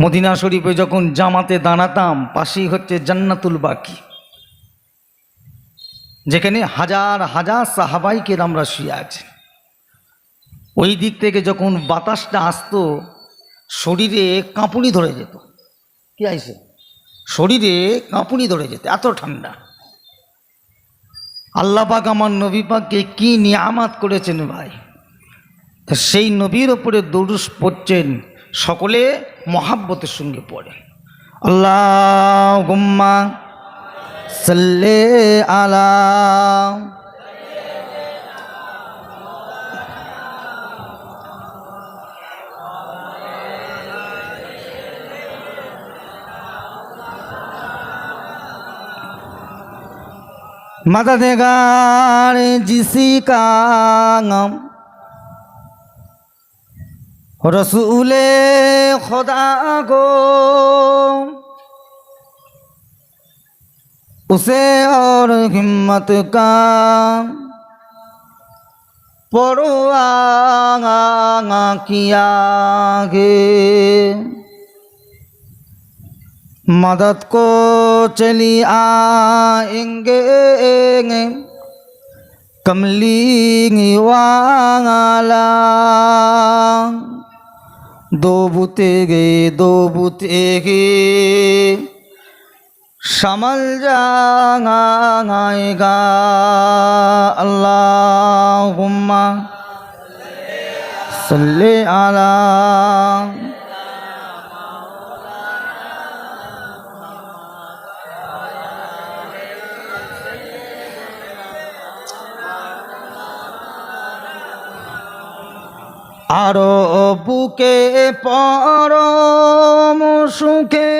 Medina শরীফে যখন জামাতে দাঁড়াতাম, পাশেই হচ্ছে জান্নাতুল বাকি, যেখানে হাজার হাজার সাহাবাই কেরামরা শুয়ে আছে। ওই দিক থেকে যখন বাতাসটা আসতো, শরীরে কাঁপুনি ধরে যেত। কি আইছে? শরীরে কাঁপুনি ধরে যেত, এত ঠান্ডা। আল্লাহ পাক আমার নবী পাককে কি নিয়ামত করেছেন ভাই। তা সেই নবীর ওপরে দরুদ পড়ছেন, সকলে মহাব্বতের সঙ্গে পড়ে। আল্লাহুম্মা সাল্লি আলা मददगार जिसी का गम रसूले खुदा को, उसे और हिम्मत का परवाना किया गे। मदद को चली आएंगे कमली वाला, दो बुतेगे समल जाएगा। अल्लाहुम्मा सल्ली अला आरो बुके परम सुखे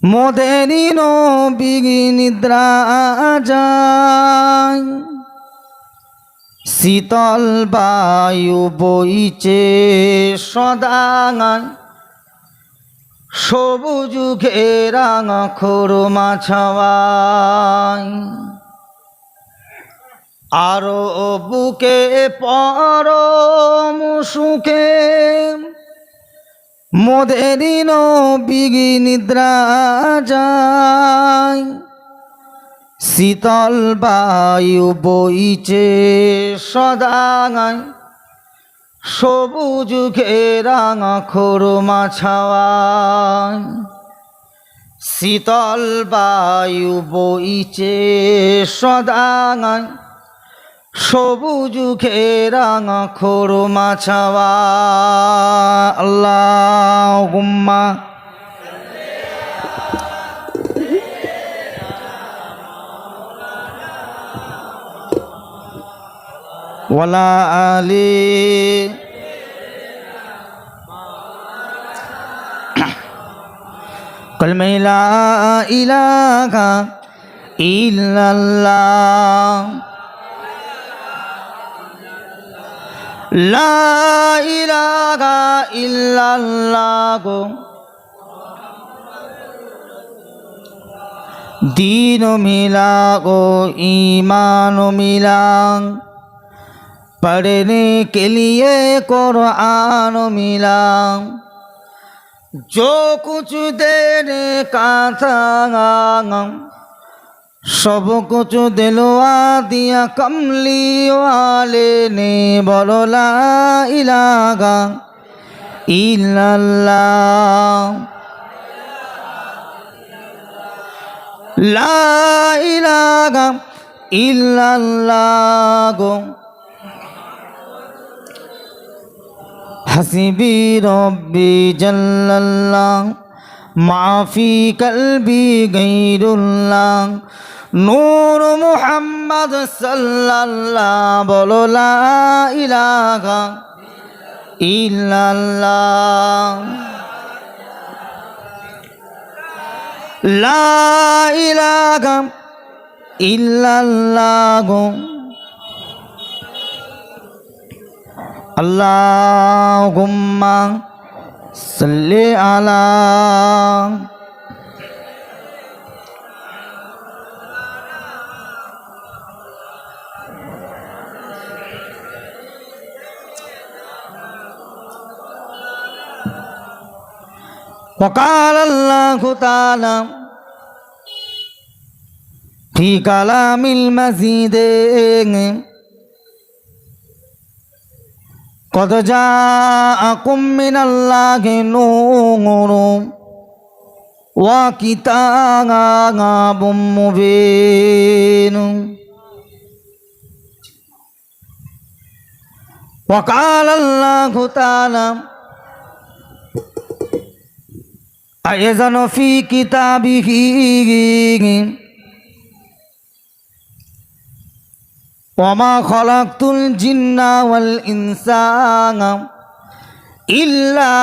मोदेरी नबी निद्रा যায়, শীতল বায়ু বইছে সদায়, সবুজ ঘেরা খোরমা ছাওয়ায়। आरो बुके परम सुखे मोदेरी नबी निद्रा যায়, শীতল বায়ু বইছে সদায়, সবুজ ঘেরা খোরমা ছাওয়ায়। শীতল বায়ু বইছে সদায়, সবুজ ঘেরা খোরমা ছাওয়া। আল্লাহুম্মা ওয়ালা আলি কলমে লা ইলাহা ইল্লাল্লাহ, লা ইলাহা ইল্লাল্লাহ दीन मिला गो ईमान मिला, पढ़ने के लिए कुरान मिला, जो कुछ देने का था सब कुछ दिलवा दिया कमली वाले ने। बोलो ला इलाहा इल्लल्लाह, ला इलाहा इल्लल्लाह, हसीबी रब्बी जल्लल्लाह, माफी कल्बी गैरुल्लाह, नूर मुहम्मद सल्लल्लाह। बोलो ला इलाहा इल्लल्लाह, ला इलाहा इल्लल्लाह, अल्लाहुम्मा सल्ली अला وقال الله تعالى في كلام المزيد قد جاءكم من الله نور وكتاب مبين وقال الله تعالى أيضا في كتابه وما خلقت الجن والإنس إلا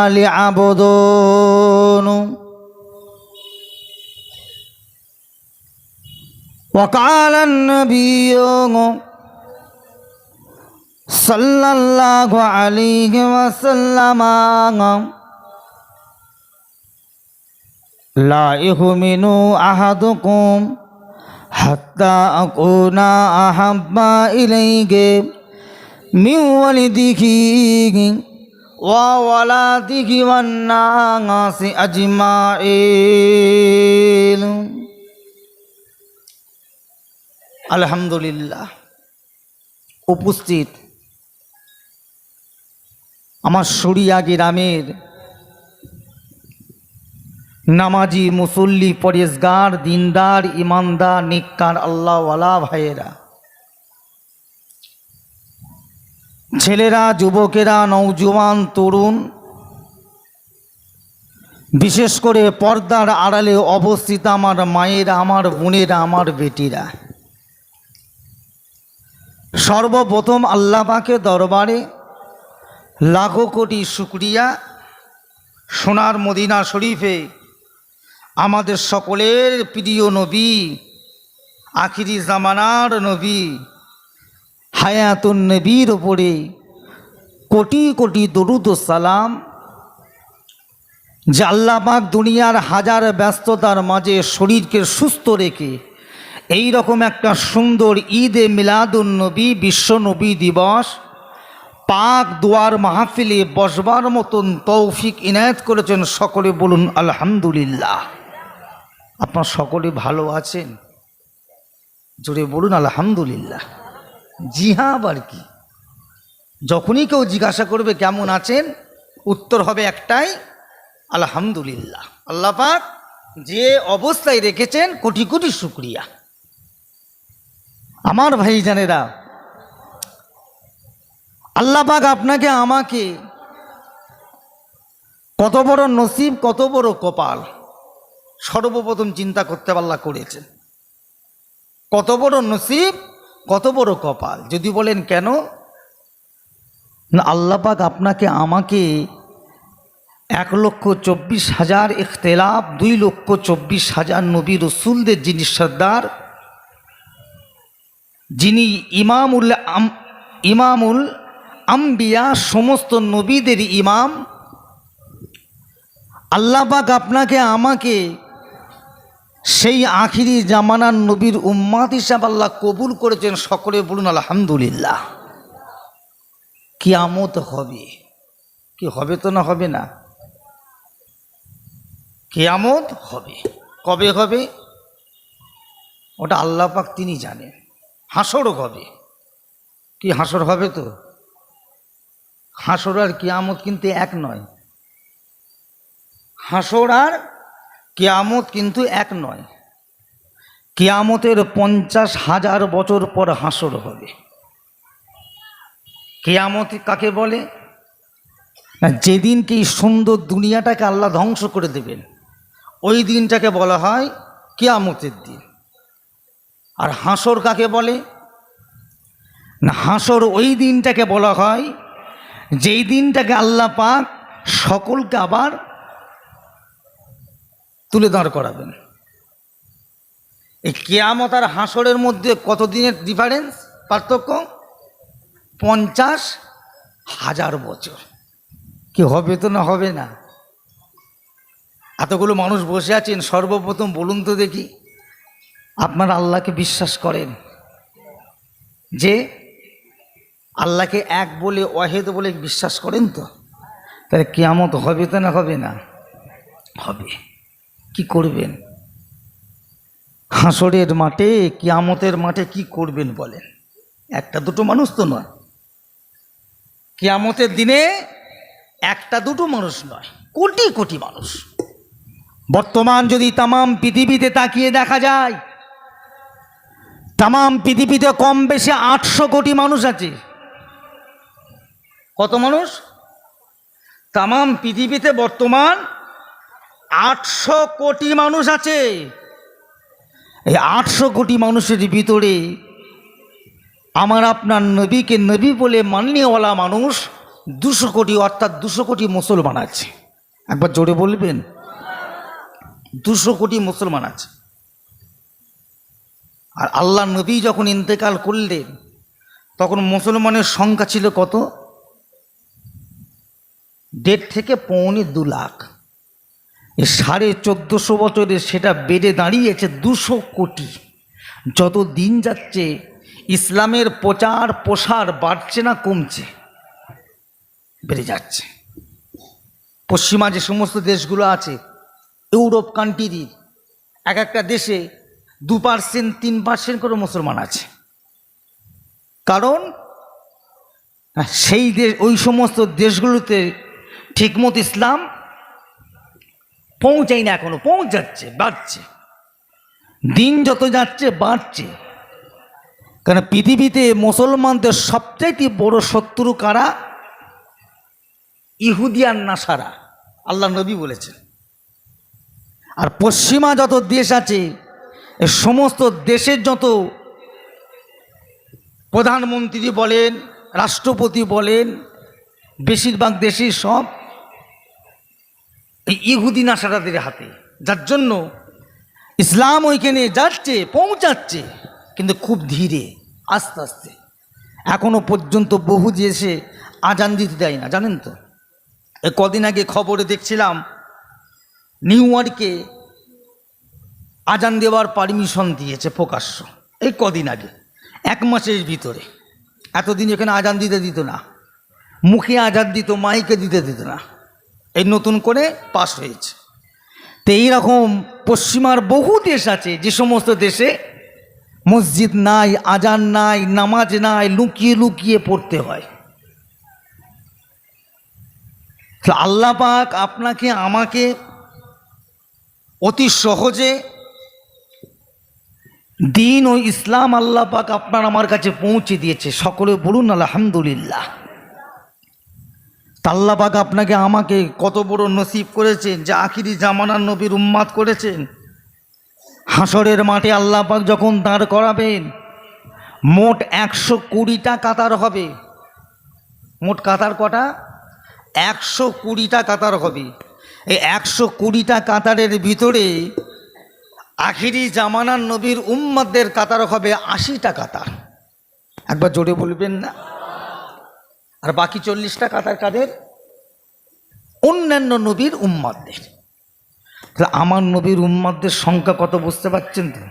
ليعبدون وقال النبي صلى الله عليه وسلم لا يؤمن أحدكم حتى أكون أحب إليه من والده وولده والناس أجمعين আলহামদুলিল্লাহ। উপস্থিত আমার সরিয়া গ্রামের নামাজি মুসল্লি পরেজগার দিনদার ইমানদার নেককার আল্লাহওয়ালা ভাইয়েরা, ছেলেরা, যুবকেরা, নওজোয়ান, তরুণ, বিশেষ করে পর্দার আড়ালে অবস্থিত আমার মায়েরা, আমার বোনেরা, আমার বেটিরা, সর্বপ্রথম আল্লাহ পাকের দরবারে লাখো কোটি শুকরিয়া। সোনার মদিনা শরীফে আমাদের সকলের প্রিয় নবী, আখিরি জামানার নবী, হায়াতুন নবীর ওপরে কোটি কোটি দরুদ ও সালাম। যে আল্লাহ পাক দুনিয়ার হাজার ব্যস্ততার মাঝে শরীরকে সুস্থ রেখে এই রকম একটা সুন্দর ঈদে মিলাদুন নবী, বিশ্ব নবী দিবস, পাক দুয়ার মাহফিলে বসবার মতন তৌফিক ইনায়েত করেছেন। সকলে বলুন আলহামদুলিল্লাহ। আপনার সকলে ভালো আছেন? জোরে বলুন আলহামদুলিল্লাহ। জি হ্যাঁ, আবার কি, যখনই কেউ জিজ্ঞাসা করবে কেমন আছেন, উত্তর হবে একটাই, আলহামদুলিল্লাহ। আল্লাহ পাক যে অবস্থায় রেখেছেন কোটি কোটি শুকরিয়া। আমার ভাইজানেরা, আল্লাহ পাক আপনাকে আমাকে কত বড় নসিব, কত বড় কপাল, সর্বপ্রথম চিন্তা করতে আল্লাহ করেছেন। কত বড় নসিব, কত বড় কপাল। যদি বলেন কেন, না আল্লাহ পাক আপনাকে আমাকে 1,24,000 ইখতিলাফ, 2,24,000 নবী রসুলদের যিনি সর্দার, যিনি ইমামুল আম্বিয়া, সমস্ত নবীদের ইমাম, আল্লাহ পাক আপনাকে আমাকে সেই আখিরি জামানার নবীর উম্মাত হিসাবে আল্লাহ কবুল করেছেন। সকলে বলুন আলহামদুলিল্লাহ। কিয়ামত হবে, কি হবে তো না হবে না? কিয়ামত হবে। কবে হবে ওটা আল্লাহ পাক তিনি জানেন। হাসরও হবে। কি হাসর হবে? তো হাসর আর কিয়ামত কিন্তু এক নয়। হাসর আর কিয়ামত কিন্তু এক নয়। কিয়ামতের 50,000 বছর পর হাসর হবে। কিয়ামত কাকে বলে? না, যেদিনকে এই সুন্দর দুনিয়াটাকে আল্লাহ ধ্বংস করে দেবেন, ওই দিনটাকে বলা হয় কিয়ামতের দিন। আর হাসর কাকে বলে? না, হাসর ওই দিনটাকে বলা হয় যেই দিনটাকে আল্লাহ পাক সকলকে আবার তুলে দাঁড় করাবেন। এই কিয়ামত আর হাসরের মধ্যে কত দিনের ডিফারেন্স, পার্থক্য? 50,000 বছর। কি হবে তো না হবে না? এতগুলো মানুষ বসে আছেন, সর্বপ্রথম বলুন তো দেখি, আপনারা আল্লাহকে বিশ্বাস করেন? যে আল্লাহকে এক বলে, ওয়াহেদ বলে বিশ্বাস করেন তো? তাহলে কিয়ামত হবে তো না হবে না? হবে। কি করবেন? হাসরের মাঠে, কিয়ামতের মাঠে কি করবেন বলেন? একটা দুটো মানুষ তো নয়। কিয়ামতের দিনে একটা দুটো মানুষ নয়, কোটি কোটি মানুষ। বর্তমান যদি তামাম পৃথিবীতে তাকিয়ে দেখা যায়, তামাম পৃথিবীতে কম বেশি 800 কোটি মানুষ আছে। কত মানুষ? তামাম পৃথিবীতে বর্তমান 800 কোটি মানুষ আছে। এই 800 কোটি মানুষের ভিতরে আমার আপনার নবীকে নবী বলে মাননেওয়ালা মানুষ 200 কোটি, অর্থাৎ 200 কোটি মুসলমান আছে। একবার জোরে বলবেন, 200 কোটি মুসলমান আছে। আর আল্লাহ নবী যখন ইন্তেকাল করলেন তখন মুসলমানের সংখ্যা ছিল কত? 1.5 থেকে 2.25 লাখ। 1450 বছরে সেটা বেড়ে দাঁড়িয়েছে 200 কোটি। যত দিন যাচ্ছে ইসলামের প্রচার প্রসার বাড়ছে না কমছে? বেড়ে যাচ্ছে। পশ্চিমা যে সমস্ত দেশগুলো আছে, ইউরোপ কান্ট্রির এক একটা দেশে 2% 3% করে মুসলমান আছে। কারণ সেই দেশ, ওই সমস্ত দেশগুলোতে ঠিকমতো ইসলাম পৌঁছায় না, এখনো পৌঁছাচ্ছে, বাড়ছে। দিন যত যাচ্ছে বাড়ছে। কারণ পৃথিবীতে মুসলমানদের সবচাইতে বড় শত্রু কারা? ইহুদি আর নাসারা, আল্লাহ নবী বলেছেন। আর পশ্চিমা যত দেশ আছে, এ সমস্ত দেশের যত প্রধানমন্ত্রী বলেন, রাষ্ট্রপতি বলেন, বেশিরভাগ দেশই সব এই ইহুদি নাসারাদের হাতে। যার জন্য ইসলাম ওইখানে যাচ্ছে, পৌঁছাচ্ছে, কিন্তু খুব ধীরে, আস্তে আস্তে। এখনো পর্যন্ত বহু দেশে আজান দিতে দেয় না, জানেন তো? কদিন আগে খবরে দেখছিলাম নিউ ইয়র্কে আজান দেওয়ার পারমিশন দিয়েছে প্রকাশ্য। এই কদিন আগে, 1 মাসের ভিতরে। এতদিন এখানে আজান দিতে দিত না, মুখে আজান দিত, মাইকে দিতে দিত না। এই নতুন করে পাস হয়েছে। তো এইরকম পশ্চিমার বহু দেশ আছে যে সমস্ত দেশে মসজিদ নাই, আজান নাই, নামাজ নাই, লুকিয়ে লুকিয়ে পড়তে হয়। আল্লাহ পাক আপনাকে আমাকে অতি সহজে দিন ও ইসলাম আল্লাহ পাক আপনার আমার কাছে পৌঁছে দিয়েছে। সকলে বলুন আলহামদুলিল্লাহ। আল্লাহ পাক আপনাকে আমাকে কত বড় নসিব করেছেন যে আখিরি জামানার নবীর উম্মাত করেছেন। হাসরের মাঠে আল্লাহ পাক যখন দাঁড় করাবেন, মোট 120টা কাতার হবে। মোট কাতার কটা? 120টা কাতার হবে। এই 120টা কাতারের ভিতরে আখিরি জামানার নবীর উম্মাতদের কাতার হবে 80টা কাতার। একবার জোরে বলবেন না? আর বাকি 40টা কাতার কাদের? অন্যান্য নবীর উম্মাতদের। তাহলে আমার নবীর উম্মাতদের সংখ্যা কত বুঝতে পারছেন তো?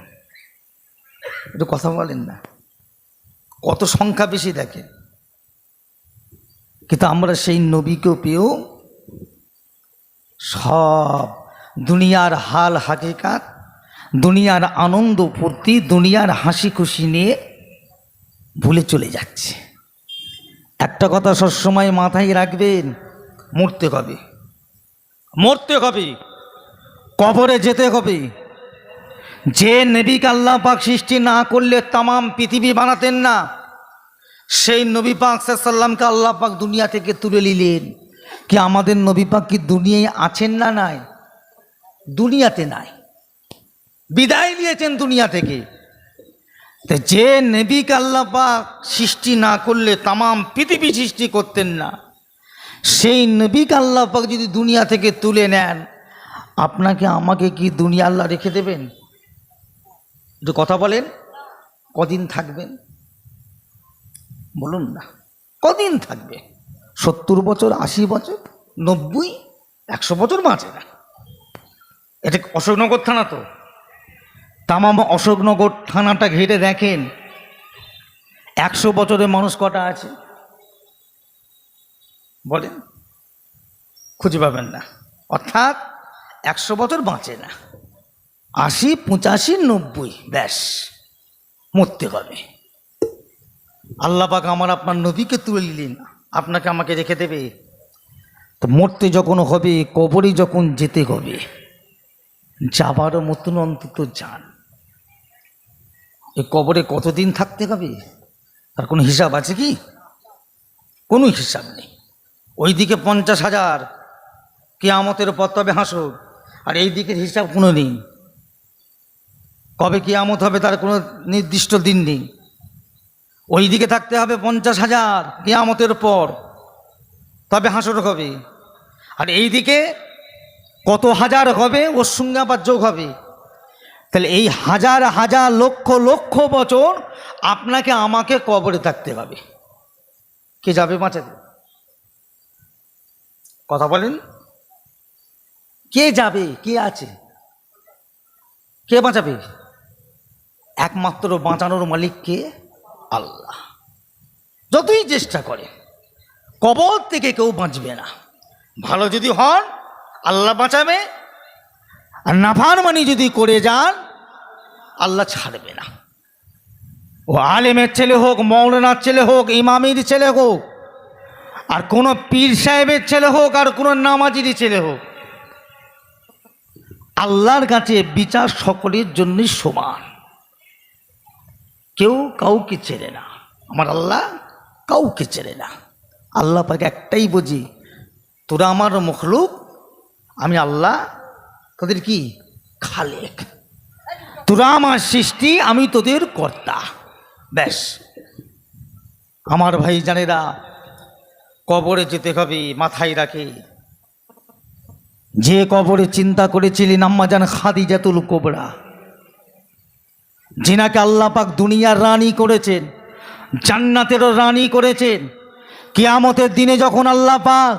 একটু কথা বলেন না, কত সংখ্যা বেশি দেখেন। কিন্তু আমরা সেই নবীকেও পেয়েও সব দুনিয়ার হাল হাকিকাত, দুনিয়ার আনন্দ ফুর্তি, দুনিয়ার হাসি খুশি নিয়ে ভুলে চলে যাচ্ছে। একটা কথা সবসময় মাথায় রাখবেন, মরতে হবে, মরতে হবে, কবরে যেতে হবে। যে নবীকে আল্লাহ পাক সৃষ্টি না করলে তামাম পৃথিবী বানাতেন না, সেই নবী পাক সাল্লামকে আল্লাহ পাক দুনিয়া থেকে তুলে নিলেন। কি আমাদের নবী পাক কি দুনিয়ায় আছেন না? নাই, দুনিয়াতে নাই, বিদায় নিয়েছেন দুনিয়া থেকে। তো যে নবীকে আল্লাহ পাক সৃষ্টি না করলে তামাম পৃথিবী সৃষ্টি করতেন না, সেই নবীকে আল্লাহ পাক যদি দুনিয়া থেকে তুলে নেন, আপনাকে আমাকে কি দুনিয়া আল্লাহ রেখে দেবেন? একটু কথা বলেন, কদিন থাকবেন বলুন না? কদিন থাকবে? 70 বছর, 80 বছর, 90, 100 বছর বাঁচে না। এটা অশোকনগর থানা তো, তামাম অশোকনগর থানাটা ঘেটে দেখেন 100 বছরের মানুষ কটা আছে বলেন? খুঁজে পাবেন না। অর্থাৎ 100 বছর বাঁচে না, 80, 85, 90 ব্যাস মরতে হবে। আল্লাহ পাক আমার আপনার নবীকে তুলে নিলেন, আপনাকে আমাকে রেখে দেবে। তো মরতে যখন হবে, কবরে যখন যেতে হবে, যাবার মতন অন্তত যান। এই কবরে কতদিন থাকতে হবে তার কোনো হিসাব আছে কি? কোনো হিসাব নেই। ওইদিকে 50,000 কিয়ামতের পর তবে হাসর, আর এই দিকের হিসাব কোনো নেই। কবে কিয়ামত হবে তার কোনো নির্দিষ্ট দিন নেই। ওই দিকে থাকতে হবে 50,000 কিয়ামতের পর তবে হাসর হবে, আর এই দিকে কত হাজার হবে ওর সঙ্গে আবার যোগ হবে। তাহলে এই হাজার হাজার লক্ষ লক্ষ বছর আপনাকে আমাকে কবরে থাকতে হবে। কে যাবে বাঁচাতে? কথা বলেন, কে যাবে? কে আছে? কে বাঁচাবে? একমাত্র বাঁচানোর মালিক কে? আল্লাহ। যতই চেষ্টা করে কবর থেকে কেউ বাঁচবে না। ভালো যদি হন আল্লাহ বাঁচাবে, আর নাফরমানি যদি করে যান আল্লাহ ছাড়বে না। ও আলেমের ছেলে হোক, মৌলানার ছেলে হোক, ইমামের ছেলে হোক, আর কোনো পীর সাহেবের ছেলে হোক, আর কোনো নামাজির ছেলে হোক, আল্লাহর কাছে বিচার সকলের জন্যই সমান। কেউ কাউকে চেনে না, আমার আল্লাহ কাউকে চেনে না। আল্লাহ পাকে একটাই বুঝি, তোরা আমার মখলুক, আমি আল্লাহ তোদের কি খালেক, তোরা আমার সৃষ্টি, আমি তোদের কর্তা, ব্যাস। আমার ভাই জানেরা, কবরে যেতে হবে মাথায় রাখে। যে কবরে চিন্তা করেছিলেন আম্মাজান খাদিজাতুল কুবরা, যিনাকে আল্লাহ পাক দুনিয়ার রানী করেছেন, জান্নাতেরও রানী করেছেন। কিয়ামতের দিনে যখন আল্লাহ পাক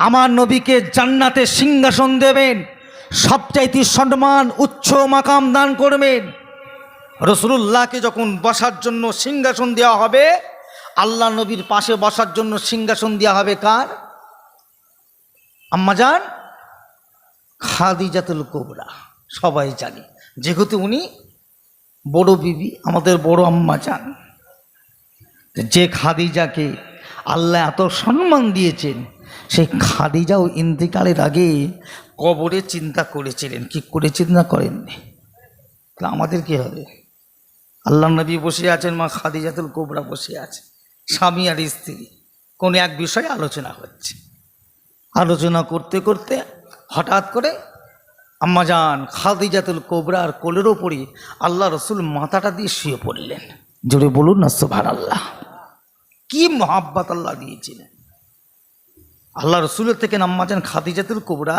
আমার নবীকে জান্নাতে সিংহাসন দেবেন, সবচাইতে সম্মান উচ্চ মাকাম দান করবেন, রাসূলুল্লাহকে যখন বসার জন্য সিংহাসন দেওয়া হবে, আল্লাহ নবীর পাশে বসার জন্য সিংহাসন দেওয়া হবে কার? আম্মাজান খাদিজাতুল কুবরা। সবাই জানি, যেহেতু উনি বড় বিবি, আমাদের বড় আম্মাজান। যে খাদিজাকে আল্লাহ এত সম্মান দিয়েছেন, সেই খাদিজাও ইন্তেকালের আগে কবরে চিন্তা করেছিলেন। কি করেছেন না করেননি? তাহলে আমাদের কি হবে? আল্লাহ নবী বসে আছেন, মা খাদিজাতুল কুবরা বসে আছে, স্বামী আর স্ত্রী কোনো এক বিষয়ে আলোচনা হচ্ছে। আলোচনা করতে করতে হঠাৎ করে আম্মাজান খাদিজাতুল কুবরার কোলের ওপরে আল্লাহ রসুল মাথাটা দিয়ে শুয়ে পড়লেন। জোরে বলুন না সুবহানাল্লাহ। কি মহাব্বত আল্লাহ দিয়েছিলেন। আল্লাহ রসুলের থেকে আম্মাজান খাদিজাতুল কুবরা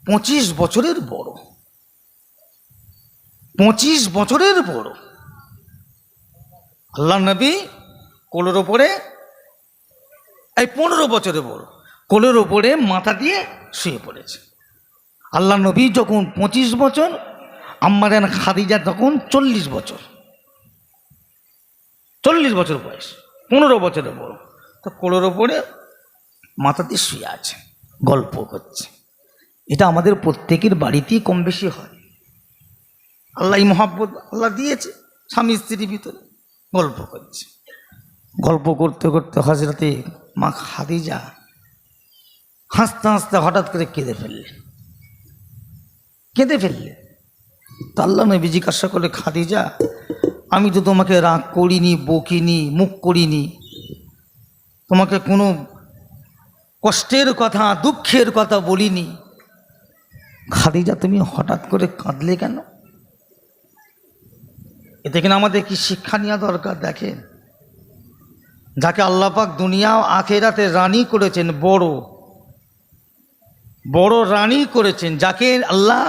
25 বছরের বড়, 25 বছরের বড়। আল্লাহ নবী কোলের ওপরে, এই 15 বছরের বড়, কোলের ওপরে মাথা দিয়ে শুয়ে পড়েছে। আল্লাহ নবী যখন 25 বছর, আম্মাজান খাদিজা তখন 40 বছর, 40 বছর বয়স, 15 বছরের বড়। তো কোলের ওপরে মাথা দিয়ে শুয়ে আছে, গল্প করছে। এটা আমাদের প্রত্যেকের বাড়িতেই কম বেশি হয়। আল্লাহ মহাব্বত আল্লাহ দিয়েছে, স্বামী স্ত্রীর ভিতরে গল্প করছে। গল্প করতে করতে হযরতে মা খাদিজা হাসতে হাসতে হঠাৎ করে কেঁদে ফেললেন। তো আল্লাহ নবী জিজ্ঞাসা করলে, খাদিজা আমি তো তোমাকে রাগ করিনি, বকিনি, মুখ করিনি, তোমাকে কোনো কষ্টের কথা, দুঃখের কথা বলিনি, খাদিজা তুমি হঠাৎ করে কাঁদলে কেন? এতে কিনা আমাদের কি শিক্ষা নেওয়া দরকার? দেখেন, যাকে আল্লাহ পাক দুনিয়া আখিরাতে রানী করেছেন, বড় বড় রানী করেছেন, যাকে আল্লাহ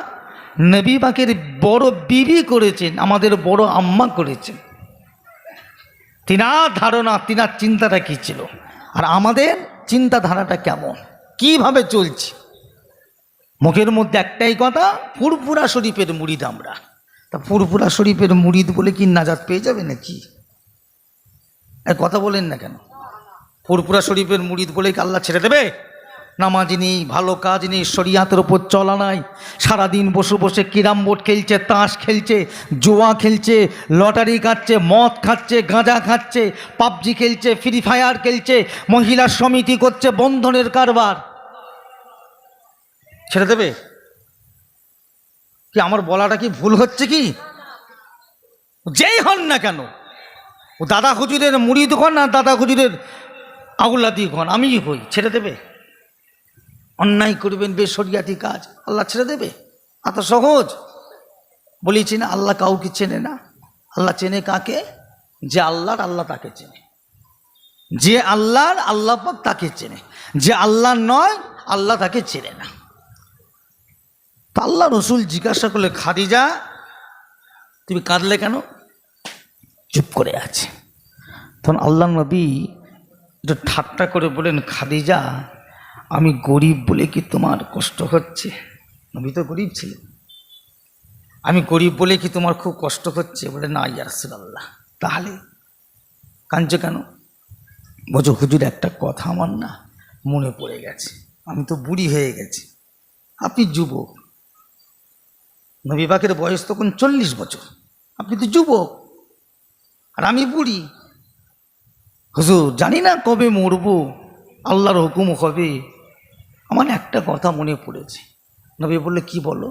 নবী পাকের বড় বিবি করেছেন, আমাদের বড় আম্মা করেছেন, তিনার ধারণা, তিনার চিন্তাটা কী ছিল, আর আমাদের চিন্তাধারাটা কেমন, কিভাবে চলছে। মুখের মধ্যে একটাই কথা, ফুরফুরা শরীফের মুরিদ আমরা। তা ফুরফুরা শরীফের মুরিদ বলে কি নাজাত পেয়ে যাবে নাকি? কথা বলেন না কেন? ফুরফুরা শরীফের মুরিদ বলে কি আল্লাহ ছেড়ে দেবে? নামাজ নেই, ভালো কাজ নেই, শরিয়াতের ওপর চলা নাই, সারাদিন বসে বসে ক্যারাম বোর্ড খেলছে, তাস খেলছে, জুয়া খেলছে, লটারি কাটছে, মদ খাচ্ছে, গাঁজা খাচ্ছে, পাবজি খেলছে, ফ্রি ফায়ার খেলছে, মহিলা সমিতি করছে, বন্ধনের কারবার, ছেড়ে দেবে কি? আমার বলাটা কি ভুল হচ্ছে কি? যেই হন না কেন, ও দাদা হুজুরের মুড়ি দোকান না দাদা হুজুরের আগুলাদি ঘন, আমি হই, ছেড়ে দেবে? অন্যায় করবেন, বেশরিয়াতি কাজ, আল্লাহ ছেড়ে দেবে? এত সহজ? বলেছি না, আল্লাহ কাউকে চেনে না। আল্লাহ চেনে কাকে? যে আল্লাহর আল্লাহ তাকে চেনে, যে আল্লাহর আল্লাহ পাক তাকে চেনে, যে আল্লাহ নয় আল্লাহ তাকে চেনে না। তো আল্লাহ রসুল জিজ্ঞাসা করলে, খাদিজা তুমি কাঁদলে কেন? চুপ করে আছে। তখন আল্লাহ নবী একটু ঠাট্টা করে বলেন, খাদিজা আমি গরিব বলে কি তোমার কষ্ট হচ্ছে? নবী তো গরিব ছিলেন। আমি গরিব বলে কি তোমার খুব কষ্ট হচ্ছে? বলে, না ইয়া রাসূলুল্লাহ। তাহলে কাঁদছো কেন? বলছো, হুজুর একটা কথা আমার না মনে পড়ে গেছে, আমি তো বুড়ি হয়ে গেছি, আপনি যুবক, নবী পাকের বয়স তখন 40 বছর, আপনি তো যুবক আর আমি বুড়ি। হুজুর জানি না কবে মরবো, আল্লাহর হুকুম হবে, আমার একটা কথা মনে পড়েছে। নবী বললে, কি বলো?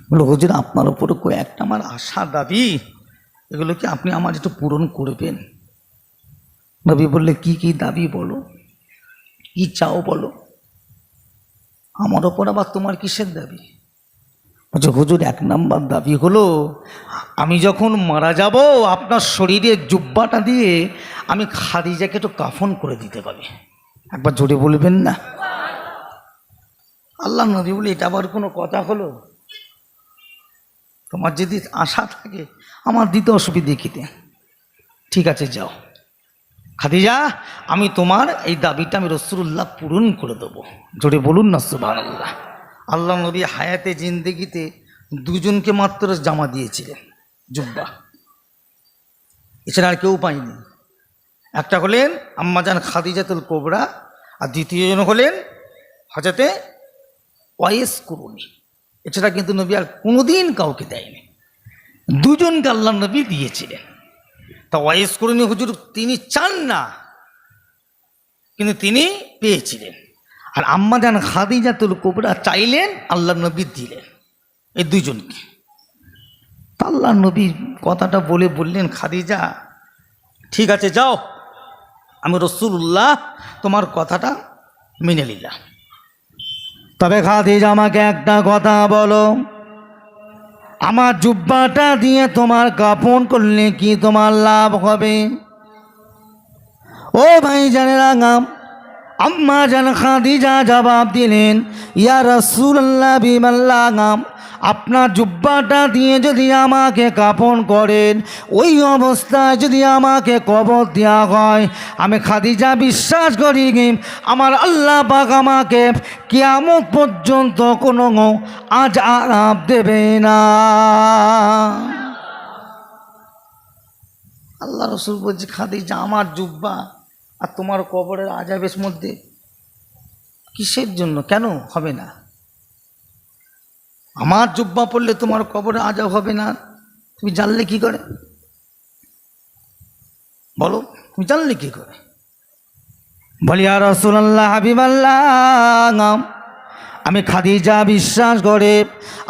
বলো, হুজুর আপনার উপরে কয়েকটা আমার আশা দাবি, এগুলো কি আপনি আমার একটু পূরণ করবেন? নবী বললে, কি কি দাবি বলো, কি চাও বলো? আমার ওপর আবার তোমার কিসের দাবি? বলছে, হুজুর 1 নাম্বার দাবি হলো, আমি যখন মারা যাব আপনার শরীরে জুব্বাটা দিয়ে আমি খাদিজাকে একটু কাফন করে দিতে পারি। একবার জোরে বলবেন না? আল্লাহ নবী বলে, এটা আবার কোনো কথা হলো? তোমার যদি আশা থাকে আমার দিতে অসুবিধে দেখিতে, ঠিক আছে যাও খাদিজা, আমি তোমার এই দাবিটা আমি রাসূলুল্লাহ পূরণ করে দেবো। জোরে বলুন না সুবহানাল্লাহ। আল্লাহ নবী হায়াতে জিন্দেগিতে 2 জনকে মাত্র জামা দিয়েছিলেন, জুব্বা, এছাড়া আর কেউ পায়নি। একটা হলেন আম্মাজান খাদিজাতুল কুবরা, আর দ্বিতীয় জন হলেন হযরতে ওয়াইস কুরুনি। এছাড়া কিন্তু নবী আর কোনোদিন কাউকে দেয়নি, 2 জনকে আল্লাহ নবী দিয়েছিলেন। তা ওয়াইস কুরুনি হুজুর তিনি চান না, কিন্তু তিনি পেয়েছিলেন। আর আম্মাজান খাদিজাতুল কুবরা চাইলেন, আল্লাহ নবী দিলেন এই 2 জনকে। তা আল্লাহ নবী কথাটা বলে বললেন, খাদিজা ঠিক আছে যাও, আমি রাসূলুল্লাহ তোমার কথাটা মেনে নিলাম। তবে খাদিজা আমাকে একটা কথা বলো, আমার জুব্বাটা দিয়ে তোমার কাফন করলে কি তোমার লাভ হবে? ও ভাই জানেরা, আম্মা জান খাদিজা জবাব দিলেন, ইয়া রাসূলুল্লাহ বিমাল্লাহ, আপনার জুব্বাটা দিয়ে যদি আমাকে কাফন করেন, ওই অবস্থায় যদি আমাকে কবর দেওয়া হয়, আমি খাদিজা বিশ্বাস করি আমার আল্লাহ পাক আমাকে কিয়ামত পর্যন্ত কোনো আযাব দেবে না। আল্লাহ রাসূল বলছে, খাদিজা আমার জুব্বা আর তোমার কবরের আযাবের মধ্যে কিসের জন্য, কেন হবে না? আমার জুব্বা পড়লে তোমার কবরে আযাব হবে না, তুমি জানলে কি করে? বলো, তুমি জানলে কি করে? বলি, ইয়া রাসূলুল্লাহ হাবিবাল্লাহ, আমি খাদিজা বিশ্বাস করে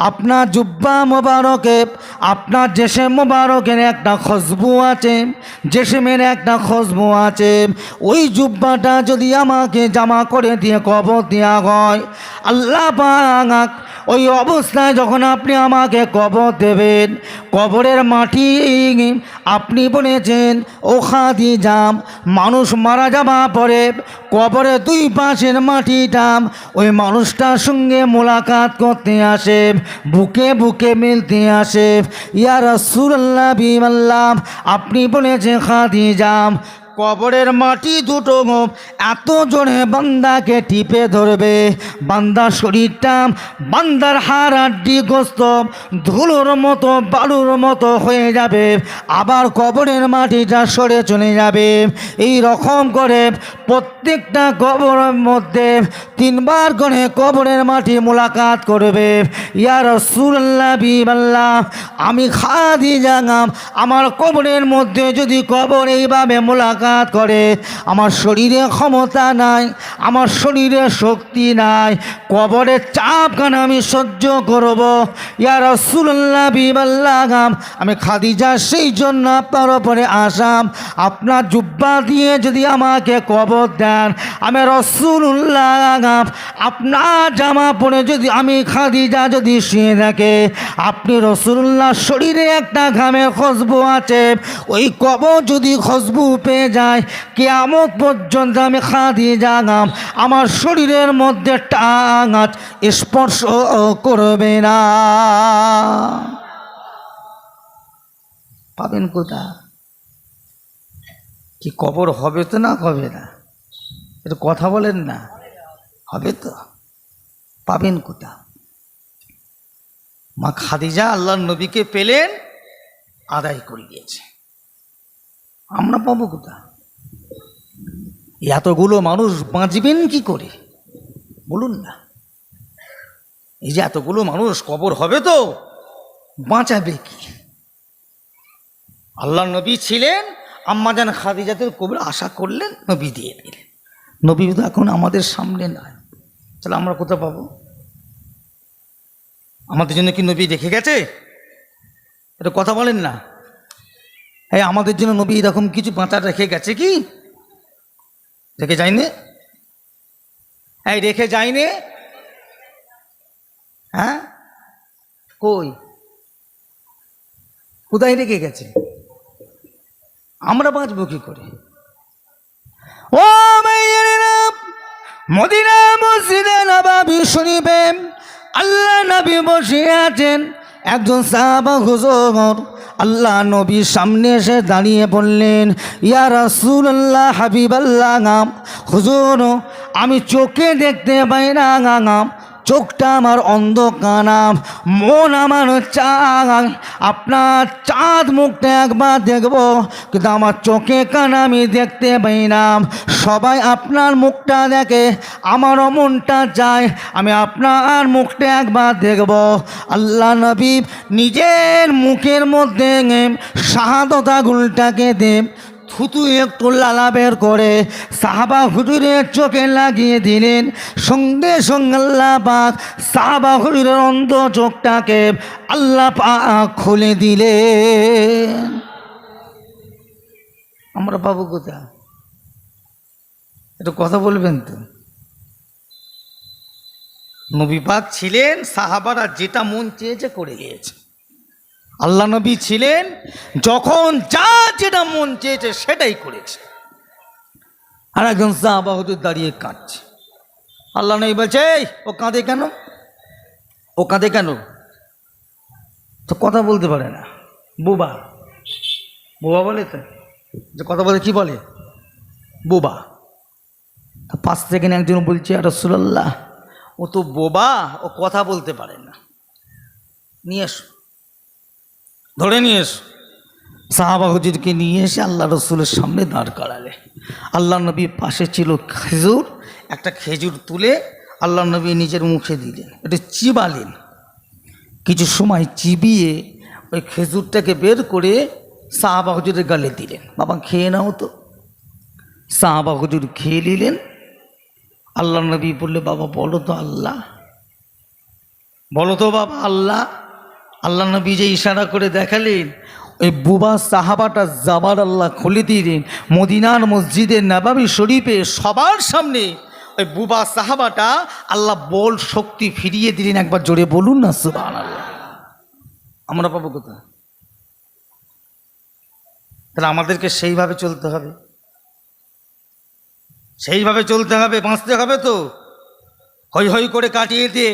আপনার জুব্বা মোবারকে, আপনার জেসেম মোবারকের একটা খুশবু আছে, জেসেমের একটা খুশবু আছে, ওই জুব্বাটা যদি আমাকে জামা করে দিয়ে কবর দেওয়া হয়, আল্লাহ পাক ওই অবস্থায় যখন আপনি আমাকে কবর দেবেন, কবরের মাটি আপনি বলেছেন ও খাদিজা, মানুষ মারা যাওয়ার পরে কবরের 2 পাশের মাটিটা ওই মানুষটার সঙ্গে মোলাকাত করতে আসে, বুকে বুকে মিলতে আসে। ইয়া রাসূলুল্লাহ বিমাল্লাহ, আপনি বলেছেন খাদিজা, কবরের মাটি দুটো এত জোরে বান্দাকে টিপে ধরবে, বান্দার শরীরটা, বান্দার হাড় হাড্ডি গোস্ত ধুলোর মতো বালুর মতো হয়ে যাবে, আবার কবরের মাটিটা সরে চলে যাবে। এই রকম করে প্রত্যেকটা কবরের মধ্যে 3 বার করে কবরের মাটি মোলাকাত করবে। ইয়া রাসূলুল্লাহ, বিবাল্লাহ, আমি খাদিজা, আমার কবরের মধ্যে যদি কবর এইভাবে মোলাকাত করে, আমার শরীরে ক্ষমতা নাই, আমার শরীরে শক্তি নাই, কবরের চাপ কেন আমি সহ্য করব? ইয়া রাসূলুল্লাহ, বিবাল্লাহ, আমি খাদিজা সেই জন্য আপনার ওপরে আসাম, আপনার জুব্বা দিয়ে যদি আমাকে কবর দেন, আমি রাসূলুল্লাহ আপনার জামা পরে যদি আমি খাদিজা যদি শুয়ে থাকে, আপনি রাসূলুল্লাহ শরীরে একটা ঘামের খুশবু আছে, ওই কবর যদি খুশবু পেয়ে যায়, কিয়ামত পর্যন্ত আমি খাদিজা আমার শরীরের মধ্যে টাঙাত স্পর্শ করবে না। পাবেন কোথা? কি কবর হবে তো না হবে না? এটা কথা বলেন না, হবে তো? পাবেন কোথা? মা খাদিজা আল্লাহর নবীকে পেলেন, আদায় করে দিয়েছে। আমরা পাবো কোথা? এতগুলো মানুষ বাঁচবেন কি করে বলুন না? এই যে এতগুলো মানুষ কবর হবে তো, বাঁচাবে কি? আল্লাহর নবী ছিলেন, আম্মাজান খাদিজাতের কবর আশা করলেন, নবী দিয়ে দিলেন। নবী তো এখন আমাদের সামনে নাই, তাহলে আমরা কোথায় পাবো? আমাদের জন্য কি নবী রেখে গেছে? এটা কথা বলেন না। হ্যাঁ, আমাদের জন্য নবী এরকম কিছু বাঁচা রেখে গেছে কি? রেখে যায়নি? হ্যাঁ, রেখে যায়নি। হ্যাঁ, কই কোথায় রেখে গেছে? আমরা বাঁচবো কি করে? ও মাইয়েরা, মদিনা মসজিদে নববী শরীফে আল্লাহ নবী বসে আছেন। একজন সাহাবা হুজুর আল্লাহ নবীর সামনে এসে দাঁড়িয়ে বললেন, ইয়া রাসূলুল্লাহ, হাবিবাল্লাহ, হুজুর আমি চোখে দেখতে পাই না, চোখটা আমার অন্ধকার, মন আমার চায় আপনার চাঁদ মুখটা একবার দেখব, কিন্তু আমার চোখে কান আমি দেখতে পাই না। সবাই আপনার মুখটা দেখে, আমারও মনটা চায় আমি আপনার মুখটা একবার দেখব। আল্লাহ নবী নিজের মুখের মধ্যে শাহাদত আঙুলটাকে দেন, থুতু একটু লালা বের করে সাহাবা হুজুরের চোখে লাগিয়ে দিলেন। সঙ্গে সঙ্গে আল্লাহ পাক সাহাবা হুজুরের অন্ধ চোখটাকে আল্লাহ পাক খুলে দিলেন। আমরা পাবো কোথায়? একটু কথা বলবেন তো। নবী পাক ছিলেন, সাহাবারা যেটা মন চেয়েছে করে গিয়েছে। আল্লাহ নবী ছিলেন, যখন যা যেটা মন চেয়েছে সেটাই করেছে। আর একজন সাহাবা হুজুর দাঁড়িয়ে কাঁদছে। আল্লাহ নবী বলছে, ও কাঁদে কেন? ও কাঁদে কেন? তো কথা বলতে পারে না, বোবা। বোবা বলে তো, যে কথা বলে কি বলে? বোবা। পাশ থেকে একজন বলছে, আর রাসূলুল্লাহ, ও তো বোবা, ও কথা বলতে পারে না, নিয়ে এসো, ধরে নিয়ে এসো। সাহাবা হুজুরকে নিয়ে এসে আল্লাহ রসুলের সামনে দাঁড় করালে। আল্লাহ নবীর পাশে ছিল খেজুর, একটা খেজুর তুলে আল্লাহ নবী নিজের মুখে দিলেন, এটা চিবালেন। কিছু সময় চিবিয়ে ওই খেজুরটাকে বের করে সাহাবা হুজুরের গালে দিলেন, বাবা খেয়ে নাও তো। সাহাবা হুজুর খেয়ে নিলেন। আল্লাহ নবী বললে, বাবা বলো তো আল্লাহ, বলো তো বাবা আল্লাহ। আল্লাহ নবী যে ইশারা করে দেখালেন, ওই বুবা সাহাবাটা জাবার আল্লাহ খুলে দিলেন। মদিনার মসজিদে নববী শরীফে সবার সামনে ওই বুবা সাহাবাটা আল্লাহ বল শক্তি ফিরিয়ে দিলেন। একবার জোরে বলুন না সুবহানাল্লাহ। আমরা পাবো কোথায়? তাহলে আমাদেরকে সেইভাবে চলতে হবে, সেইভাবে চলতে হবে, বাঁচতে হবে তো। হই হই করে কাটিয়ে দিয়ে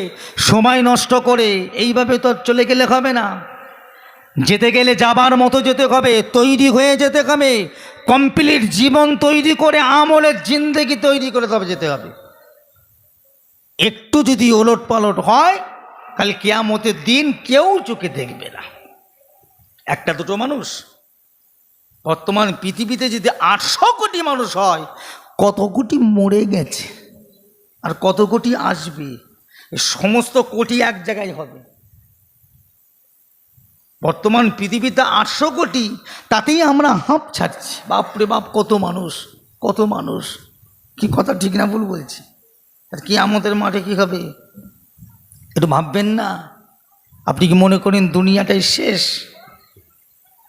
সময় নষ্ট করে এইভাবে তো চলে গেলে হবে না। যেতে গেলে যাবার মতো যেতে হবে, তৈরি হয়ে যেতে হবে, কমপ্লিট জীবন তৈরি করে, আমলের জিন্দেগি তৈরি করে তবে যেতে হবে। একটু যদি ওলট পালট হয়, কাল কিয়ামতের দিন কেউ চোখে দেখবে না। একটা দুটো মানুষ, বর্তমান পৃথিবীতে যদি 800 কোটি মানুষ হয়, কত কোটি মরে গেছে আর কত কোটি আসবে, সমস্ত কোটি এক জায়গায় হবে। বর্তমান পৃথিবীতে 800 কোটি, তাতেই আমরা হাঁপ ছাড়ছি। বাপরে বাপ, কত মানুষ, কত মানুষ। কি কথা ঠিক না ভুল বলছি? আর কি আমাদের মাঠে কি হবে একটু ভাববেন না? আপনি কি মনে করেন দুনিয়াটাই শেষ?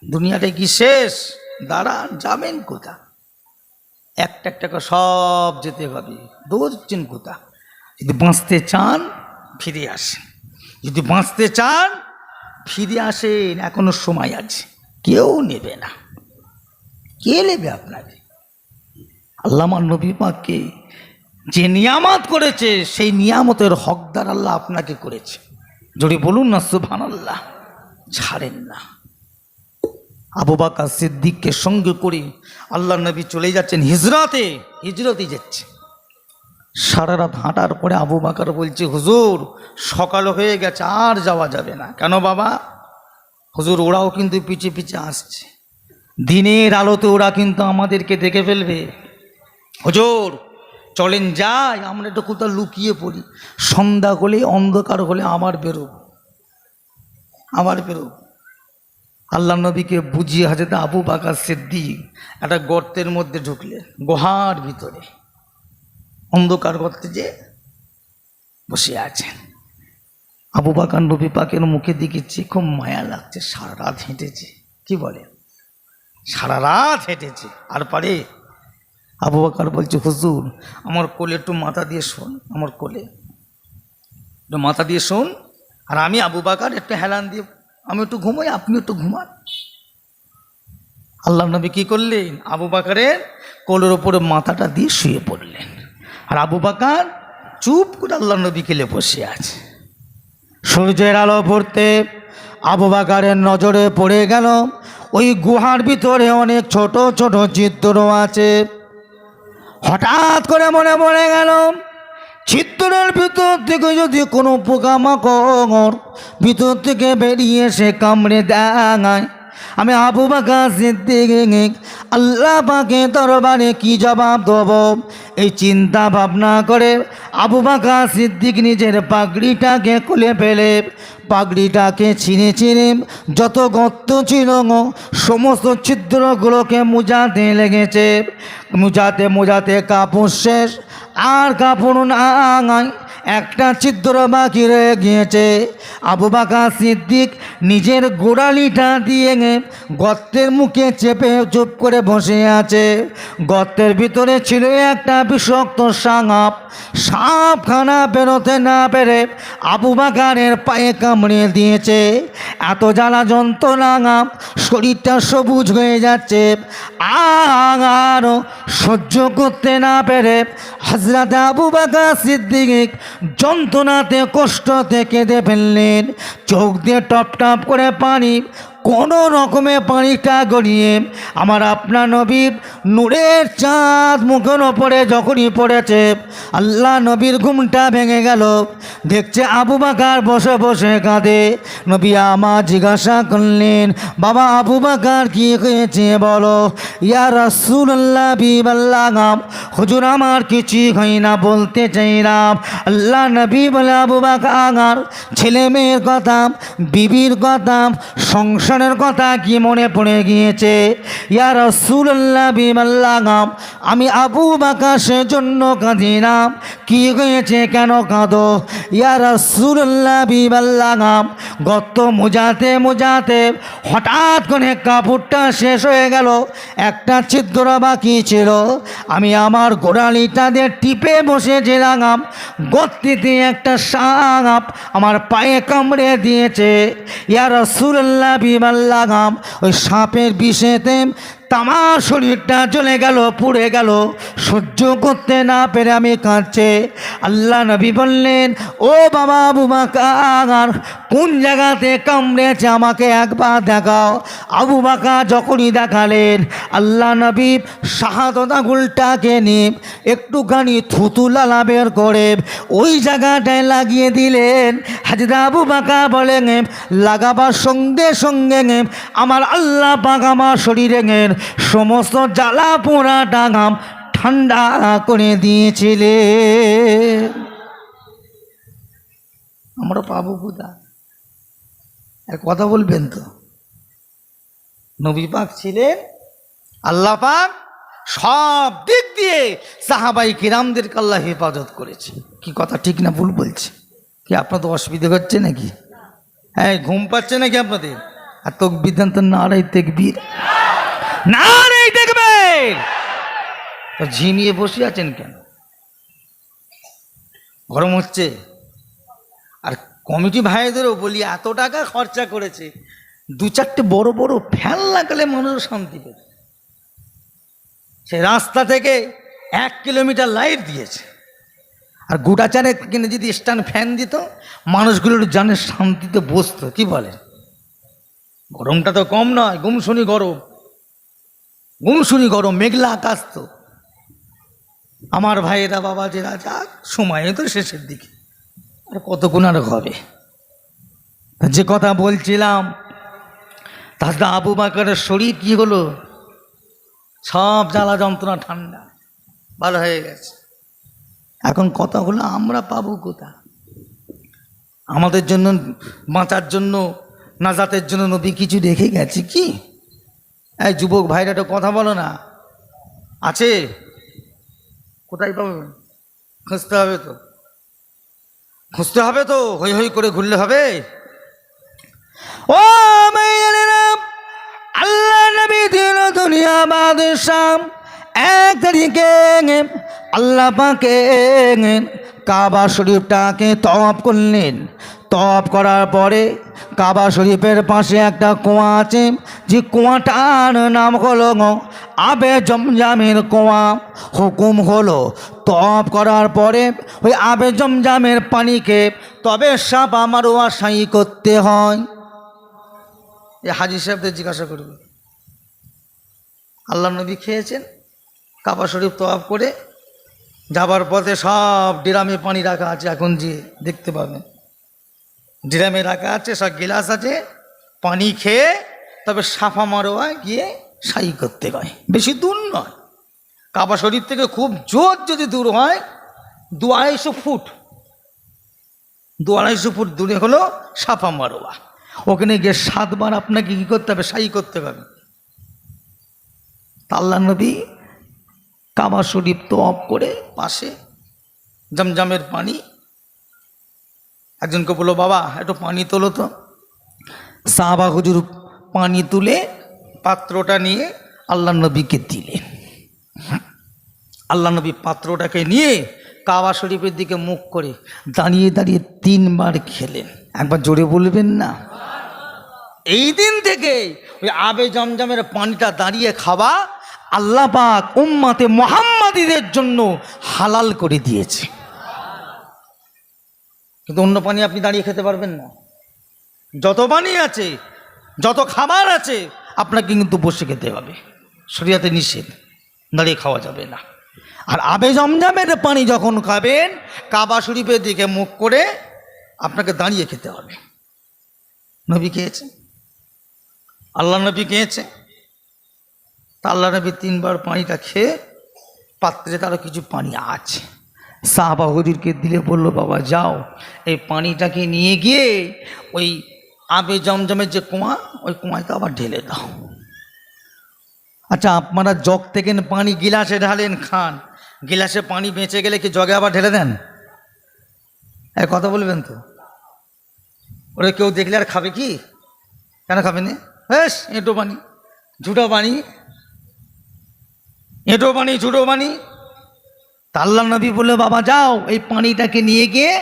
দুনিয়াটাই কি শেষ? দাঁড়ান, যাবেন কোথা? একটা একটা করে সব যেতে হবে, দৌড়ছেন কোথা? যদি বাঁচতে চান ফিরে আসেন, যদি বাঁচতে চান ফিরে আসেন, এখনো সময় আছে। কেউ নেবে না। কে নেবে আপনাকে? আল্লাহ আমার নবী পাককে যে নিয়ামত করেছে, সেই নিয়ামতের হকদার আল্লাহ আপনাকে করেছে। যদি বলুন না সুবহানাল্লাহ। ছাড়েন না। আবু বকর সিদ্দিককে সঙ্গে করে আল্লাহ নবী চলে যাচ্ছেন হিজরতে যাচ্ছে। সারা রাত হাঁটার পরে আবু বকর বলছে, হুজুর সকাল হয়ে গেছে, আর যাওয়া যাবে না। কেন বাবা? হুজুর ওরাও কিন্তু পিছে পিছে আসছে, দিনের আলোতে ওরা কিন্তু আমাদেরকে দেখে ফেলবে। হুজুর চলেন যাই, আমরা একটু কোথাও লুকিয়ে পড়ি, সন্ধ্যা হলে অন্ধকার হলে আবার বেরোব। আল্লাহ নবীকে বুঝিয়ে হযরত আবু বকর সিদ্দিক একটা গর্তের মধ্যে ঢুকলেন, গুহার ভিতরে অন্ধকার গর্তে যে বসে আছেন। আবু বকর নবী পাকের মুখের দিকে চেয়ে খুব মায়া লাগছে। সারা রাত হেঁটেছে, কি বলে, সারা রাত হেঁটেছে, আর পারে? আবু বকর বলছে, হুজুর আমার কোলে একটু মাথা দিয়ে শোন, আমার কোলে একটু মাথা দিয়ে শোন, আর আমি আবু বকর একটু হেলান দিয়ে আমি একটু ঘুমাই, আপনি একটু ঘুমান। আল্লাহ নবী কি করলেন? আবু বকরের কোলের ওপরে মাথাটা দিয়ে শুয়ে পড়লেন, আর আবু বকর চুপ করে আল্লাহ নবী কেলে বসে আছে। সূর্যের আলো পড়তে আবু বকরের নজরে পড়ে গেল ওই গুহার ভিতরে অনেক ছোট ছোট চিত্র আছে। হঠাৎ করে মনে পড়ে গেল, চিত্রের ভিতর থেকে যদি কোনো পোকামাকড় ভিতর থেকে বেরিয়ে এসে কামড়ে দেয়, আমি আবু বকর সিদ্দিক আল্লাহ পাকের দরবারে কি জবাব দেব? এই চিন্তা ভাবনা করে আবু বকর সিদ্দিক নিজের পাগড়িটাকে খুলে ফেলে, পাগড়িটাকে ছিঁড়ে ছিঁড়ে যত গর্ত ছিল সমস্ত ছিদ্রগুলোকে মুজাতে লেগেছে। মুজাতে কাপড় শেষ, আর কাপড় নাই, একটা ছিদ্র বাকি রয়ে গিয়েছে। আবু বকর সিদ্দিক নিজের গোড়ালিটা দিয়ে গর্তের মুখে চেপে চুপ করে বসে আছে। গর্তের ভিতরে ছিল একটা বিষাক্ত সাপ। সাপখানা বেরোতে না পেরে আবু বকরের পায়ে কামড়ে দিয়েছে। এত জ্বালা যন্ত্রণা, শরীরটা সবুজ হয়ে যাচ্ছে। আর সহ্য করতে না পেরে হযরত আবু বকর সিদ্দিক যন্ত্রণাতে কষ্টতে কেঁদে ফেললেন। চোখ দিয়ে টপ টপ করে পানি, কোনো রকমে পানিটা গড়িয়ে আমার আপনার নবীর নূরের চাঁদ মুখের ওপরে যখনই পড়েছে, আল্লাহ নবীর ঘুমটা ভেঙে গেল। দেখছে আবু বকর বসে বসে কাঁদে। নবী আমার জিজ্ঞাসা করলেন, বাবা আবু বকর কি হয়েছে বলো? ইয়া রাসূলুল্লাহ বিবাল্লাগাম, হুজুর আমার কিছুই হয় না, বলতে চাইলাম। আল্লাহ নবী বলে, আবু বকর ছেলে মেয়ের কথা, বিবির কথা, সংসারের কথা কি মনে পড়ে গিয়েছে? ইয়া রাসূলুল্লাহ বিবাল্লাগাম, আমি আবু বকর সেজন্য কাঁদি না। কি হয়েছে, কেন কাঁদো? ইয়া রাসূলুল্লাহ বিবাল্লাগাম, গর্ত মুজাতে হঠাৎ করে কাপড়টা শেষ হয়ে গেল, একটা ছিদ্র বাকি ছিল। আমি আমার গোড়ালিটা দিয়ে টিপে বসেছিলাম, গর্তিতে একটা সাপ আমার পায়ে কামড়ে দিয়েছে। ইয়া রাসূলুল্লাহ বিবাল্লাগাম, ওই সাপের বিষেতে তামার শরীরটা চলে গেল, পুড়ে গেল। সহ্য করতে না পেরে আমি কাঁদছে। আল্লাহ নবী বললেন, ও বাবা আবু বকর, কোন জায়গাতে কামড়েছে আমাকে একবার দেখাও। আবু বকর যখনই দেখালেন, আল্লাহ নবী শাহাদত আঙুলটাকে নিয়ে একটুখানি থুতুলালা বের করে ওই জায়গাটায় লাগিয়ে দিলেন। হযরত আবু বকর বলেন, লাগাবার সঙ্গে সঙ্গে আমার আল্লাহ পাক আমার শরীরের সমস্ত জ্বালা পোড়া ডাঙাম ঠান্ডা করে দিয়েছিলেন। আমরা পাবো কোথা? এক কথা বলবেন তো, নবী পাক ছিলেন, আল্লাহ পাক সব দিক দিয়ে সাহাবাই কিরামদেরকে আল্লাহ হেফাজত করেছে। কি কথা ঠিক না ভুল বলছে? কি আপনাদের অসুবিধা হচ্ছে নাকি? হ্যাঁ, ঘুম পাচ্ছে নাকি আপনাদের? আর তকবীর দেন তো, নারাই তাকবীর, নারাই তাকবীর। তো ঝিমিয়ে বসে আছেন কেন? গরম হচ্ছে? আর কমিটি ভাইদেরও বলি, এত টাকা খরচা করেছে, দু চারটে বড় বড় ফ্যান লাগালে মানুষ শান্তি পেত। সে রাস্তা থেকে 1 কিলোমিটার লাইট দিয়েছে, আর গোটা চারে কিনে যদি স্ট্যান্ড ফ্যান দিত, মানুষগুলোর জানে শান্তিতে বসতো। কি বলে? গরমটা তো কম নয়, গুমসুনি গরম, গুমসুনি গরম, মেঘলা আকাশ। তো আমার ভাইয়েরা বাবা যেরা যাক, সময় তো শেষের দিকে, আর কতক্ষণ আর হবে। যে কথা বলছিলাম, তাহলে আবু বকরের শরীর কি হলো? সব জ্বালা যন্ত্রণা ঠান্ডা ভালো হয়ে গেছে। এখন কথা হলো, আমরা পাবো কোথা? আমাদের জন্য বাঁচার জন্য, নাজাতের জন্য নবী কিছু রেখে গেছে কি? এই যুবক ভাইরা তো কথা বলো না, আছে? কোথায় পাবো? খুঁজতে হবে তো, খুঁজতে হবে তো, হই হই করে ঘুরলে হবে? ও মেয়েরা, আল্লাহ নবী দিল দুনিয়া বাদশাহ। 1 তারিখে আল্লাহ পাকে কাবা শরীফটাকে তওয়াফ করলেন। তওয়াফ করার পরে কাবা শরীফের পাশে একটা কুয়া আছে, যে কুয়াটার নাম হলো আবে জমজমের কুয়া। হুকুম হলো তওয়াফ করার পরে ওই আবে জমজমের পানিকে তবে সাফা মারওয়া সাই করতে হয়। এই হাজি সাহেবদের জিজ্ঞাসা করবে, আল্লাহ নবী খেয়েছেন কাবা শরীফ তওয়াফ করে, যাবার পথে সব ড্রামে পানি রাখা আছে, এখন যে দেখতে পাবেন ড্রামে রাখা আছে, সব গিলাস আছে, পানি খেয়ে তবে সাফা মারোয়া গিয়ে সাই করতে হয়। বেশি দূর নয়, কাবা শরীফ থেকে খুব জোর যদি দূর হয় 200-250 ফুট, 200-250 ফুট দূরে হলো সাফা মারোয়া। ওখানে গিয়ে 7 বার আপনাকে কী করতে হবে? সাই করতে হবে। আল্লাহ নবী কাবা শরীফ তওয়াফ করে পাশে জমজমের পানি, একজনকে বললো, বাবা একটু পানি তোলো তো। সাহাবা হুজুর পানি তুলে পাত্রটা নিয়ে আল্লাহ নবীকে দিলেন। আল্লাহ নবী পাত্রটাকে নিয়ে কাবা শরীফের দিকে মুখ করে দাঁড়িয়ে দাঁড়িয়ে 3 বার খেলেন। একবার জোরে বলবেন না? এই দিন থেকে ওই আবে জমজমের পানিটা দাঁড়িয়ে খাওয়া আল্লাহ পাক উম্মতে মুহাম্মাদীদের জন্য হালাল করে দিয়েছে। কিন্তু অন্য পানি আপনি দাঁড়িয়ে খেতে পারবেন না। যত পানি আছে, যত খাবার আছে, আপনাকে কিন্তু বসে খেতে হবে। শরীয়তে নিষেধ, দাঁড়িয়ে খাওয়া যাবে না। আর আবে জমজমের পানি যখন খাবেন, কাবা শরীফের দিকে মুখ করে আপনাকে দাঁড়িয়ে খেতে হবে। নবী খেয়েছে, আল্লাহ নবী খেয়েছে। তা আল্লাহ নবী 3 বার পানিটা খেয়ে পাত্রে তারও কিছু পানি আছে, সাহাবা হুজুরকে দিলে বললো, বাবা যাও এই পানিটাকে নিয়ে গিয়ে ওই আবে জমজমের যে কুয়া, ওই কুয়াতে আবার ঢেলে দাও। আচ্ছা, আপনারা জগ থেকে পানি গিলাসে ঢালেন, খান, গিলাসে পানি বেঁচে গেলে কি জগে আবার ঢেলে দেন? এই কথা বলবেন তো? ওরা কেউ দেখলে আর খাবে কি? কেন খাবে না? বেশ এঁটো পানি, ঝুটো পানি, এঁটো পানি, ঝুটো পানি। তা আল্লাহ নবী বললে, বাবা যাও এই পানিটাকে নিয়ে গিয়ে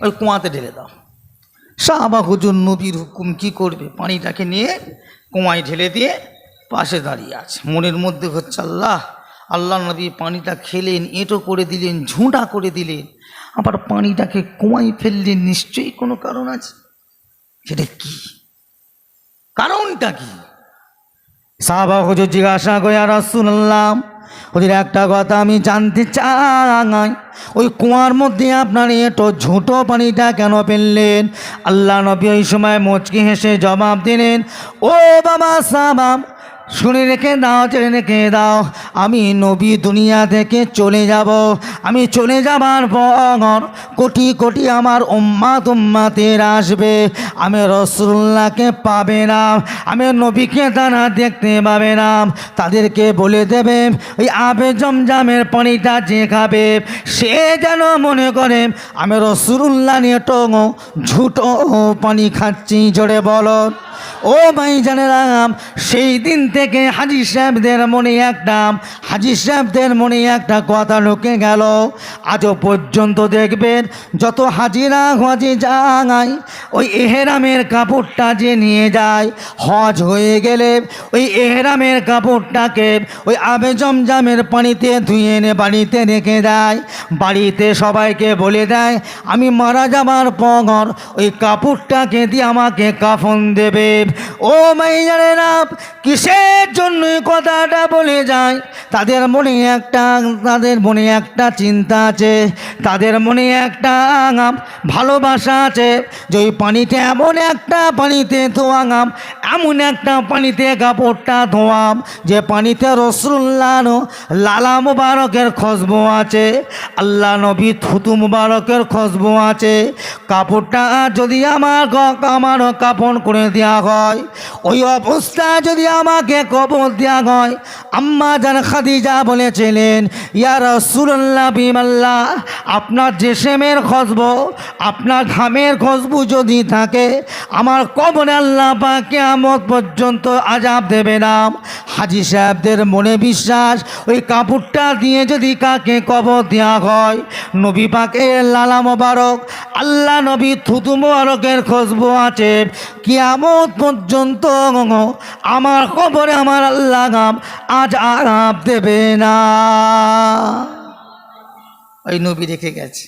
ওই কুয়াতে ঢেলে দাও। সাহাবা হুজুর নবীর হুকুম কি করবে, পানিটাকে নিয়ে কুয়ায় ঢেলে দিয়ে পাশে দাঁড়িয়ে আছে। মনের মধ্যে হচ্ছে, আল্লাহ নবী পানিটা খেলেন, এঁটো করে দিলেন, ঝুঁটা করে দিলেন, আবার পানিটাকে কুয়ায় ফেললেন, নিশ্চয়ই কোনো কারণ আছে। সেটা কি, কারণটা কি? সাহাবা হুজুর জিজ্ঞাসা করে, ইয়া রাসূলুল্লাহ, হুজুর একটা কথা আমি জানতে চাই, ওই কুয়ার মধ্যে আপনার এত ঝুটো পানিটা কেন ফেললেন? আল্লাহ নবী ওই সময় মুচকি হেসে জবাব দিলেন, ও বাবা সাহাবা, শুনে রেখে দাও, জেনে রেখে দাও, আমি নবী দুনিয়া থেকে চলে যাব। আমি চলে যাবার পর কোটি কোটি আমার উম্মাতের আসবে, আমি রাসূলুল্লাহকে পাবে না, আমি নবীকে তারা দেখতে পাবে না। তাদেরকে বলে দেবে, ওই আবে জমজমের পানিটা যে খাবে সে যেন মনে করে আমি রাসূলুল্লাহ নিয়ে তো ঝুটো পানি খাচ্ছি। জোরে বলো। ও ভাই জানেরাম, সেই দিন থেকে হাজী সাহেবদের মনে একটা কথা ঢুকে গেল। আজও পর্যন্ত দেখবেন যত হাজিরা হজে যায়, ওই এহরামের কাপড়টা যে নিয়ে যায়, হজ হয়ে গেলে ওই এহরামের কাপড়টাকে ওই আবে জমজমের পানিতে ধুয়ে এনে বাড়িতে রেখে দেয়। বাড়িতে সবাইকে বলে দেয়, আমি মারা যাবার পর ওই কাপড়টাকে দিয়ে আমাকে কাফন দেবে। ও মাইজানেরা, কিসের জন্য কথাটা বলে যায়? তাদের মনে একটা চিন্তা আছে, তাদের মনে একটা ভালোবাসা আছে যে ওই পানিতে এমন একটা পানিতে ধোয়াম, এমন একটা পানিতে কাপড়টা ধোয়াম যে পানিতে রাসূলুল্লাহ লালা মুবারকের খুশবু আছে, আল্লাহ নবী থুতু মুবারকের খুশবু আছে। কাপড়টা যদি আমার কাফন করে দেওয়া হয়, ওই অবস্থায় যদি আমাকে কবর দেওয়া হয়, আম্মা জান খাদিজা বলেছিলেন, ইয়া রাসূলুল্লাহ বিমাল্লাহ, আপনার জেসেমের খুশবু, আপনার ঘামের খুশবু যদি থাকে, আমার কবরে আল্লাহ পাক কিয়ামত পর্যন্ত আযাব দেবে না। হাজী সাহেবদের মনে বিশ্বাস, ওই কাপড়টা দিয়ে যদি কাকে কবর দেওয়া হয়, নবী পাকের লালা মোবারক, আল্লাহ নবী থুতু মোবারকের খুশবু আছে, কিয়ামত পর্যন্ত আমার কবরে আমার আল্লাহ আজ আযাব দেবে না। ওই নবী রেখে গেছে,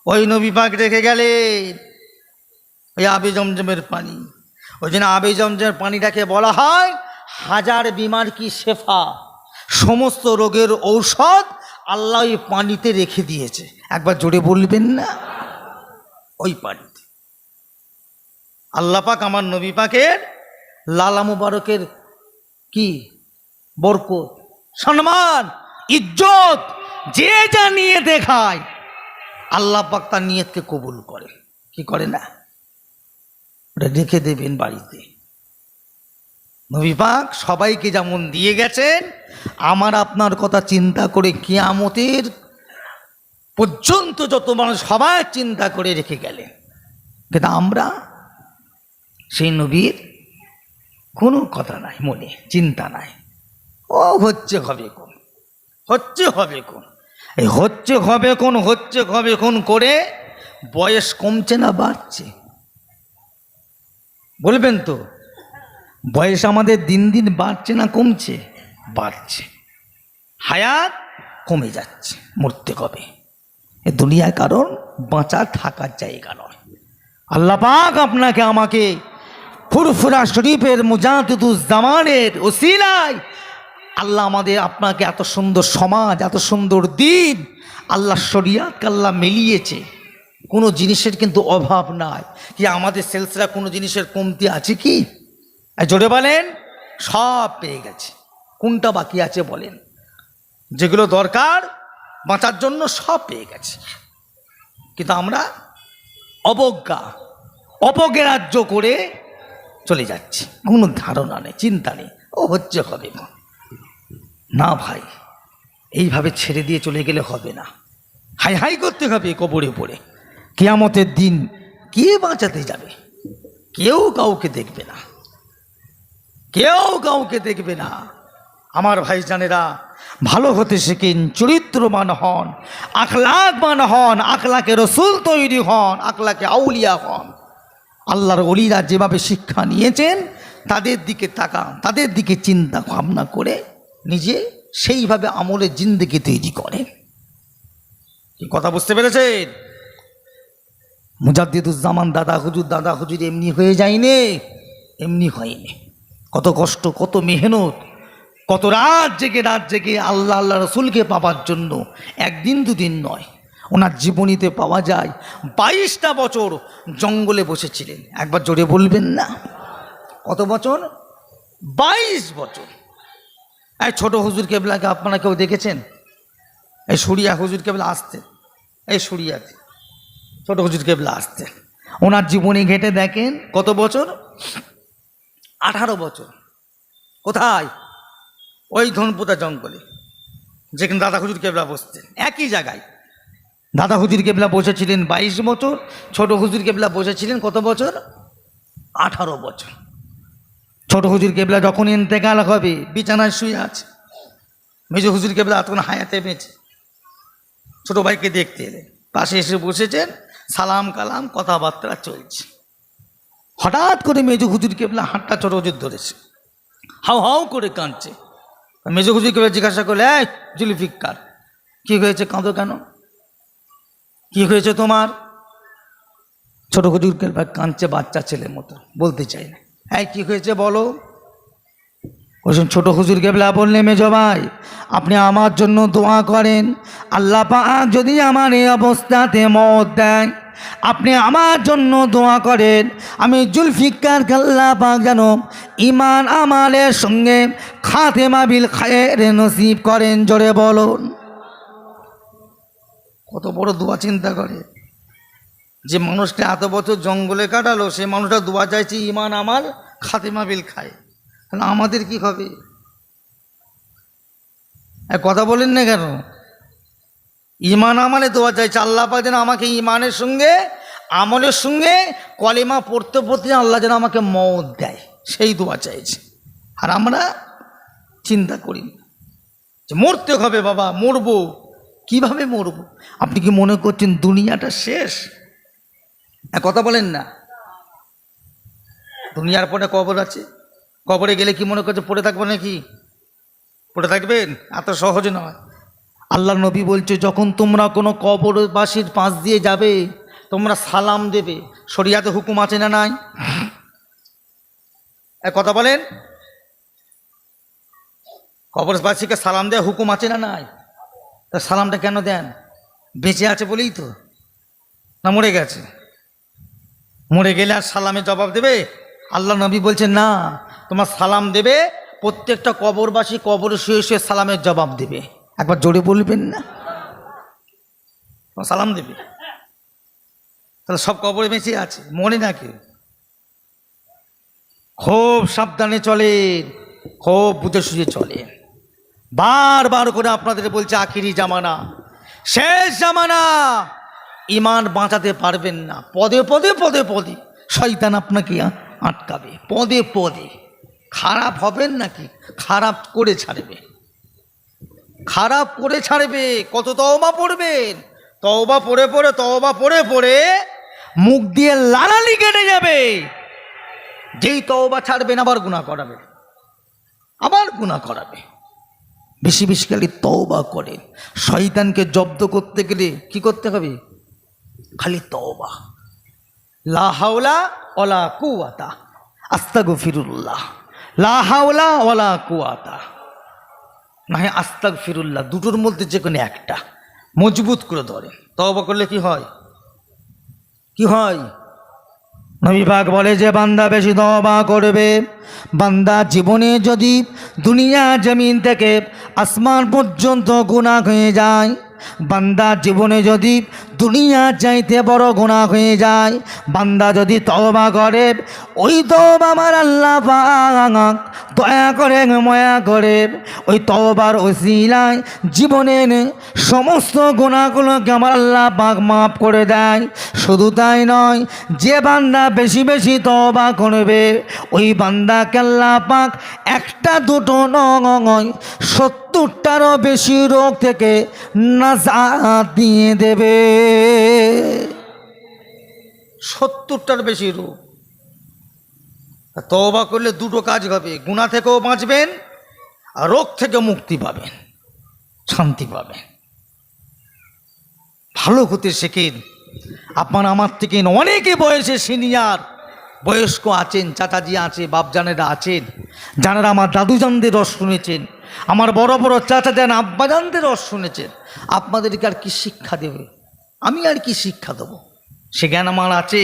ওই নবী পাক রেখে গেলেন ওই আবে জমজমের পানি। ওই জন্য আবে জমজমের পানিটাকে বলা হয় হাজার বিমার কি শেফা, সমস্ত রোগের ঔষধ আল্লাহ ওই পানিতে রেখে দিয়েছে। একবার জোরে বলবেন না? ওই পানিতে আল্লাহ পাক আমার নবী পাকের লালা মুবারকের কি বরকত, সম্মান, ইজ্জত যে যা নিয়ে দেখায়, আল্লাহ পাক তার নিয়তকে কবুল করে। কি করে না? ওটা রেখে দেবেন বাড়িতে। নবী পাক সবাইকে যেমন দিয়ে গেছেন, আমার আপনার কথা চিন্তা করে কিয়ামতের পর্যন্ত যত মানুষ সবাই চিন্তা করে রেখে গেলেন। কিন্তু আমরা সেই নবীর কোনো কথা নাই, মনে চিন্তা নাই। ও হচ্ছে হবে কোন, হচ্ছে হবে কোন, এই হচ্ছে হবে কোন করে বয়স কমছে না বাড়ছে? বলবেন তো? বয়স আমাদের দিন দিন বাড়ছে না কমছে? বাড়ছে। হায়াত কমে যাচ্ছে, মরতে হবে এ দুনিয়ায়, কারণ বাঁচা থাকার জায়গা নয়। আল্লাহ পাক আপনাকে আমাকে ফুরফুরা শরীফের মুজাদ্দিদুজ্জামানের ওসিলায় আল্লাহ আমাদের আপনাকে এত সুন্দর সমাজ, এত সুন্দর দিন, আল্লাহ শরিয়াতকে আল্লাহ মিলিয়েছে। কোনো জিনিসের কিন্তু অভাব নাই। কি আমাদের সেলসরা কোনো জিনিসের কমতি আছে কি? জোরে বলেন। সব পেয়ে গেছে। কোনটা বাকি আছে বলেন? যেগুলো দরকার বাঁচার জন্য সব পেয়ে গেছে। কিন্তু আমরা অপগ্রাহ্য করে চলে যাচ্ছি, কোনো ধারণা নেই, চিন্তা নেই, ও হচ্ছে হবে না। ভাই, এইভাবে ছেড়ে দিয়ে চলে গেলে হবে না। হাই হাই করতে হবে কবরে পড়ে। কিয়ামতের দিন কে বাঁচাতে যাবে? কেউ কাউকে দেখবে না, কেউ কাউকে দেখবে না। আমার ভাইজানেরা, ভালো হতে শেখেন, চরিত্রবান হন, আখলাকবান হন, আখলাকে রসুল তৈরি হন, আখলাকে আউলিয়া হন। আল্লাহর ওলিরা যেভাবে শিক্ষা নিয়েছেন তাদের দিকে তাকান, তাদের দিকে চিন্তা ভাবনা করে নিজে সেইভাবে আমলের জিন্দেগি তৈরি করেন। কি কথা বুঝতে পেরেছেন? মুজাদ্দিদুজ্জামান দাদা হুজুর এমনি হয়ে যায়নি, এমনি হয়নি। কত কষ্ট, কত মেহনত, কত রাত জেগে আল্লাহ রসুলকে পাওয়ার জন্য একদিন দুদিন নয়, ওনার জীবনীতে পাওয়া যায় 22টা বছর জঙ্গলে বসেছিলেন। একবার জোরে বলবেন না, কত বছর? 22 বছর। এই ছোট হুজুর কেবলাকে আপনারা কেউ দেখেছেন? এই সুরিয়া হুজুর কেবলা আসতেন, এই সুরিয়াতে ছোট হুজুর কেবলা আসতেন। ওনার জীবনী ঘেটে দেখেন কত বছর? 18 বছর। কোথায়? ওই ধনপুতা জঙ্গলে, যেখানে দাদা হুজুর কেবলা বসতেন, একই জায়গায়। দাদা হুজুর কেবলা বসেছিলেন 22 বছর, ছোট হুজুর কেবলা বসেছিলেন কত বছর? 18 বছর। ছোট হুজুর কেবলা যখন ইন্তেকাল হবে বিছানায় শুয়ে আছে, মেজ হুজুর কেবলা তখন হায়াতে বেঁচে। ছোট ভাইকে দেখতে এলেন, পাশে এসে বসেছেন, সালাম কালাম কথাবার্তা চলছে। হঠাৎ করে মেজ হুজুর কেবলা হাতটা ছোট হুজুর ধরেছে, হাউ হাউ করে কাঁদছে। মেজ হুজুর কেবলা জিজ্ঞাসা করলে, এই জুলফিকার, কি হয়েছে, কাঁদো কেন, কি হয়েছে তোমার? ছোট হুজুর কেবলা কাঁদছে বাচ্চা ছেলের মতো, বলতে চাই না। এই কি হয়েছে বলো। ওই ছোট হুজুর কেবলা বললে, মেজ ভাই আপনি আমার জন্য দোয়া করেন, আল্লাহ পাক যদি আমার এই অবস্থাতে মওত দেয়, আপনি আমার জন্য দোয়া করেন, আমি জুলফিকার আল্লাহ পাক যেন ঈমান আমালের সঙ্গে খাতেমা বিল খায়ের নসিব করেন। জোরে বলুন। কত বড় দোয়া চিন্তা করে। যে মানুষটা এত বছর জঙ্গলে কাটালো, সে মানুষটা দোয়া চাইছে ঈমান আমাল খাতেমা বিল খায়, তাহলে আমাদের কি হবে? কথা বলেন না কেন? ঈমান আমালে দোয়া চাইছে, আল্লাহ পাক যেন আমাকে ঈমানের সঙ্গে আমলের সঙ্গে কলেমা পড়তে পড়তে আল্লাহ যেন আমাকে মওত দেয়, সেই দোয়া চাইছে। আর আমরা চিন্তা করি যে মরতে হবে, বাবা মরবো, কিভাবে মরবো? আপনি কি মনে করছেন দুনিয়াটা শেষ? কথা বলেন না। দুনিয়ার পরে কবর আছে, কবরে গেলে কি মনে করছে পড়ে থাকবো নাকি? পড়ে থাকবেন? এত সহজ নয়। আল্লাহ নবী বলছে, যখন তোমরা কোনো কবরবাসীর পাশ দিয়ে যাবে তোমরা সালাম দেবে। শরিয়াতে হুকুম আছে না নাই? কথা বলেন। কবরবাসীকে সালাম দেওয়া হুকুম আছে না নাই? তা সালামটা কেন দেন? বেঁচে আছে বলেই তো, না মরে গেছে? মরে গেলে আর সালামের জবাব দেবে? আল্লাহ নবী বলছেন না, তোমার সালাম দেবে, প্রত্যেকটা কবরবাসী কবরে শুয়ে শুয়ে সালামের জবাব দেবে। একবার জোরে বলবেন না, সালাম দেবে। তাহলে সব কবরে বেঁচে আছে, মরে না কেউ। খুব সাবধানে চলে, খুব বুঝে সুঝে চলে। বারবার করে আপনাদের বলছে আখিরি জামানা, শেষ জামানা, ঈমান বাঁচাতে পারবেন না। পদে পদে পদে পদে শয়তান আপনাকে আটকাবে, পদে পদে। খারাপ হবেন নাকি? খারাপ করে ছাড়বে, খারাপ করে ছাড়বে। কত তওবা পড়বেন, তওবা পড়ে পড়ে, তওবা পড়ে পড়ে মুখ দিয়ে লালালি কেটে যাবে। যেই তওবা ছাড়বেন আবার গুনাহ করাবে, আবার গুনাহ করাবে। বেশি বেশি খালি তওবা করেন। শয়তানকে জব্দ করতে গেলে কি করতে হবে? খালি তওবা, লা হাওলা ওয়ালা কুওয়াতা, আস্তাগফিরুল্লাহ, লা হাওলা ওয়ালা কুওয়াতা, না হয় আস্তাগফিরুল্লাহ। দুটোর মধ্যে যে কোনো একটা মজবুত করে ধরেন। তওবা করলে কি হয়? কি হয়? নবী পাক বলে যে বান্দা বেশি তওবা করবে, বান্দা জীবনে যদি দুনিয়া জমিন থেকে আসমান পর্যন্ত গুনাহ হয়ে যায়, বান্দা জীবনে যদি দুনিয়া চাইতে বড় গুনাহ হয়ে যায়, বান্দা যদি তওবা করে, ওই তওবা আমার আল্লাহ পাক দয়া করে মায়া করে ওই তওবার ওসিলায় জীবনের সমস্ত গুনাহগুলোকে আমার আল্লাহ পাক মাফ করে দেয়। শুধু তাই নয়, যে বান্দা বেশি বেশি তওবা করবে, ওই বান্দাকে আল্লাহ পাক একটা দুটো নয় 70টারও বেশি রোগ থেকে নাজাত দিয়ে দেবে। 70টার বেশি রোগ। তওবা করলে দুটো কাজ হবে, গুনাহ থেকেও বাঁচবেন আর রোগ থেকে মুক্তি পাবেন, শান্তি পাবেন। ভালো হতে শেখেন। আপনার আমার থেকে অনেকে বয়সে সিনিয়র, বয়স্ক আছেন, চাচাজি আছে, বাপজানেরা আছেন, যারা আমার দাদুজানদের রস শুনেছেন, আমার বড় বড় চাচা যান আব্বাজানদের রস শুনেছেন। আপনাদেরকে আর কি শিক্ষা দেবে? আমি আর কি শিক্ষা দেবো? সে জ্ঞান আমার আছে।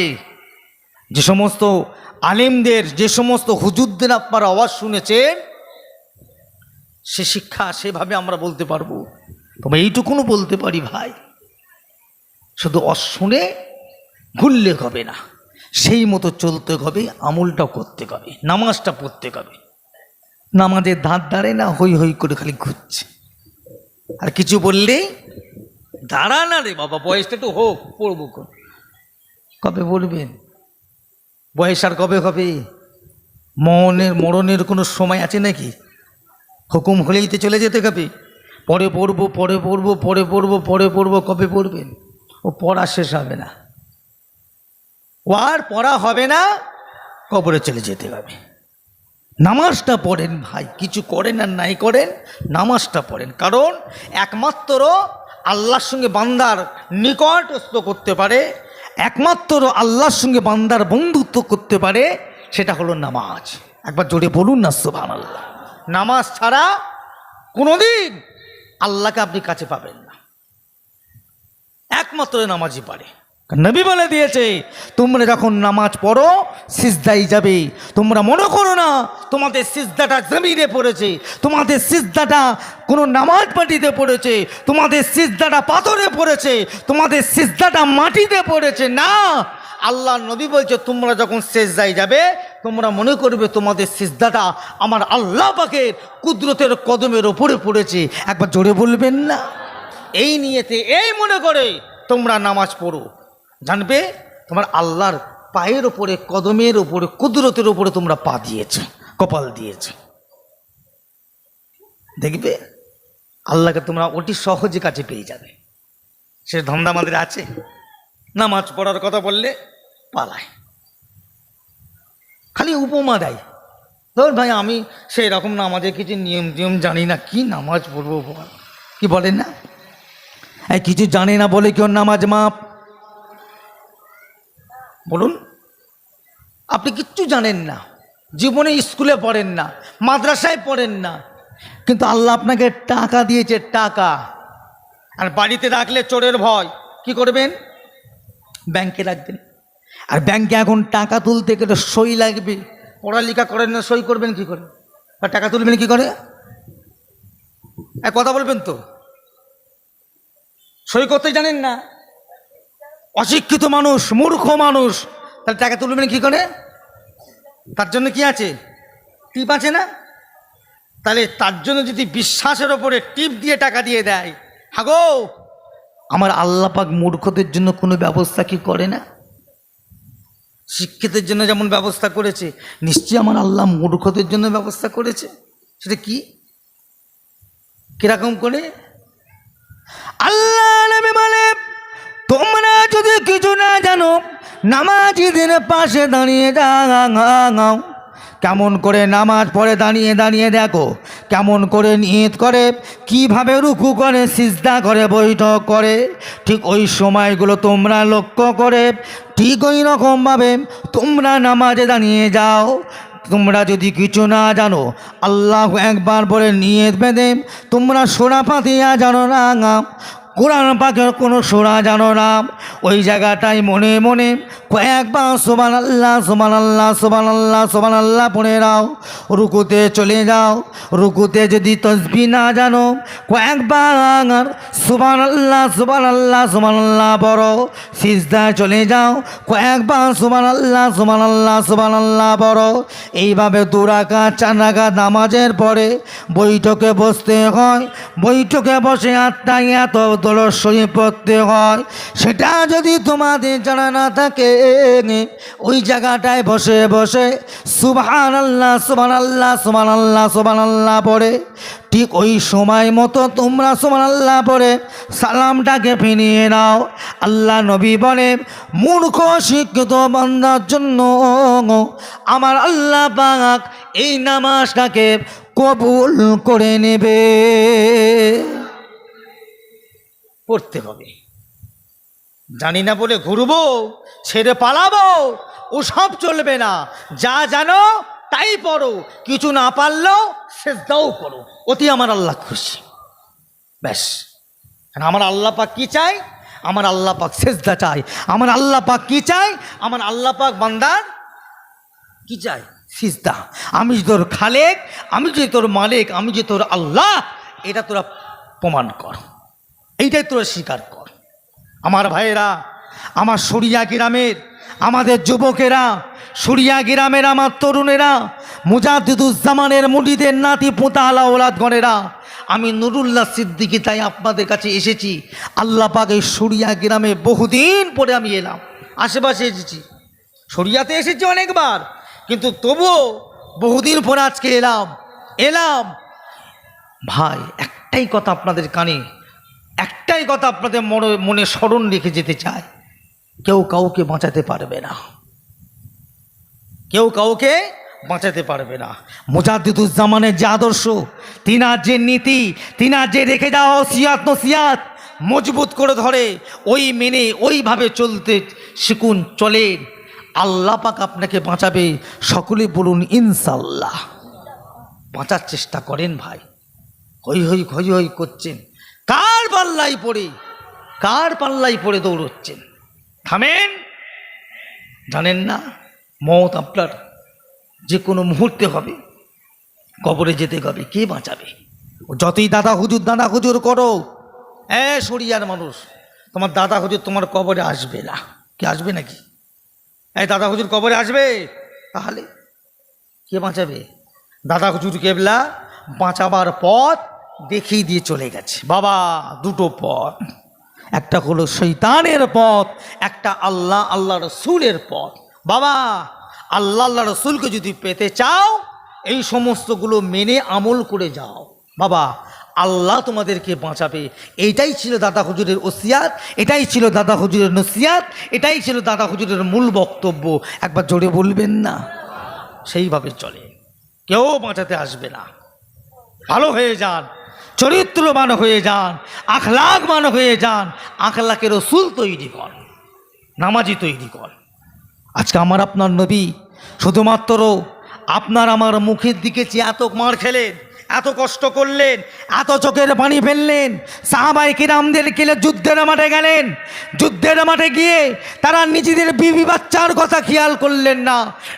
যে সমস্ত আলেমদের, যে সমস্ত হুজুরদের আপনারা আওয়াজ শুনেছেন, সে শিক্ষা সেভাবে আমরা বলতে পারবো। তবে এইটুকুনও বলতে পারি ভাই, শুধু শুনে ভুললে হবে না, সেই মতো চলতে হবে, আমলটাও করতে হবে, নামাজটা পড়তে হবে। নামাজের ধার ধারে না, হই হই করে খালি ঘুরছে, আর কিছু বললেই দাঁড়া না রে বাবা, বয়সটা একটু হোক, পড়বো। কবে বলবেন? বয়স আর কবে হবে? মরণের কোনো সময় আছে নাকি? হুকুম হলেই তো চলে যেতে হবে। পরে পড়বো, পরে পড়বো, পরে পড়বো, পরে পড়বো, কবে পড়বেন? ও পড়া শেষ হবে না, ও আর পড়া হবে না, কবরে চলে যেতে হবে। নামাজটা পড়েন ভাই, কিছু করেন আর নাই করেন, নামাজটা পড়েন। কারণ একমাত্র আল্লাহর সঙ্গে বান্দার নিকটস্থ করতে পারে, একমাত্র আল্লাহর সঙ্গে বান্দার বন্ধুত্ব করতে পারে, সেটা হলো নামাজ। একবার জোরে বলুন না সুবহানাল্লাহ। নামাজ ছাড়া কোনোদিন আল্লাহকে আপনি কাছে পাবেন না, একমাত্র নামাজই পারে। নবী বলে দিয়েছে, তোমরা যখন নামাজ পড়ো সিজদায় যাবে, তোমরা মনে করো না তোমাদের সিজদাটা জমিনে পড়েছে, তোমাদের সিজদাটা কোনো নামাজ পাটিতে পড়েছে, তোমাদের সিজদাটা পাথরে পড়েছে, তোমাদের সিজদাটা মাটিতে পড়েছে। না, আল্লাহ নবী বলছে তোমরা যখন সিজদায় যাবে, তোমরা মনে করবে তোমাদের সিজদাটা আমার আল্লাহ পাকের কুদরতের কদমের ওপরে পড়েছে। একবার জোরে বলবেন না? এই নিয়েতে, এই মনে করে তোমরা নামাজ পড়ো, জানবে তোমার আল্লাহর পায়ের ওপরে, কদমের ওপরে, কুদরতের ওপরে তোমরা পা দিয়েছো, কপাল দিয়েছো। দেখবে আল্লাহকে তোমরা অতি সহজে কাছে পেয়ে যাবে। সে ধান্দা আমাদের আছে? নামাজ পড়ার কথা বললে পালায়, খালি উপমা দেয়। ধর ভাই, আমি সেই রকম নামাজের কিছু নিয়ম জানি না, কি নামাজ পড়বো? কি বলেন না, এই কিছু জানে না বলে কেউ নামাজ মাপ? বলুন, আপনি কিচ্ছু জানেন না, জীবনে স্কুলে পড়েন না, মাদ্রাসায় পড়েন না, কিন্তু আল্লাহ আপনাকে টাকা দিয়েছে, টাকা। আর বাড়িতে রাখলে চোরের ভয়, কি করবেন? ব্যাংকে রাখবেন। আর ব্যাংকে এখন টাকা তুলতে গেলে সই লাগবে। পড়ালেখা করেন না, সই করবেন কি করে? আর টাকা তুলবেন কি করে? এক কথা বলবেন তো, সই করতে জানেন না, অশিক্ষিত মানুষ, মূর্খ মানুষ, তাহলে টাকা তুলবেন কি করে? তার জন্য কি আছে? টিপ আছে না? তাহলে তার জন্য যদি বিশ্বাসের ওপরে টিপ দিয়ে টাকা দিয়ে দেয়, হাগো, আমার আল্লাহ পাক মূর্খদের জন্য কোনো ব্যবস্থা কি করে না? শিক্ষিতের জন্য যেমন ব্যবস্থা করেছে, নিশ্চয়ই আমার আল্লাহ মূর্খদের জন্য ব্যবস্থা করেছে। সেটা কি, কিরকম করে? আল্লাহ নবী বলে, তোমরা যদি কিছু না জানো, নামাজীদের পাশে দাঁড়িয়ে যাও। কেমন করে নামাজ পড়ে দাঁড়িয়ে দাঁড়িয়ে দেখো, কেমন করে নিয়ত করে, কিভাবে রুকু করে, সিজদা করে, বৈঠক করে, ঠিক ওই সময়গুলো তোমরা লক্ষ্য করে ঠিক ওই রকমভাবে তোমরা নামাজে দাঁড়িয়ে যাও। তোমরা যদি কিছু না জানো, আল্লাহু একবার বলে নিয়ত বেঁধে তোমরা সূরা ফাতিহা জানো না, কোরআন পাকের কোনো সূরা জানো না, ওই জায়গাটায় মনে মনে কয়েকবার সুবহানাল্লাহ, সুবহানাল্লাহ, সুবহানাল্লাহ, সুবহানাল্লাহ পড়ে নাও। রুকুতে চলে যাও, রুকুতে যদি তাসবিহ না জানো, কয়েকবার সুবহানাল্লাহ, সুবহানাল্লাহ, সুবহানাল্লাহ পড়ো। সিজদায় চলে যাও, কয়েকবার সুবহানাল্লাহ, সুবহানাল্লাহ, সুবহানাল্লাহ পড়ো। এইভাবে 2 রাকাত 4 রাকাত নামাজের পরে বৈঠকে বসতে হয়। বৈঠকে বসে আত্মাহিয়াত দরুদ শরীফ পড়তে হয়। সেটা যদি তোমাদের জানা না থাকে, ওই জায়গাটায় বসে বসে সুবহানাল্লাহ, সুবহানাল্লাহ, সুবহানাল্লাহ, সুবহানাল্লাহ পড়ে ঠিক ওই সময় মতো তোমরা সুবহানাল্লাহ পড়ে সালামটাকে ফিরিয়ে নাও। আল্লাহ নবী বলে, মূর্খ শিক্ষিত বান্দার জন্য আমার আল্লাহ পাক এই নামাজটাকে কবুল করে নেবে। পড়তে হবে, জানি না বলে ঘুরবো, ছেড়ে পালাবো, ওসব চলবে না। যা জানো তাই পড়ো, কিছু না পারলেও সেজদাও করো, অতি আমার আল্লাহ খুশি। ব্যাস। আমার আল্লাহ পাক কি চাই? আমার আল্লাহ পাক সেজদা চাই। আমার আল্লাহ পাক কি চাই? আমার আল্লাহ পাক বান্দার কি চাই? সিজদা। আমি যে তোর খালেক, আমি যে তোর মালিক, আমি যে তোর আল্লাহ, এটা তোরা প্রমাণ কর, এইটাই তোরা স্বীকার কর। আমার ভাইয়েরা, আমার সরিয়া গ্রামের আমাদের যুবকেরা, সরিয়া গ্রামের আমার তরুণেরা, মুজাদ্দিদুজ্জামানের মুরিদের নাতি পোতা আলা ওলাদগণেরা, আমি নুরুল্লাহ সিদ্দিকী তাই আপনাদের কাছে এসেছি। আল্লাহ পাক এই সরিয়া গ্রামে বহুদিন পরে আমি এলাম, আশেপাশে এসেছি, সরিয়াতে এসেছি অনেকবার, কিন্তু তবুও বহুদিন পরে আজকে এলাম। ভাই, একটাই কথা আপনাদের কানে, একটাই কথা আপনাদের মনে স্মরণ রেখে যেতে চাই, কেউ কাউকে বাঁচাতে পারবে না, কেউ কাউকে বাঁচাতে পারবে না। মুজাদ্দিদুজ্জামানের যে আদর্শ, তিনার যে নীতি, তিনার যে রেখে যাওয়া ওসিয়াত নসিয়াত মজবুত করে ধরে, ওই মেনে ওইভাবে চলতে শিখুন, চলেন, আল্লাহ পাক আপনাকে বাঁচাবে। সকলে বলুন ইনশাআল্লাহ। বাঁচার চেষ্টা করেন ভাই। হই হই করছেন, কার পাল্লাই পড়ে দৌড়চ্ছেন? থামেন। জানেন না মওত আপনার যে কোনো মুহূর্তে হবে, কবরে যেতে হবে, কে বাঁচাবে? যতই দাদা হুজুর করো, সরিয়ার মানুষ, তোমার দাদা হুজুর তোমার কবরে আসবে না। কে আসবে নাকি? দাদা হুজুর কবরে আসবে, তাহলে কে বাঁচাবে? দাদা হুজুর কেবলা বাঁচাবার পথ দেখিয়ে দিয়ে চলে গেছে। বাবা, দুটো পথ, একটা হলো শয়তানের পথ, একটা আল্লাহ রসুলের পথ। বাবা, আল্লাহ রসুলকে যদি পেতে চাও, এই সমস্তগুলো মেনে আমল করে যাও, বাবা, আল্লাহ তোমাদেরকে বাঁচাবে। এইটাই ছিল দাদা হুজুরের ওসিয়াত, এটাই ছিল দাদা হুজুরের নসিয়াত, এটাই ছিল দাদা হুজুরের মূল বক্তব্য। একবার জোরে বলবেন না? সেইভাবে চলে, কেউ বাঁচাতে আসবে না। ভালো হয়ে যান, চরিত্রবান হয়ে যান, আখলাকবান হয়ে যান, আখলাকের রসুল তৈরি কর, নামাজি তৈরি কর। আজকে আমার আপনার নবী শুধুমাত্র আপনার আমার মুখের দিকে চেয়ে এত মার খেলেন, এত কষ্ট করলেন, এত চোখের পানি ফেললেন। সাহাবায়ে কিরামদের কেলে যুদ্ধের মাঠে গেলেন, যুদ্ধের মাঠে গিয়ে তারা নিজেদের বিবি বাচ্চার কথা খেয়াল করলেন না,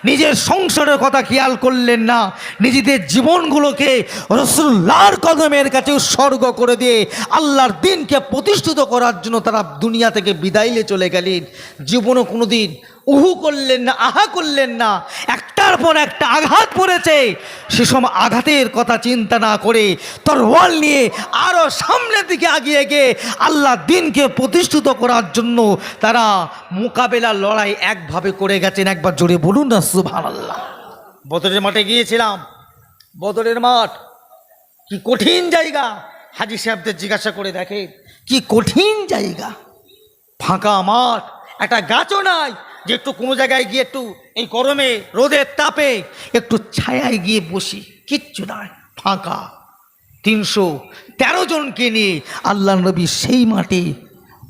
নিজের সংসারের কথা খেয়াল করলেন না, নিজেদের জীবনগুলোকে রাসূলুল্লাহর কদমের কাছে উৎসর্গ করে দিয়ে আল্লাহর দ্বীনকে প্রতিষ্ঠিত করার জন্য তারা দুনিয়া থেকে বিদায় নিয়ে চলে গেলেন। জীবনও কোনোদিন উহু করলেন না, আহা করলেন না। একটার পর একটা আঘাত পড়েছে, সেসব আঘাতের কথা চিন্তা না করে তরোয়াল নিয়ে আরো সামনের দিকে এগিয়ে গিয়ে আল্লাহ দ্বীনকে প্রতিষ্ঠিত করার জন্য তারা মোকাবেলা লড়াই একভাবে করে গেছেন। একবার জোরে বলুন না সুবহানাল্লাহ। বদরের মাঠে গিয়েছিলাম, বদরের মাঠ কি কঠিন জায়গা, হাজী সাহেবদের জিজ্ঞাসা করে দেখে কি কঠিন জায়গা। ফাঁকা মাঠ, একটা গাছও নাই যে একটু কোনো জায়গায় গিয়ে একটু এই গরমে রোদের তাপে একটু ছায়ায় গিয়ে বসি, কিচ্ছু নাই, ফাঁকা। 313 জনকে নিয়ে আল্লাহ নবী সেই মাঠে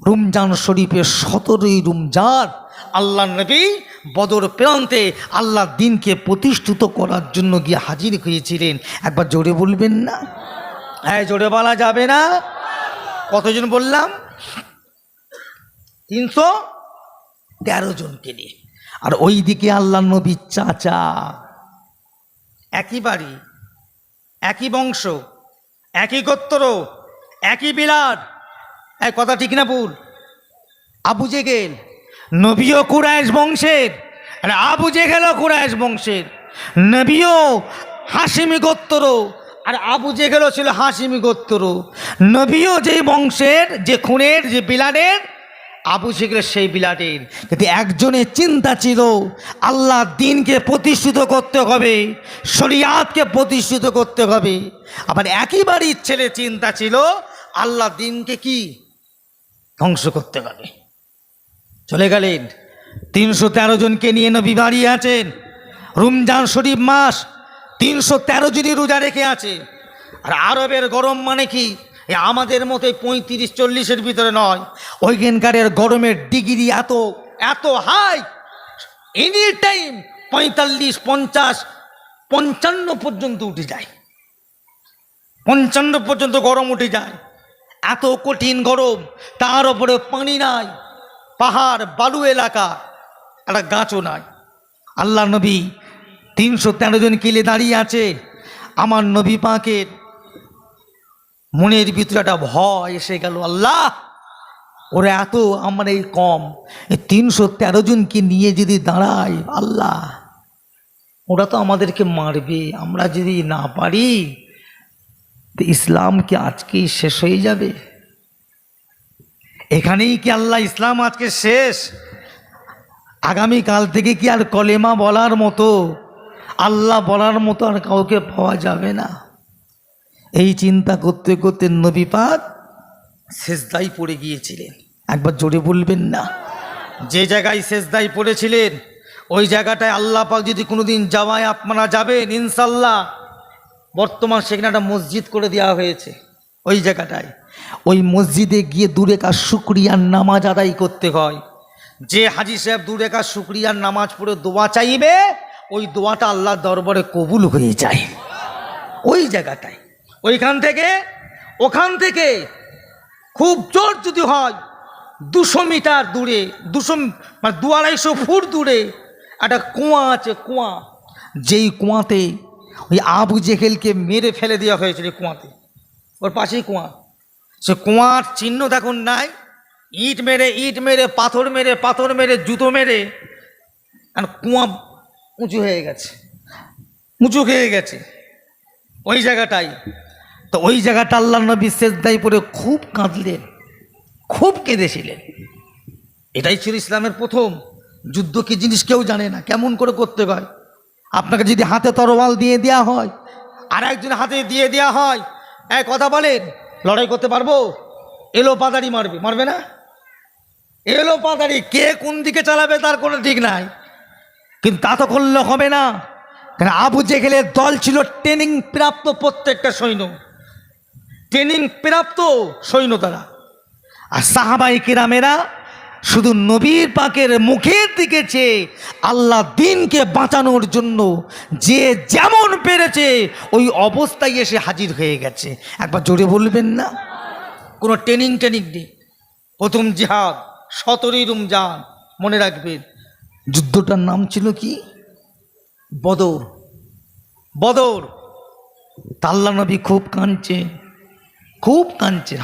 রমজান শরীফের 17ই রমজান আল্লাহ নবী বদর প্রান্তে আল্লাহ দ্বীনকে প্রতিষ্ঠিত করার জন্য গিয়ে হাজির হয়েছিলেন। একবার জোরে বলবেন না? হ্যাঁ, জোরে বলা যাবে না? কতজন বললাম? 313 জনকে নিয়ে। আর ওই দিকে আল্লাহ নবীর চাচা, একই বাড়ি, একই বংশ, একই গোত্র, একই বিলাদ। এক কথা ঠিক না ভুল? আবু জেহেল নবীও কুরাইশ বংশের, আর আবু জেহেলও কুরাইশ বংশের। নবীও হাশিমি গোত্র, আর আবু জেহেলও ছিল হাশিমি গোত্র। নবীও যে বংশের, যে খুনের, যে বিলাদের, আবু জেহেল সেই বিলাদের। কিন্তু একজনের চিন্তা ছিল আল্লাহ দ্বীনকে প্রতিষ্ঠিত করতে হবে, শরিয়াতকে প্রতিষ্ঠিত করতে হবে। আবার একই বাড়ির ছেলে চিন্তা ছিল আল্লাহ দ্বীনকে কি ধ্বংস করতে হবে। চলে গেলেন। 313 জনকে নিয়ে নবী বাড়ি আছেন। রমজান শরীফ মাস, 313 জনই রোজা রেখে আছে। আর আরবের গরম মানে কি? এ আমাদের মতো 35-40-এর ভিতরে নয়, ওইখানকারের গরমের ডিগ্রি এত এত হাই, এনি টাইম 45-50-55 পর্যন্ত উঠে যায়, 55 পর্যন্ত গরম উঠে যায়। এত কঠিন গরম, তার উপরে পানি নাই, পাহাড় বালু এলাকা, একটা গাছও নাই। আল্লাহ নবী 313 জন কিলে দাঁড়িয়ে আছে। আমার নবী পাকের মনের ভিতরে একটা ভয় এসে গেল, আল্লাহ ওরা এত, আমার এই কম, এই 313 জনকে নিয়ে যদি দাঁড়ায়, আল্লাহ ওরা তো আমাদেরকে মারবে, আমরা যদি না পারি তো ইসলাম কি আজকেই শেষ হয়ে যাবে? এখানেই কি আল্লাহ ইসলাম আজকে শেষ? আগামীকাল থেকে কি আর কলেমা বলার মতো, আল্লাহ বলার মতো আর কাউকে পাওয়া যাবে না? এই চিন্তা করতে করতে নবী পাক সেজদায় পড়ে গিয়েছিলেন। একবার জোরে বলবেন না? যে জায়গায় সেজদায় পড়েছিলেন ওই জায়গাটায় আল্লাহ পাক যদি কোনোদিন যাওয়ায় আপনারা যাবেন ইনশাল্লাহ, বর্তমান সেখানে একটা মসজিদ করে দেওয়া হয়েছে। ওই জায়গাটায়, ওই মসজিদে গিয়ে 2 রাকাত শুকরিয়ার নামাজ আদায় করতে হয়। যে হাজি সাহেব 2 রাকাত শুকরিয়ার নামাজ পড়ে দোয়া চাইবে, ওই দোয়াটা আল্লাহর দরবারে কবুল হয়ে যায় ওই জায়গাটায়। ওখান থেকে খুব জোর যদি হয় 200 মিটার দূরে, 200-250 ফুট দূরে একটা কুয়া আছে, কুয়া, যেই কুয়াতে ওই আবু জেহেলকে মেরে ফেলে দেওয়া হয়েছিল, কুয়াতে, ওর পাশেই কুয়া। সে কুয়ার চিহ্ন দেখুন নাই, ইট মেরে পাথর মেরে জুতো মেরে, আর কুয়া উঁচু হয়ে গেছে ওই জায়গাটাই। তো ওই জায়গাটা আল্লাহ নবী সেজদায় পড়ে খুব কাঁদলেন, খুব কেঁদেছিলেন। এটাই ছিল ইসলামের প্রথম যুদ্ধ। কি জিনিস কেউ জানে না, কেমন করে করতে হয়। আপনাকে যদি হাতে তরোয়াল দিয়ে দেওয়া হয়, আর একজন হাতে দিয়ে দেওয়া হয়, এক কথা বলেন, লড়াই করতে পারবো? এলো পাদারি মারবে না? এলো পাদারি, কে কোন দিকে চালাবে তার কোনো ঠিক নাই। কিন্তু তা তো করলে হবে না, কারণ আবু জেহেলের দল ছিল ট্রেনিং প্রাপ্ত, প্রত্যেকটা ট্রেনিং প্রাপ্ত সৈন্য তারা। আর সাহাবাই কিরামেরা শুধু নবীর পাকের মুখের দিকে চেয়ে আল্লাহ দিনকে বাঁচানোর জন্য যে যেমন পেরেছে ওই অবস্থায় এসে হাজির হয়ে গেছে। একবার জোরে বলবেন না? কোনো ট্রেনিং নেই। প্রথম জিহাদ 17 রমজান, মনে রাখবেন। যুদ্ধটার নাম ছিল কি? বদর। আল্লাহ নবী খুব কাঁদছে।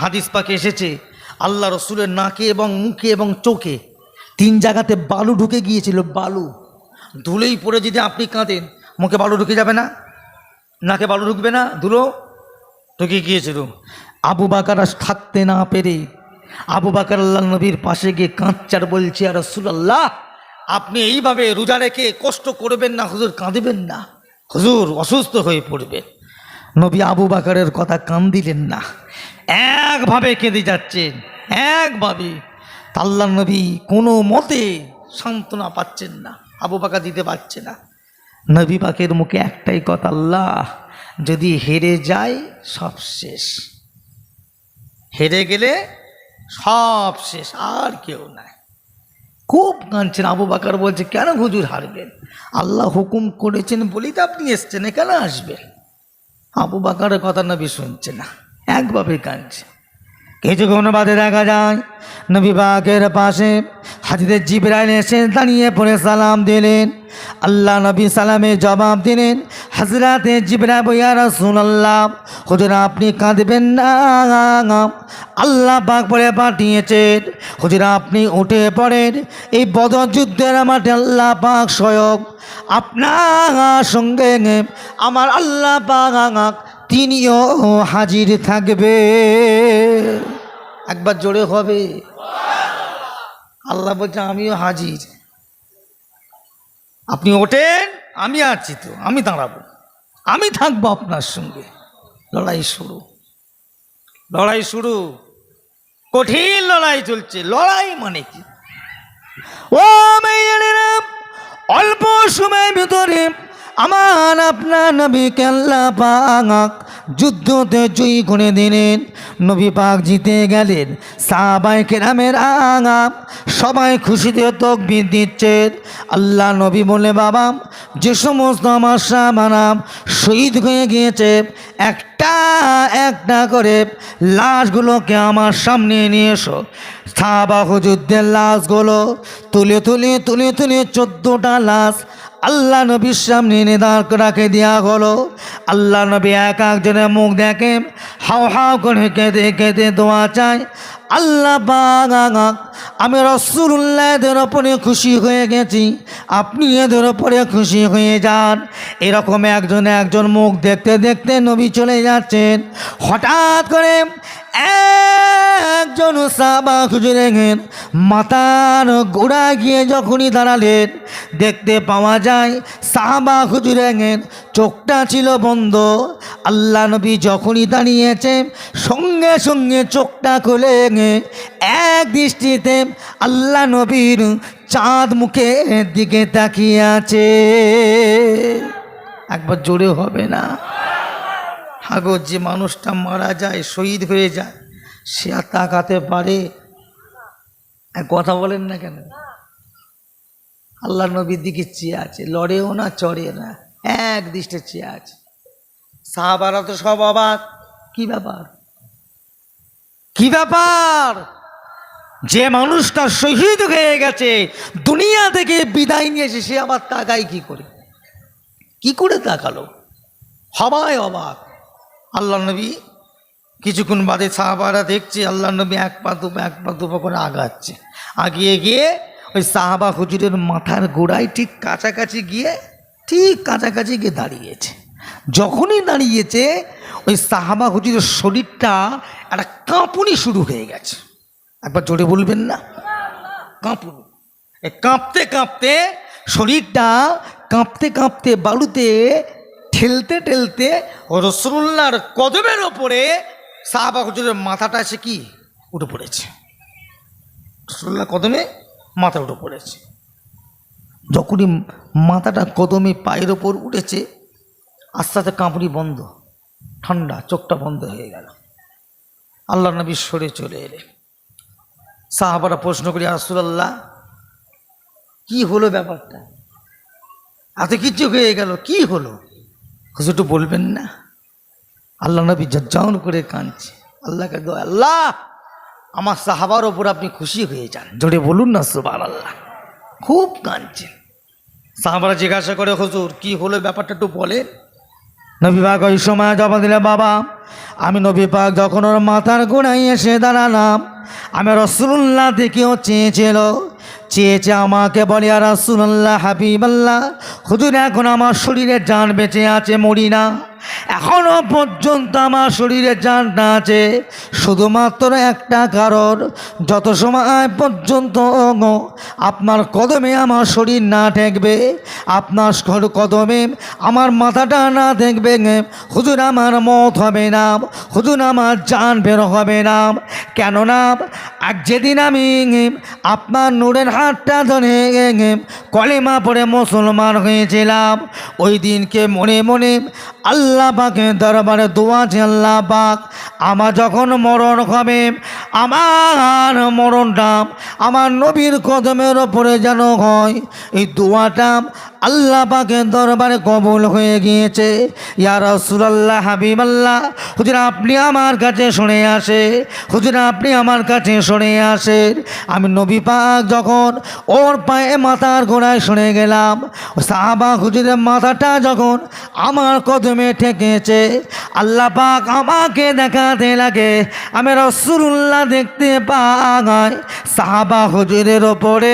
হাদিস পাকে এসেছে আল্লাহ রসুলের নাকে এবং মুখে এবং চোখে 3 জায়গাতে বালু ঢুকে গিয়েছিল। বালু ধুলেই পড়ে, যদি আপনি কাঁদেন মুখে বালু ঢুকে যাবে না? নাকে বালু ঢুকবে না? ধুলো ঢুকে গিয়েছিল। আবু বকর থাকতে না পেরে আবু বকর আল্লাহ নবীর পাশে গিয়ে কাঁদছে আর বলছে, আর রাসূলুল্লাহ আপনি এইভাবে রোজা রেখে কষ্ট করবেন না হুজুর, কাঁদবেন না, হুজুর অসুস্থ হয়ে পড়বে। নবী আবু বকরের কথা কান দিলেন না, একভাবে কেঁদে যাচ্ছেন, একভাবে। আল্লাহ নবী কোনো মতে সান্ত্বনা পাচ্ছেন না, আবু বকর দিতে পারছে না। নবী পাকের মুখে একটাই কথা, আল্লাহ যদি হেরে যায় সব শেষ, হেরে গেলে সব শেষ, আর কেউ নাই। খুব কাঁদছেন। আবু বকর বলছে, কেন হুজুর হারবেন? আল্লাহ হুকুম করেছেন বলেই তো আপনি এসছেন, কেন আসবেন? আবু বকরের কথা নবী শুনছে না, একভাবে কাঁদছে। কিছুক্ষণ বাদে দেখা যায় নবী পাকের পাশে হযরত জিবরাইল এসে দাঁড়িয়ে পড়ে সালাম দিলেন। আল্লাহ নবী সালামের জবাব দিলেন, হযরত জিবরাইল, ইয়া রাসূলুল্লাহ হুজুর আপনি কাঁদবেন না, আল্লাহ পাক বলে পাঠিয়েছেন হুজুর আপনি উঠে পড়েন। এই বদর যুদ্ধের মাঠে আল্লাহ পাক স্বয়ং আপনার সঙ্গে আমার আল্লাহ পাক তিনিও হাজির থাকবে। একবার জোরে হবে। আল্লাহ বলছে আমিও হাজির, আপনি ওঠেন, আমি আছি তো, আমি দাঁড়াবো, আমি থাকবো আপনার সঙ্গে। লড়াই শুরু, কঠিন লড়াই চলছে। লড়াই মানে কি? ও মেয়েরা, অল্প সময়ের ভিতরে আমার আপনার নবীকে আল্লাহ পাক যুদ্ধতে জয়ী করে দিলেন। নবী পাক জিতে গেলেন। সাহাবায়ে কেরামের আগাম সবাই খুশিতে তাকবীর দিচ্ছেন। আল্লাহ নবী বলে, বাবা, যে সমস্ত আমার সাহাবারা শহীদ হয়ে গিয়েছে একটা একটা করে লাশগুলোকে আমার সামনে নিয়ে এসো। সাহাবা হুজুরদের লাশগুলো তুলে তুলে তুলে তুলে 14টা লাশ আল্লাহ নবীর সামনে এনে দাঁড় রাখে দেওয়া হলো। আল্লাহ নবী এক একজনের মুখ দেখে হাও হাও করে কেঁদে কেঁদে দোয়া চায়, আল্লাহ পাক, আমি রাসূলুল্লাহ এদের ওপরে খুশি হয়ে গেছি, আপনি এদের ওপরে খুশি হয়ে যান। এরকম একজন মুখ দেখতে দেখতে নবী চলে যাচ্ছেন। হঠাৎ করে একজন সাহাবা হুজুরের মাথার গোড়া গিয়ে যখনই দাঁড়ালেন, দেখতে পাওয়া যায় সাহাবা হুজুরের চোখটা ছিল বন্ধ। আল্লাহ নবী যখনই দাঁড়িয়েছে সঙ্গে সঙ্গে চোখটা খুলে এক দৃষ্টিতে আল্লাহ নবীর চাঁদ মুখের দিকে তাকিয়ে আছে। একবার জোরে হবে না? হাগো, যে মানুষটা মারা যায়, শহীদ হয়ে যায়, সে আর তাকাতে পারে? কথা বলেন না কেন? আল্লাহ নবীর দিকে চেয়ে আছে, লড়েও না চড়ে না, এক দৃষ্টে চেয়ে আছে। সাহাবারা তো সব অবাক, কি ব্যাপার, কি ব্যাপার? যে মানুষটা শহীদ হয়ে গেছে, দুনিয়া থেকে বিদায় নিয়েছে, সে আবার তাকায় কি করে? কি করে তাকালো? সবাই অবাক। আল্লাহ নবী কিছুক্ষণ বাদে সাহাবারা দেখছে আল্লাহ নবী এক পা দুপা করে আগাচ্ছে। আগিয়ে গিয়ে ওই সাহাবা হুজুরের মাথার গোড়ায় ঠিক কাছাকাছি গিয়ে দাঁড়িয়েছে। যখনই দাঁড়িয়েছে ওই সাহাবা হুজুরের শরীরটা একটা কাঁপুনি শুরু হয়ে গেছে। একবার জোরে বলবেন না? কাঁপুনি। কাঁপতে কাঁপতে শরীরটা কাঁপতে কাঁপতে বালুতে ঠেলতে ঠেলতে রাসূলুল্লাহর কদমের ওপরে সাহাবা হুজুরের মাথাটা এসে কি উঠে পড়েছে। রাসূলুল্লাহর কদমে মাথা উঠে পড়েছে। যখনই মাথাটা কদমে পায়ের ওপর উঠেছে, আস্তে আস্তে কাঁপুনি বন্ধ, ঠান্ডা, চোখটা বন্ধ হয়ে গেল। আল্লাহ নবী সরে চলে এলেন। সাহাবারা প্রশ্ন করি, রাসূলুল্লাহ, কি হলো ব্যাপারটা? এত কিছু হয়ে গেল, কি হলো? হুজুর একটু বলবেন না? আল্লাহ নবী জজ্জাউন করে কাঁদছে। আল্লাহকে দোয়া, আল্লাহ আমার সাহাবার ওপর আপনি খুশি হয়ে যান। জোরে বলুন না সুবহানাল্লাহ। খুব কাঁদছেন। সাহাবারা জিজ্ঞাসা করে, হুজুর কি হলো ব্যাপারটা একটু বলেন। নবী পাক ওই সময় জবাব দিলেন, বাবা, আমি নবী পাক যখন ওর মাথার গোড়ায় এসে দাঁড়ালাম, আমি রাসূলুল্লাহ দেখেও চেয়েছে আমাকে বলে, আর রাসূলুল্লাহ, হাবিবাল্লাহ, হুজুর এখন আমার শরীরে জান বেঁচে আছে, মরি না, এখনো পর্যন্ত আমার শরীরে জানটা আছে, শুধুমাত্র একটা কারণ, যত সময় পর্যন্ত আপনার কদমে আমার শরীর না ঠেকবে, আপনার কদমে আমার মাথাটা না দেখবে, হুজুর আমার মত হবে না, হুজুর আমার জান বের হবে না। কেননা আর যেদিন আমি আপনার নূরের হাতটা ধরে কলেমা পড়ে মুসলমান হয়েছিলাম, ওই দিনকে মনে মনে আল্লাহ পাকের দরবারে দোয়া আছে, আল্লাহ পাক আমার যখন মরণ হবে, আমার মরণটা আমার নবীর কদমের ওপরে যেন হয়। এই দোয়াটা আল্লাহ পাকের দরবারে কবুল হয়ে গিয়েছে। ইয়া রাসূলুল্লাহ, হাবিবাল্লাহ, হুজুর আপনি আমার কাছে শুনে আসে, হুজুর আপনি আমার কাছে শুনে আসেন। আমি নবী পাক যখন ওর পায়ে মাথার গোড়ায় শুনে গেলাম, সাহাবা হুজুরের মাথাটা যখন আমার কদমে ঠেকেছে, আল্লাহ পাক আমাকে দেখাতে লাগে, আমি রাসূলুল্লাহ দেখতে পাই সাহাবা হুজুরের ওপরে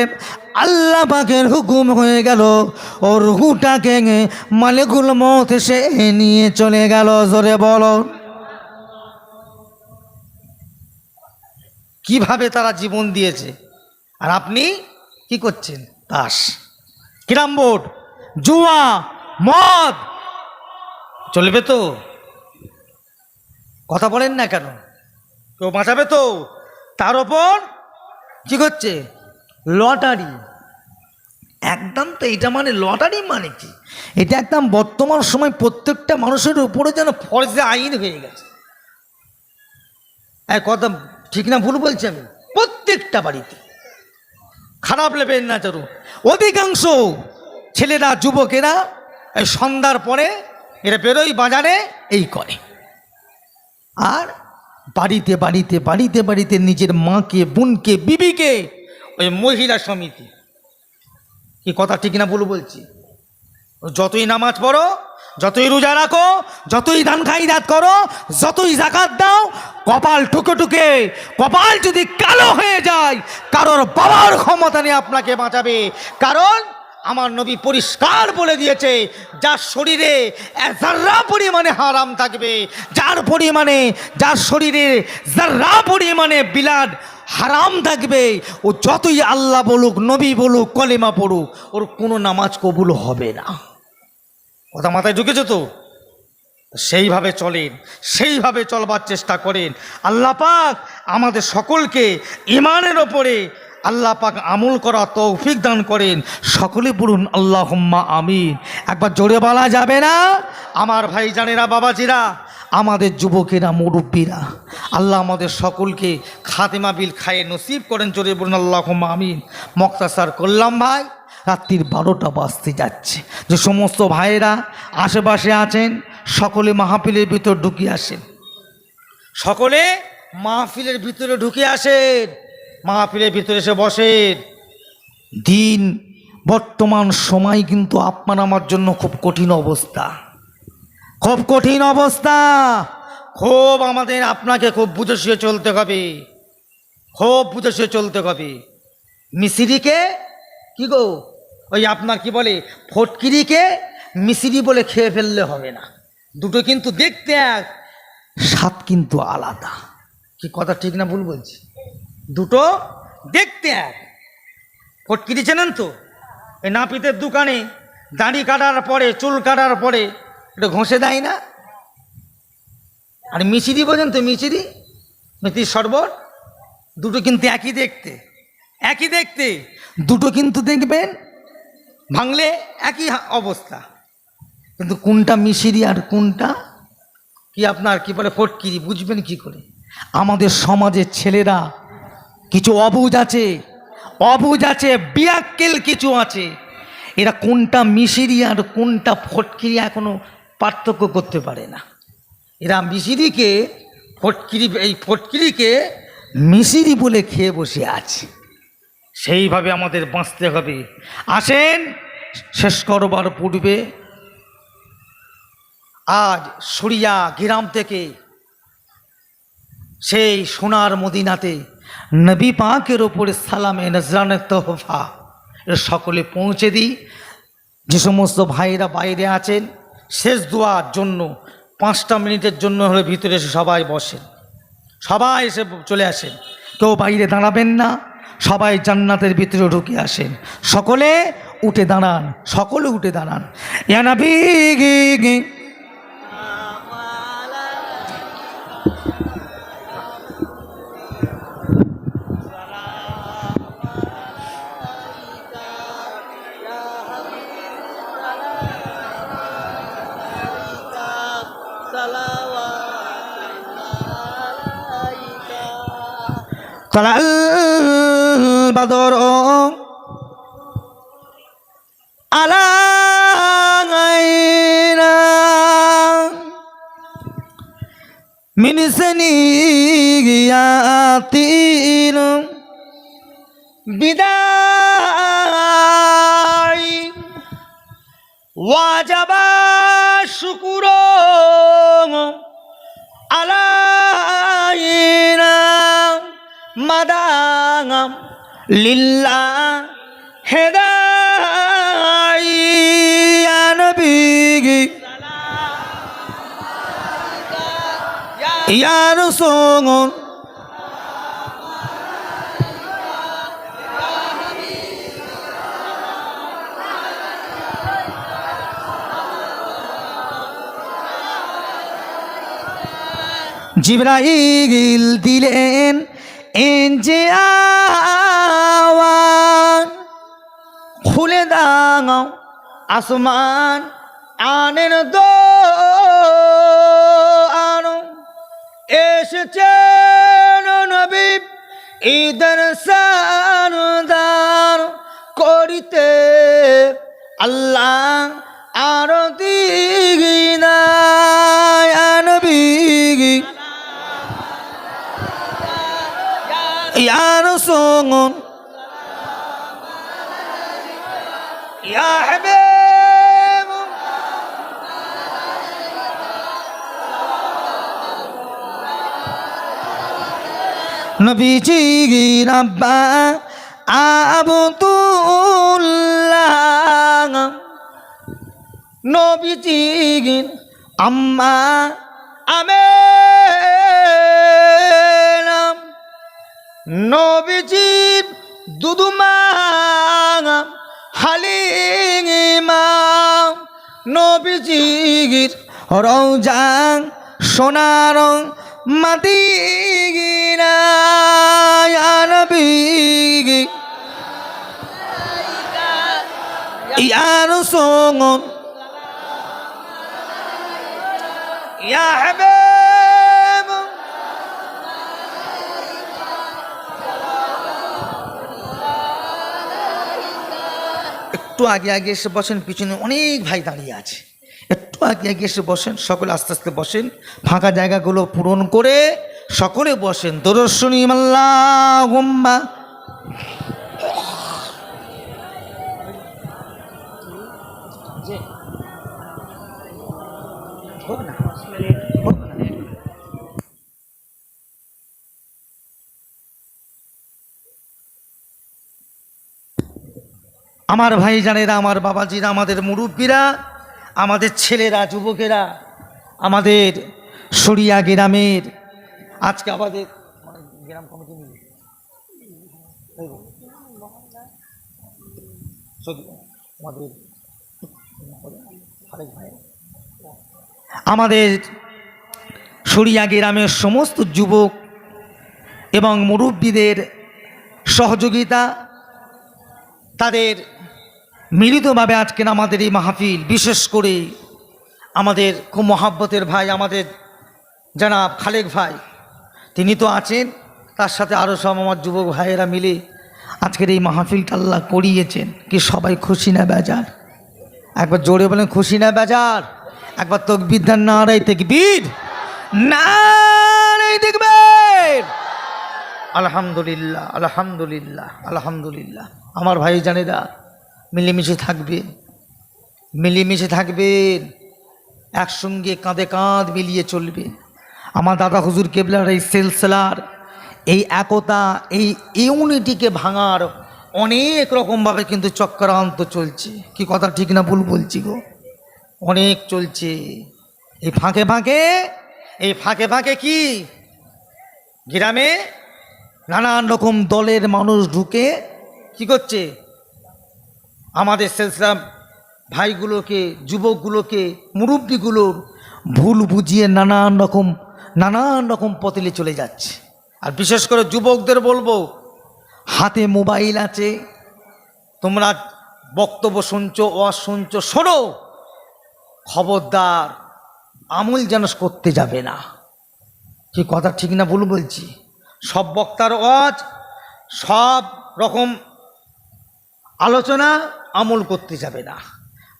আল্লাহ পাকের হুকুম হয়ে গেল, ওর রুহটাকে মালিকুল মউত এসে নিয়ে চলে গেল। জোরে বলো। কিভাবে তারা জীবন দিয়েছে, আর আপনি কি করছেন? তাস, ক্যারাম বোর্ড, জুয়া, মদ চলবে তো? কথা বলেন না কেন? কেউ বাঁচাবে তো? তার ওপর কি করছে? লটারি। একদম তো এটা মানে লটারি মানে কি, এটা একদম বর্তমান সময় প্রত্যেকটা মানুষের উপরে যেন ফরজে আইন হয়ে গেছে। এক কথা ঠিক না ভুল বলছি আমি? প্রত্যেকটা বাড়িতে, খারাপ লেবেন না চলুন, অধিকাংশ ছেলেরা যুবকেরা এই সন্ধ্যার পরে এরা বেরোয় বাজারে, এই করে। আর বাড়িতে বাড়িতে বাড়িতে বাড়িতে নিজের মাকে, বোনকে, বিবিকে ওই মহিলা সমিতি, কি কথা ঠিক না ভুল বলছি? যতই নামাজ পড়ো, যতই রোজা রাখো, যতই দান খাইরাত করো, যতই যাকাত দাও, কপাল টুকে টুকে কপাল যদি কালো হয়ে যায়, কারোর বাবার ক্ষমতা নিয়ে আপনাকে বাঁচাবে। কারণ আমার নবী পরিষ্কার বলে দিয়েছে, যার শরীরে যার্রা পরিমাণে হারাম থাকবে, যার শরীরে যার্রা পরিমাণে বিলাদ হারাম থাকবে, ও যতই আল্লাহ বলুক, নবী বলুক, কলেমা পড়ুক, ওর কোনো নামাজ কবুল হবে না। কথা মাথায় ঢুকেছে তো? সেইভাবে চলেন, সেইভাবে চলবার চেষ্টা করেন। আল্লাহ পাক আমাদের সকলকে ঈমানের ওপরে আল্লাহ পাক আমল করা তৌফিক দান করেন। সকলে বলুন আল্লাহুম্মা আমিন। একবার জোরে বলা যাবে না? আমার ভাইজানেরা, বাবাজিরা, আমাদের যুবকেরা, মুরব্বীরা, আল্লাহ আমাদের সকলকে খাতেমা বিল খায়ে নসিব করেন। জোরে বলুন আল্লাহুম্মা আমিন। মুক্তাসার করলাম ভাই, রাত্রির 12টা বাজতে যাচ্ছে। যে সমস্ত ভাইয়েরা আশেপাশে আছেন, সকলে মাহফিলের ভিতর ঢুকে আসেন, সকলে মাহফিলের ভিতরে ঢুকে আসেন, মাহফিলের ভিতরে এসে বসেন। দিন বর্তমান সময় কিন্তু আপনার আমার জন্য খুব কঠিন অবস্থা, খুব কঠিন অবস্থা। খুব আমাদের আপনাকে খুব বুঝে শুয়ে চলতে হবে, খুব বুঝে শুয়ে চলতে হবে। মিসিরিকে কি গো, ওই আপনার কি বলে, ফটকিরিকে মিসিরি বলে খেয়ে ফেললে হবে না। দুটো কিন্তু দেখতে এক, স্বাদ কিন্তু আলাদা। কি কথা ঠিক না ভুল বলছি? দুটো দেখতে এক। ফটকিরি চেনেন তো? এই নাপিতের দোকানে দাড়ি কাটার পরে, চুল কাটার পরে এটা ঘষে দেয় না? আর মিচিরি বোঝেন তো? মিচিরি, মিষ্টির শরবত, দুটো কিন্তু একই দেখতে, একই দেখতে। দুটো কিন্তু দেখবেন ভাঙলে একই অবস্থা, কিন্তু কোনটা মিশিরি আর কোনটা কি আপনার কি বলে ফটকিরি বুঝবেন কি করে? আমাদের সমাজের ছেলেরা কিছু অবুঝ আছে, অবুঝ আছে, বিয়াক্কেল কিছু আছে। এরা কোনটা মিশিরি আর কোনটা ফটকিরি এখনো পার্থক্য করতে পারে না। এরা মিশিরিকে ফটকিরি, এই ফটকিরিকে মিশিরি বলে খেয়ে বসে আছে। সেইভাবে আমাদের বাঁচতে হবে। আসেন, শেষ করবার পূর্বে আজ সরিয়া গ্রাম থেকে সেই সোনার মদিনাতে নবী পাকের ওপরে সালামে নজরানের তোহফা এর সকলে পৌঁছে দিই। যে সমস্ত ভাইরা বাইরে আছেন, শেষ দোয়ার জন্য 5টা মিনিটের জন্য হলে ভিতরে এসে সবাই বসেন, সবাই এসে চলে আসেন, কেউ বাইরে দাঁড়াবেন না, সবাই জান্নাতের ভিতরে ঢুকে আসেন। সকলে উঠে দাঁড়ান, সকলে উঠে দাঁড়ান। ইয়া নবী তালাল বাদর আলাইনা মিন সানিয়াতিন বিদায় ওয়াজাবা শুকুরু আলাইনা মাদাম লিল্লাহ হেদাই ইয়া নবী ইয়া রাসূল জিবরাইল দিলেন যে আওয়াজ খুলে দাও আসমান আনের দো আনো এসেছেন নবী ঈদের সারদার করিতে আল্লাহ আরতি গিনায় নবী ইয়া রাসূল ইয়া হাবিব নবীজি রাব্বা আবদুল্লাহ নবীজি আম্মা আমেনা নবীজি দুদুমা হালিমা নবীজির রওজা সোনার মদিনা ইয়া নবী ইয়া রাসূল ইয়া হাবিব একটু আগে আগে এসে বসেন, পিছনে অনেক ভাই দাঁড়িয়ে আছে, একটু আগে আগে এসে বসেন, সকলে আস্তে আস্তে বসেন, ফাঁকা জায়গাগুলো পূরণ করে সকলে বসেন। দরুদ আল্লাহুম্মা আমার ভাইজানেরা, আমার বাবাজিরা, আমাদের মুরব্বীরা, আমাদের ছেলেরা, যুবকেরা, আমাদের সরিয়া গ্রামের আজকে আমাদের গ্রাম কমিটি মিলে আমাদের সরিয়া গ্রামের সমস্ত যুবক এবং মুরব্বীদের সহযোগিতা, তাদের মিলিতভাবে আজকের আমাদের এই মাহফিল, বিশেষ করে আমাদের খুব মহাব্বতের ভাই আমাদের জনাব খালেক ভাই, তিনি তো আছেন, তার সাথে আরও সব আমার যুবক ভাইয়েরা মিলে আজকের এই মাহফিলটা আল্লাহ করিয়েছেন। কি সবাই খুশি না বেজার? একবার জোরে বলেন খুশি না বেজার? একবার তাকবীর দেন, নারায়ে তাকবীর, নারায়ে তাকবীর। আলহামদুলিল্লাহ, আলহামদুলিল্লাহ, আলহামদুলিল্লাহ। আমার ভাইজানেরা, মিলেমিশে থাকবেন, মিলেমিশে থাকবেন, একসঙ্গে কাঁধে কাঁধ মিলিয়ে চলবে। আমার দাদা হুজুর কেবলার এই সিলসিলার এই একতা, এই ইউনিটিকে ভাঙার অনেক রকমভাবে কিন্তু চক্রান্ত চলছে। কি কথা ঠিক না ভুল বলছি গো? অনেক চলছে। এই ফাঁকে ফাঁকে, এই ফাঁকে ফাঁকে কি গ্রামে নানান রকম দলের মানুষ ঢুকে কি করছে? আমাদের সিলসিলা ভাইগুলোকে, যুবকগুলোকে, মুরব্বীগুলোর ভুল বুঝিয়ে নানান রকম পথে চলে যাচ্ছে। আর বিশেষ করে যুবকদের বলবো, হাতে মোবাইল আছে, তোমরা বক্তব্য শুনছো, ওয়াজ শুনছো, শোনো, খবরদার আমল যেন করতে যাবে না। কি কথা ঠিক না ভুল বলছি? সব বক্তার ওয়াজ, সব রকম আলোচনা আমল করতে যাবে না।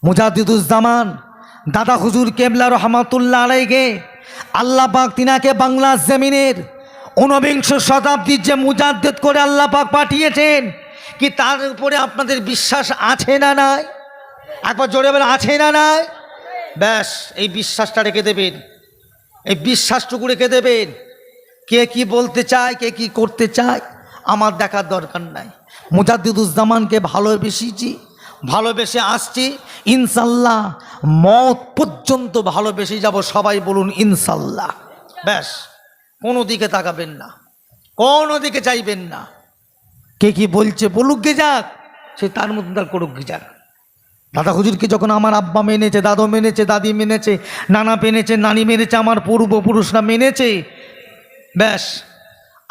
মুজাদ্দিদুজ্জামান দাদা হুজুর কেবলা রহমাতুল্লাহ আলাইহি, আল্লাহ পাক তিনাকে বাংলার জমিনের ঊনবিংশ শতাব্দীর যে মুজাদ্দিদ করে আল্লাহ পাক পাঠিয়েছেন, কি তার উপরে আপনাদের বিশ্বাস আছে না নাই? একবার জোরে বলে আছে না নাই? ব্যাস, এই বিশ্বাসটা রেখে দেবেন, এই বিশ্বাসটুকু রেখে দেবেন। কে কি বলতে চায়, কে কি করতে চায়, আমার দেখার দরকার নাই। মুজাদ্দিদুজ্জামানকে ভালোবেসেছি, ভালোবেসে আসছি, ইনশাল্লাহ মত পর্যন্ত ভালোবেসে যাব। সবাই বলুন ইনশাল্লাহ। ব্যাস, কোনো দিকে তাকাবেন না, কোনো দিকে চাইবেন না। কে কি বলছে বলুক গে যাক, সে তার মতন তার করুক গে যাক। দাদা হুজুরকে যখন আমার আব্বা মেনেছে, দাদু মেনেছে, দাদি মেনেছে, নানা মেনেছে, নানি মেনেছে, আমার পূর্বপুরুষরা মেনেছে, ব্যাস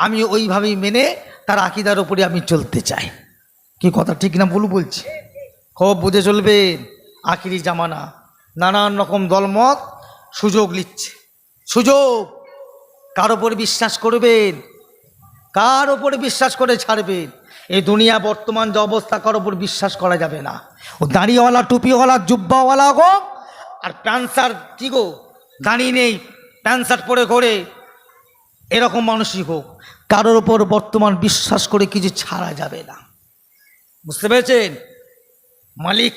আমি ওইভাবেই মেনে তার আকীদার উপরে আমি চলতে চাই। কি কথা ঠিক না ভুল বলছি? খুব বুঝে চলবেন, আখিরি জামানা, নানান রকম দলমত সুযোগ নিচ্ছে, সুযোগ। কার ওপর বিশ্বাস করবেন, কার ওপরে বিশ্বাস করে ছাড়বেন? এই দুনিয়া বর্তমান যে অবস্থা, কার ওপর বিশ্বাস করা যাবে না। ও দাড়িওয়ালা, টুপিওয়ালা, জুব্বাওয়ালা গো, আর প্যান্ট শার্ট কি গো, দাড়ি নেই, প্যান্ট শার্ট পরে করে এরকম মানুষই হোক, কারোর ওপর বর্তমান বিশ্বাস করে কিছু ছাড়া যাবে না। বুঝতে পেরেছেন? মালিক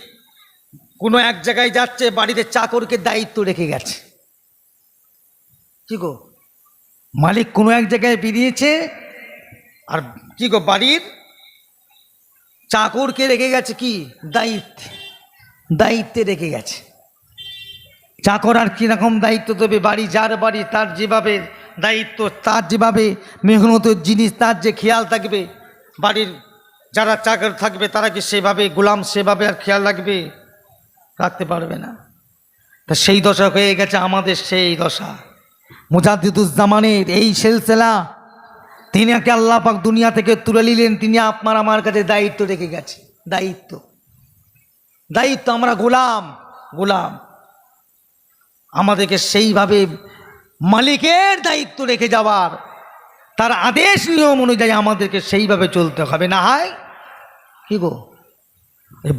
কোনো এক জায়গায় যাচ্ছে, বাড়িতে চাকরকে দায়িত্ব রেখে গেছে। কি গো, মালিক কোনো এক জায়গায় বেরিয়েছে, আর কি গো, বাড়ির চাকরকে রেখে গেছে কি দায়িত্বে রেখে গেছে। চাকর আর কীরকম দায়িত্ব দেবে? বাড়ি, যার বাড়ি তার যেভাবে দায়িত্ব, তার যেভাবে মেহনতের জিনিস, তার যে খেয়াল থাকবে, বাড়ির যারা চাকর থাকবে তারা কি সেভাবে গোলাম সেভাবে আর খেয়াল রাখবে? রাখতে পারবে না। তা সেই দশা হয়ে গেছে আমাদের, সেই দশা। মুজাদ্দিদুজ্জামানের এই সিলসিলা, তিনাকে আল্লাহ পাক দুনিয়া থেকে তুলে নিলেন, তিনি আপনার আমার কাছে দায়িত্ব রেখে গেছে। দায়িত্ব, আমরা গোলাম। আমাদেরকে সেইভাবে মালিকের দায়িত্ব রেখে যাওয়ার, তার আদেশ নিয়ম অনুযায়ী আমাদেরকে সেইভাবে চলতে হবে। না হয় কি গো,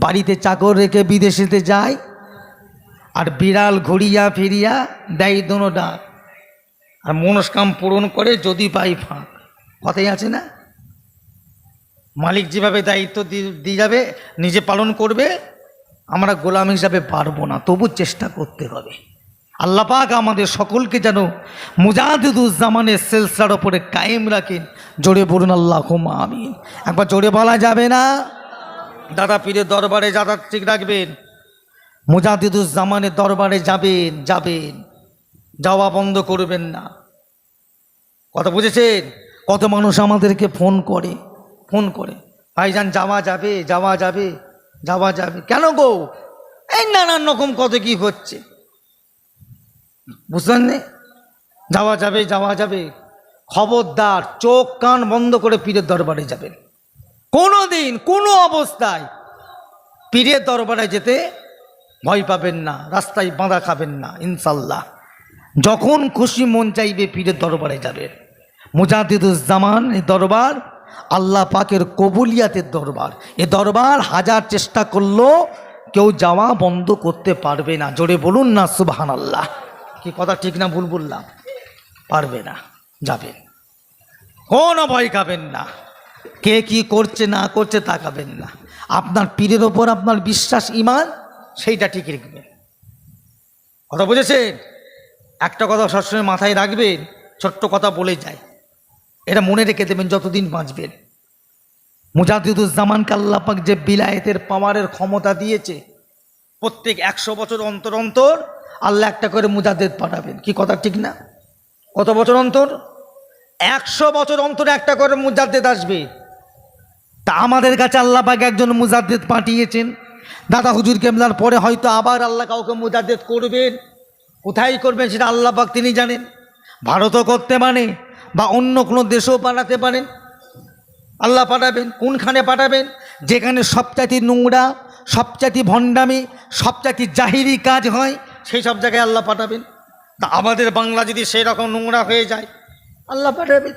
বাড়িতে চাকর রেখে বিদেশেতে যায়, আর বিড়াল ঘুরিয়া ফিরিয়া দেয় দোনো ডাক, আর মনস্কাম পূরণ করে যদি পাই ফাঁক। কথাই আছে না? মালিক যেভাবে দায়িত্ব দিয়ে যাবে, নিজে পালন করবে, আমরা গোলাম হিসাবে পারবো না, তবু চেষ্টা করতে হবে। আল্লাহ পাক আমাদের সকলকে যেন মুজাদ্দিদুজ্জামানের সিলসিলার ওপরে কায়েম রাখেন। জোরে বলুন আল্লাহুম্মা আমিন। একবার জোরে বলা যাবে না? দাদা পীরের দরবারে যারা ঠিক রাখবেন, মুজাদ্দিদুজ্জামানের দরবারে যাবেন, যাওয়া বন্ধ করবেন না। কথা বুঝেছেন? কত মানুষ আমাদেরকে ফোন করে, ভাইজান যাওয়া যাবে। কেন গো? এই নানান রকম কত কি হচ্ছে, বুঝলেন না? যাওয়া যাবে। খবরদার, চোখ কান বন্ধ করে পীরের দরবারে যাবেন। কোনো দিন কোনো অবস্থায় পীরের দরবারে যেতে ভয় পাবেন না, রাস্তায় বাঁধা খাবেন না। ইনশাল্লাহ যখন খুশি মন চাইবে পীরের দরবারে যাবেন। মুজাদ্দিদুজ্জামান এই দরবার আল্লাহ পাকের কবুলিয়াতের দরবার। এ দরবার হাজার চেষ্টা করলেও কেউ যাওয়া বন্ধ করতে পারবে না। জোরে বলুন না সুবহানাল্লাহ। কি কথা ঠিক না ভুল বললাম? পারবে না, যাবেন। কোনো ভয় খাবেন না, কে কি করছে না করছে তাকাবেন না। আপনার পীরের ওপর আপনার বিশ্বাস, ঈমান, সেইটা ঠিক রাখবেন। কথা বুঝেছেন? একটা কথা সবসময় মাথায় রাখবেন, ছোট্ট কথা বলে যায়, এটা মনে রেখে দেবেন যতদিন বাঁচবেন। মুজাদ্দিদুজ্জামানকে আল্লাহ পাক যে বিলায়েতের পাওয়ারের ক্ষমতা দিয়েছে, প্রত্যেক 100 বছর অন্তর আল্লাহ একটা করে মুজাদ্দিদ পাঠাবেন। কি কথা ঠিক না? কত বছর অন্তর? 100 বছর অন্তরে একটা করে মুজাদ্দিদ আসবে। তা আমাদের কাছে আল্লাহ পাক একজন মুজাদ্দিদ পাঠিয়েছেন। দাদা হুজুর কেবলার পরে হয়তো আবার আল্লাহ কাউকে মুজাদ্দিদ করবেন। কোথায় করবেন সেটা আল্লাহ পাক তিনি জানেন। ভারতও করতে পারে, বা অন্য কোনো দেশেও পাঠাতে পারেন। আল্লাহ পাঠাবেন, কোনখানে পাঠাবেন? যেখানে সবচাইতে নোংরা, সবচাইতে ভণ্ডামি, সবচাইতে জাহিরি কাজ হয়, সেই সব জায়গায় আল্লাহ পাঠাবেন। তা আমাদের বাংলা যদি সেই রকম নোংরা হয়ে যায়, আল্লাহ পাঠাবেন।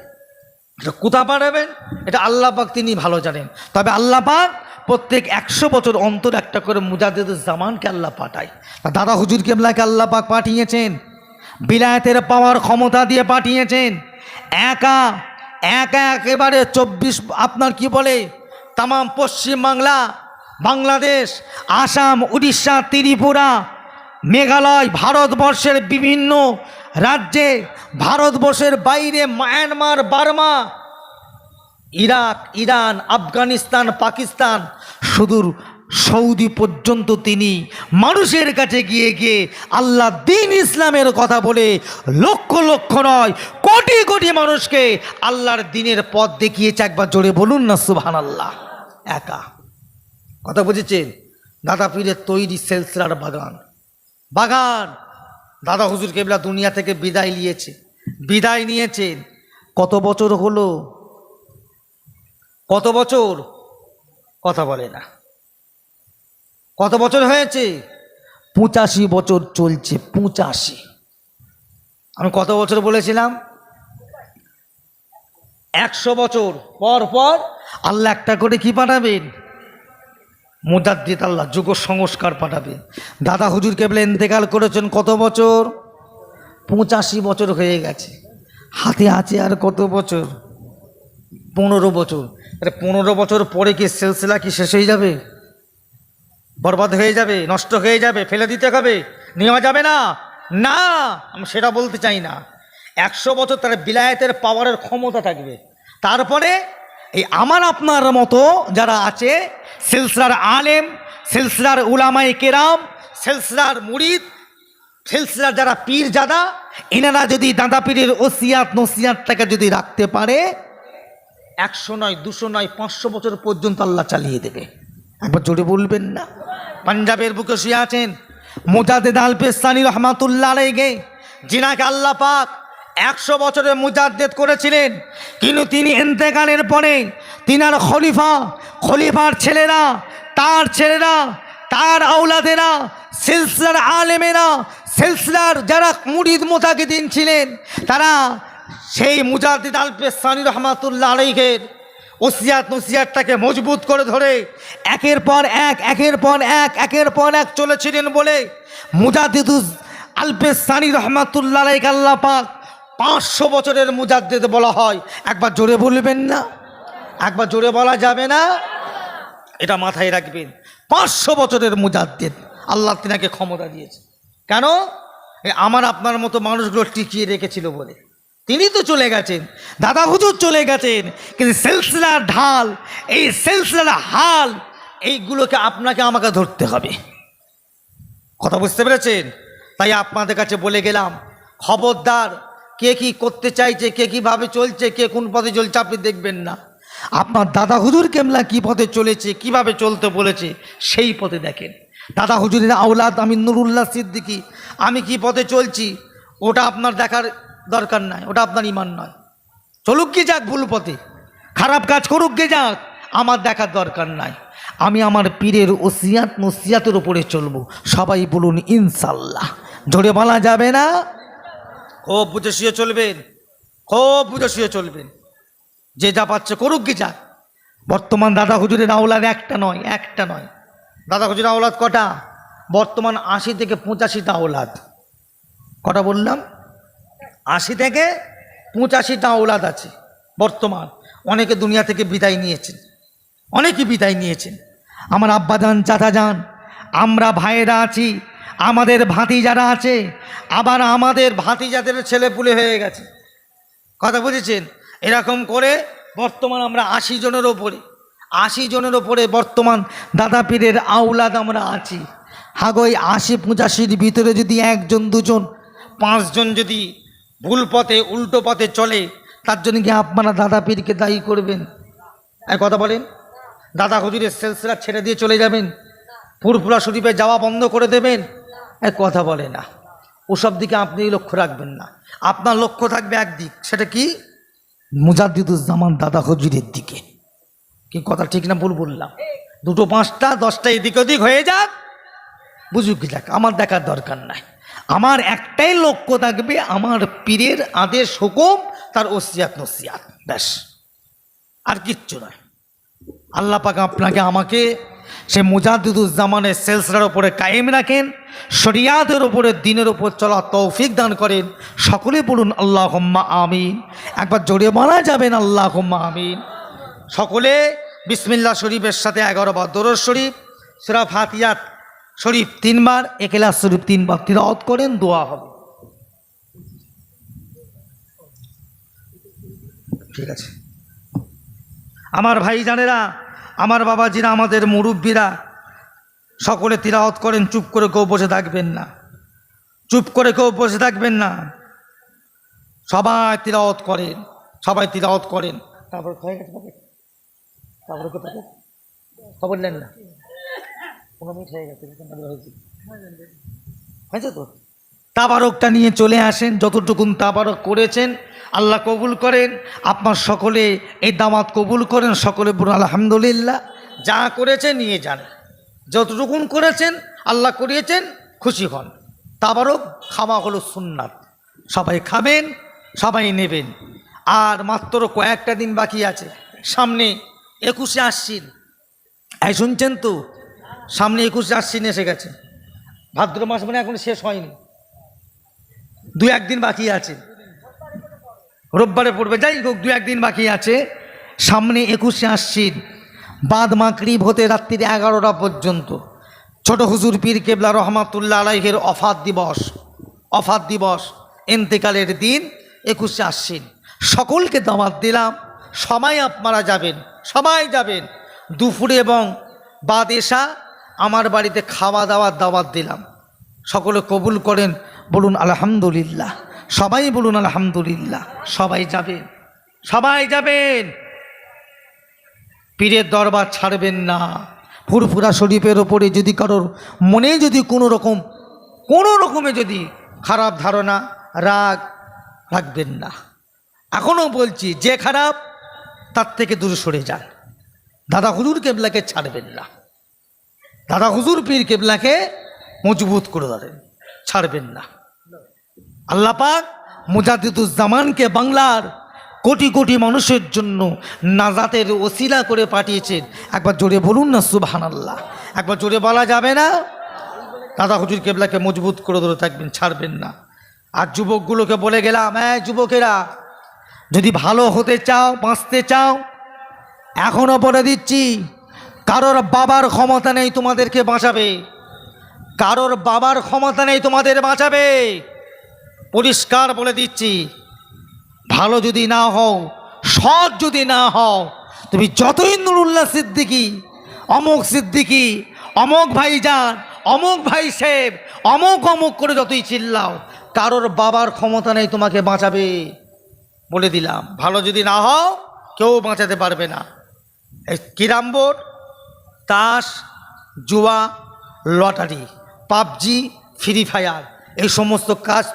এটা কোথা পাঠাবেন এটা আল্লাহ পাক তিনি ভালো জানেন। তবে আল্লাহ পাক প্রত্যেক 100 বছর অন্তর একটা করে মুজাদ্দিদুজ্জামানকে আল্লাহ পাঠায়। দাদা হুজুর কেবলাকে আল্লাহ পাক পাঠিয়েছেন, বিলায়েতের পাওয়ার ক্ষমতা দিয়ে পাঠিয়েছেন। একা একেবারে 24 আপনার কি বলে তামাম পশ্চিম বাংলা, বাংলাদেশ, আসাম, উড়িষ্যা, ত্রিপুরা, মেঘালয়, ভারতবর্ষের বিভিন্ন রাজ্যে, ভারতবর্ষের বাইরে Myanmar, Burma, Iraq, Iran, Afghanistan, Pakistan, সুদূর সৌদি পর্যন্ত তিনি মানুষের কাছে গিয়ে আল্লাহ দ্বীন ইসলামের কথা বলে লক্ষ লক্ষ নয় কোটি কোটি মানুষকে আল্লাহর দ্বীনের পথ দেখিয়েছে। একবার জোরে বলুন না সুবহানাল্লাহ। একা। কথা বুঝেছেন? দাদা পীরের তৈরি সিলসিলার বাগান। দাদা হুজুর কেবলা দুনিয়া থেকে বিদায় নিয়েছেন। কত বছর হলো? কত বছর? কথা বলে না। কত বছর হয়েছে? 85 বছর চলছে। 85। আমি কত বছর বলেছিলাম? 100 বছর পর পর আল্লাহ একটা করে কি পাঠাবেন? মুজাদ্দিদ, আল্লাহ যুগ সংস্কার পাঠাবেন। দাদা হুজুর কেবল ইন্তেকাল করেছেন কত বছর? 85 বছর হয়ে গেছে। হাতে আছে আর কত বছর? 15 বছর। 15 বছর পরে কি সিলসিলা কি শেষ হয়ে যাবে? বরবাদ হয়ে যাবে, নষ্ট হয়ে যাবে, ফেলে দিতে হবে, নেওয়া যাবে না? না, আমি সেটা বলতে চাই না। 100 বছর তার বিলায়েতের পাওয়ারের ক্ষমতা থাকবে। তারপরে এই আমার আপনার মতো যারা আছে, সিলসিলার আলেম, সিলসিলার উলামায়ে কেরাম, সিলসিলার মুরিদ, সিলসিলার যারা পীর জাদা, এনারা যদি দাদা পীরের ওসিয়াত নসিয়াতটাকে যদি রাখতে পারে, 100 নয়, 200 নয়, 500 বছর পর্যন্ত আল্লাহ চালিয়ে দেবে। একবার জোরে বলবেন না? পাঞ্জাবের বুকে শুয়ে আছেন মুজাদ্দিদ আল পেস্তানি রহমাতুল্লাহ আলাইহি, যিনাকে আল্লাহ পাক 100 বছরের মুজাদ্দিদ করেছিলেন। কিন্তু তিনি ইন্তেকালের পরে তিনার খলিফার ছেলেরা, তার আওলাদেরা, সিলসিলার আলেমেরা, সিলসিলার যারা মুরিদ মুতাকিদিন ছিলেন, তারা সেই মুজাদ্দিদ আল পেস্তানি রহমাতুল্লাহ আলাইহির ওসিয়াত নসিয়াতটাকে মজবুত করে ধরে একের পর এক চলেছিলেন বলে মুজাদ্দিদ আল পেস্তানি রহমাতুল্লাহ আলাইহি আল্লাহ পাক 500 বছরের মুজাদ্দিদ বলা হয়। একবার জোরে বলবেন না? একবার জোরে বলা যাবে না? এটা মাথায় রাখবেন। 500 বছরের মুজাদ্দিদ আল্লাহ তিনাকে ক্ষমতা দিয়েছে। কেন? আমার আপনার মতো মানুষগুলো টিকিয়ে রেখেছিল বলে। তিনি তো চলে গেছেন, দাদা হুজুর চলে গেছেন, কিন্তু সিলসিলার ঢাল, এই সিলসিলার হাল, এইগুলোকে আপনাকে আমাকে ধরতে হবে। কথা বুঝতে পেরেছেন? তাই আপনাদের কাছে বলে গেলাম, খবরদার, কে কি করতে চাইছে, কে কীভাবে চলছে, কে কোন পথে চলছে আপনি দেখবেন না। আপনার দাদা হুজুর কেমলা কী পথে চলেছে, কিভাবে চলতে বলেছে, সেই পথে দেখেন। দাদা হুজুরের আওলাদ আমি নুরুল্লাহ সিদ্দিকী, আমি কি পথে চলছি ওটা আপনার দেখার দরকার নাই, ওটা আপনার ইমান নয়। চলুক কি যাক ভুল পথে, খারাপ কাজ করুক গে যাক, আমার দেখার দরকার নাই। আমি আমার পীরের ওসিয়াত নসিয়াতের উপরে চলবো। সবাই বলুন ইনশাল্লাহ। জোরে বলা যাবে না? খুব বুঝে শুয়ে চলবেন, খুব বুঝে শুয়ে চলবেন। যে যা পাচ্ছে করুক কি যাক। বর্তমান দাদা হুজুরের আওলাদ একটা নয়। দাদা হুজুরের আওলাদ কটা? বর্তমান 80 থেকে 85টা আওলাদ। কটা বললাম? 80 থেকে 85টা আওলাদ আছে বর্তমান। অনেকে দুনিয়া থেকে বিদায় নিয়েছেন, আমার আব্বাজান, চাচাজান, আমরা ভাইয়েরা আছি, আমাদের ভাতিজারা আছে, আবার আমাদের ভাতিজাদের ছেলেপুলে হয়ে গেছে। কথা বুঝেছেন? এরকম করে বর্তমান আমরা 80 জনের ওপরে বর্তমান দাদা পীরের আওলাদ আমরা আছি। হাগো এই 80-85-র ভিতরে যদি 1 জন 2 জন 5 জন যদি ভুল পথে উল্টো পথে চলে, তার জন্য কি আপনারা দাদা পীরকে দায়ী করবেন? এক কথা বলেন, দাদা হুজুরের সিলসিলা ছেড়ে দিয়ে চলে যাবেন, ফুরফুরা শরীফে যাওয়া বন্ধ করে দেবেন? এক কথা বলে না। ওসব দিকে আপনি লক্ষ্য রাখবেন না। আপনার লক্ষ্য থাকবে একদিক, সেটা কি? মুজাদ্দিদুজ্জামান দাদা হুজুরের দিকে। কি কথা ঠিক না ভুল বললাম? 2টো 5টা 10টা এদিক ওদিক হয়ে যাক, বুঝুক যাক, আমার দেখার দরকার নাই। আমার একটাই লক্ষ্য থাকবে, আমার পীরের আদেশ হুকুম, তার ওসিয়াত নসিয়াত, ব্যাস, আর কিচ্ছু নয়। আল্লাহ পাক আপনাকে আমাকে সে মুজাদ্দিদুজ্জামানের সিলসিলার উপরে কায়েম রাখেন, শরিয়াতের উপরে, দ্বীনের উপর চলা তৌফিক দান করেন। সকলে বলুন আল্লাহুম্মা আমিন। একবার জোরে বলা যাবেন আল্লাহুম্মা আমিন। সকলে বিসমিল্লাহ শরীফের সাথে 11 বার দরুদ শরীফ, সূরা ফাতিহা শরীফ 3 বার, ইখলাস শরীফ 3 বার তিলাওয়াত করেন, দোয়া হবে। ঠিক আছে আমার ভাইজানেরা, আমার বাবাজিরা, আমাদের মুরব্বীরা, সকলে তিলাওয়াত করেন। চুপ করে কেউ বসে থাকবেন না, সবাই তিলাওয়াত করেন। তারপর কোথায় খবর নেন না, 15 মিনিট হয়ে গেছে, হয়েছে তো। তাবারকটা নিয়ে চলে আসেন, যতটুকুন তাবারক করেছেন আল্লাহ কবুল করেন। আপনার সকলে এই দামাত কবুল করেন। সকলে বলুন আলহামদুলিল্লাহ। যা করেছে নিয়ে যান, যতটুকুন করেছেন আল্লাহ করিয়েছেন খুশি হন। তারপরও খাওয়া হলো সুন্নাত, সবাই খাবেন, সবাই নেবেন। আর মাত্র কয়েকটা দিন বাকি আছে, সামনে 21শে আশ্বিন। এই শুনছেন তো, সামনে 21শে আশ্বিন এসে গেছে। ভাদ্র মাস মানে এখন শেষ হয়নি, 2-1 দিন বাকি আছে, রোববারে পড়বে। যাই হোক, 2-1 দিন বাকি আছে। সামনে 21শে আশ্বিন, বাদ মাগরিব হতে রাত্রি 11টা পর্যন্ত ছোট হুজুর পীর কেবলা রহমাতুল্লাহ আলাইহির অফাত দিবস ইন্তেকালের দিন 21শে আশ্বিন। সকলকে দাওয়াত দিলাম, সবাই আপনারা যাবেন, সবাই যাবেন। দুপুরে এবং বাদ এশা আমার বাড়িতে খাওয়া দাওয়ার দাওয়াত দিলাম, সকলে কবুল করেন, বলুন আলহামদুলিল্লাহ। সবাই বলুন আলহামদুলিল্লাহ। সবাই যাবেন, সবাই যাবেন। পীরের দরবার ছাড়বেন না। ফুরফুরা শরীফের ওপরে যদি কারোর মনে যদি কোনো রকমে যদি খারাপ ধারণা, রাগ রাখবেন না। এখনও বলছি, যে খারাপ তার থেকে দূরে সরে যান। দাদা হুজুর কেবলাকে ছাড়বেন না, দাদা হুজুর পীর কেবলাকে মজবুত করে ধরেন, ছাড়বেন না। আল্লাহ পাক মুজাদ্দিদুজ্জামানকে বাংলার কোটি কোটি মানুষের জন্য নাজাতের ওসিলা করে পাঠিয়েছেন। একবার জোরে বলুন না সুবহানাল্লাহ। একবার জোরে বলা যাবে না? দাদা হুজুর কেবলাকে মজবুত করে ধরে থাকবেন, ছাড়বেন না। আর যুবকগুলোকে বলে গেলাম, হ্যাঁ যুবকেরা, যদি ভালো হতে চাও, বাঁচতে চাও, এখনও বলে দিচ্ছি, কারোর বাবার ক্ষমতা নেই তোমাদেরকে বাঁচাবে, কারোর বাবার ক্ষমতা নেই তোমাদের বাঁচাবে। পরিষ্কার বলে দিচ্ছি, ভালো যদি না হও, সৎ যদি না হও, তুমি যতই নুরুল্লাহ সিদ্দিকী, অমুক সিদ্দিকী, অমুক ভাইজান, অমুক ভাই সাহেব, অমুক অমুক করে যতই চিল্লাও, কারোর বাবার ক্ষমতা নেই তোমাকে বাঁচাবে। বলে দিলাম, ভালো যদি না হও কেউ বাঁচাতে পারবে না। এই ক্যারাম বোর্ড, তাস, জুয়া, লটারি, পাবজি, ফ্রি ফায়ার, এই সমস্ত কাজ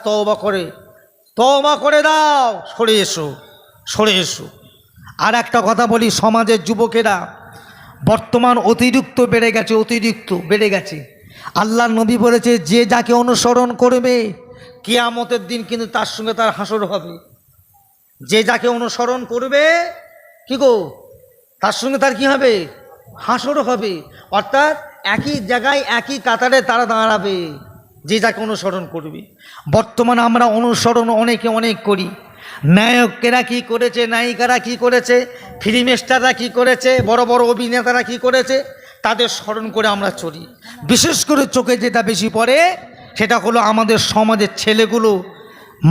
তওবা করে দাও, সরে এসো। আর একটা কথা বলি, সমাজের যুবকেরা বর্তমান অতিরিক্ত বেড়ে গেছে। আল্লাহর নবী বলেছে, যে যাকে অনুসরণ করবে কিয়ামতের দিন কিন্তু তার সঙ্গে তার হাসর হবে। যে যাকে অনুসরণ করবে, কি গো, তার সঙ্গে তার কি হবে? হাসর হবে। অর্থাৎ একই জায়গায় একই কাতারে তারা দাঁড়াবে, যে যাকে অনুসরণ করবে। বর্তমানে আমরা অনুসরণ অনেক করি। নায়কেরা কি করেছে, নায়িকারা কি করেছে, ফিল্ম স্টাররা কি করেছে, বড় বড় অভিনেতারা কি করেছে, তাদের স্মরণ করে আমরা চলি। বিশেষ করে চোখে যেটা বেশি পড়ে সেটা হলো আমাদের সমাজের ছেলেগুলো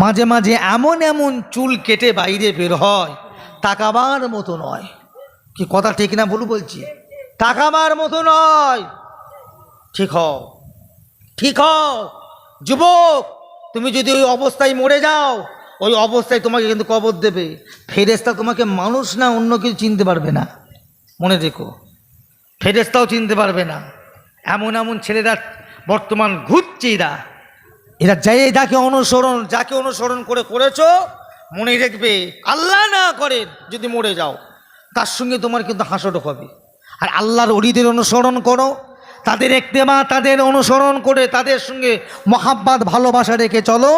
মাঝে মাঝে এমন চুল কেটে বাইরে বের হয়, তাকাবার মতো নয়। কি কথা ঠিক না ভুল বলছি? তাকাবার মতো নয়। ঠিক হও যুবক, তুমি যদি ওই অবস্থায় মরে যাও, ওই অবস্থায় তোমাকে কিন্তু কবর দেবে। ফেরেশতা তোমাকে মানুষ না অন্য কিছু চিনতে পারবে না, মনে রেখো। ফেরেশতাও চিনতে পারবে না। এমন ছেলেরা বর্তমান ঘুরছে, এরা যাকে অনুসরণ করেছো, মনে রাখবে, আল্লাহ না করেন যদি মরে যাও, তার সঙ্গে তোমার কিন্তু হাসর হবে। আর আল্লাহর ওলিদের অনুসরণ করো, তাদের ইত্তেবা, তাদের অনুসরণ করে তাদের সঙ্গে মহাব্বত ভালোবাসা রেখে চলো,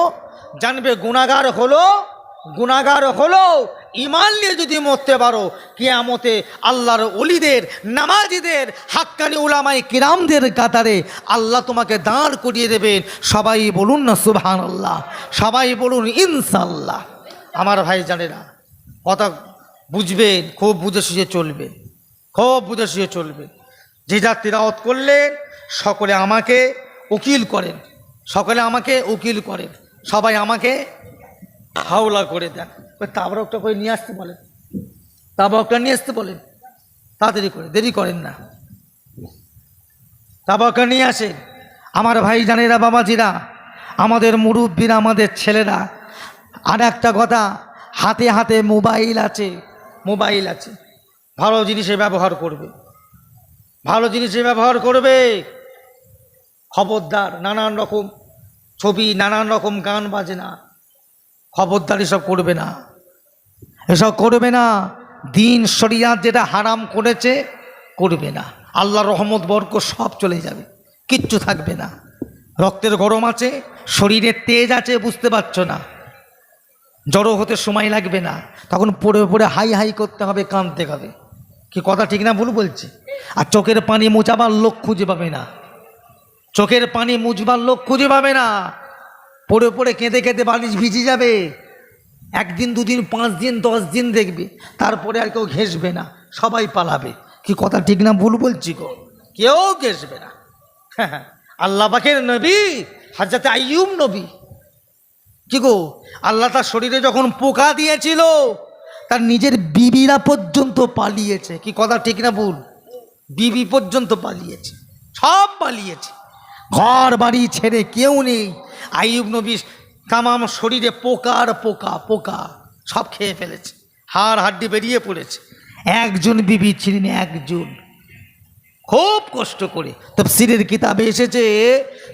জানবে গুনাহগার হলো ঈমান নিয়ে যদি মরতে পারো, কিয়ামতে আল্লাহর ওলিদের, নামাজিদের, হাক্কানি উলামায়ে কিরামদের কাতারে আল্লাহ তোমাকে দাঁড় করিয়ে দেবেন। সবাই বলুন না সুবহানাল্লাহ, সবাই বলুন ইনশাআল্লাহ। আমার ভাই জানেরা, কথা বুঝবেন, খুব বুঝে শুয়ে চলবেন। যে যা তিলাওয়াত করলেন সকলে আমাকে উকিল করেন, সবাই আমাকে হাওলা করে দেন। তাবরকটা করে নিয়ে আসতে বলেন, তাড়াতাড়ি করে, দেরি করেন না। তাবরকটা নিয়ে আসেন। আমার ভাই জানেরা, বাবাজিরা, আমাদের মুরব্বীরা, আমাদের ছেলেরা। আর একটা কথা, হাতে মোবাইল আছে, ভালো জিনিসে ব্যবহার করবে। খবরদার, নানান রকম ছবি, নানান রকম গান বাজনা, খবরদার এসব করবে না। দিন শরিয়াত যেটা হারাম করেছে করবে না। আল্লাহর রহমত বরকত সব চলে যাবে, কিচ্ছু থাকবে না। রক্তের গরম আছে, শরীরের তেজ আছে, বুঝতে পারছো না, জড়ো হতে সময় লাগবে না, তখন পড়ে পড়ে হাই হাই করতে হবে, কাঁদতে হবে। কি কথা ঠিক না ভুল বলছি? আর চোখের পানি মুছাবার লোক খুঁজে পাবে না, চোখের পানি মুছবার লোক খুঁজে পাবে না। পড়ে পড়ে কেঁদে কেঁদে বালিশ ভিজে যাবে, 1 দিন 2 দিন 5 দিন 10 দিন দেখবে, তারপরে আর কেউ ঘেঁষবে না, সবাই পালাবে। কি কথা ঠিক না ভুল বলছি গো? কেউ ঘেঁষবে না। আল্লাহ পাকের নবী হযরত আইয়ুব নবী, কি গো, আল্লাহ তার শরীরে যখন পোকা দিয়েছিল, তার নিজের বিবিরা পর্যন্ত পালিয়েছে। কি কথা ঠিক না ভুল? বিবি পর্যন্ত পালিয়েছে, সব পালিয়েছে, ঘর বাড়ি ছেড়ে কেউ নেই। আইয়ুব নবী তামাম শরীরে পোকা আর পোকা, পোকা সব খেয়ে ফেলেছে, হাড় হাড্ডি বেরিয়ে পড়েছে। একজন বিবি ছিলেন, একজন, খুব কষ্ট করে। তাফসীরের কিতাবে এসেছে,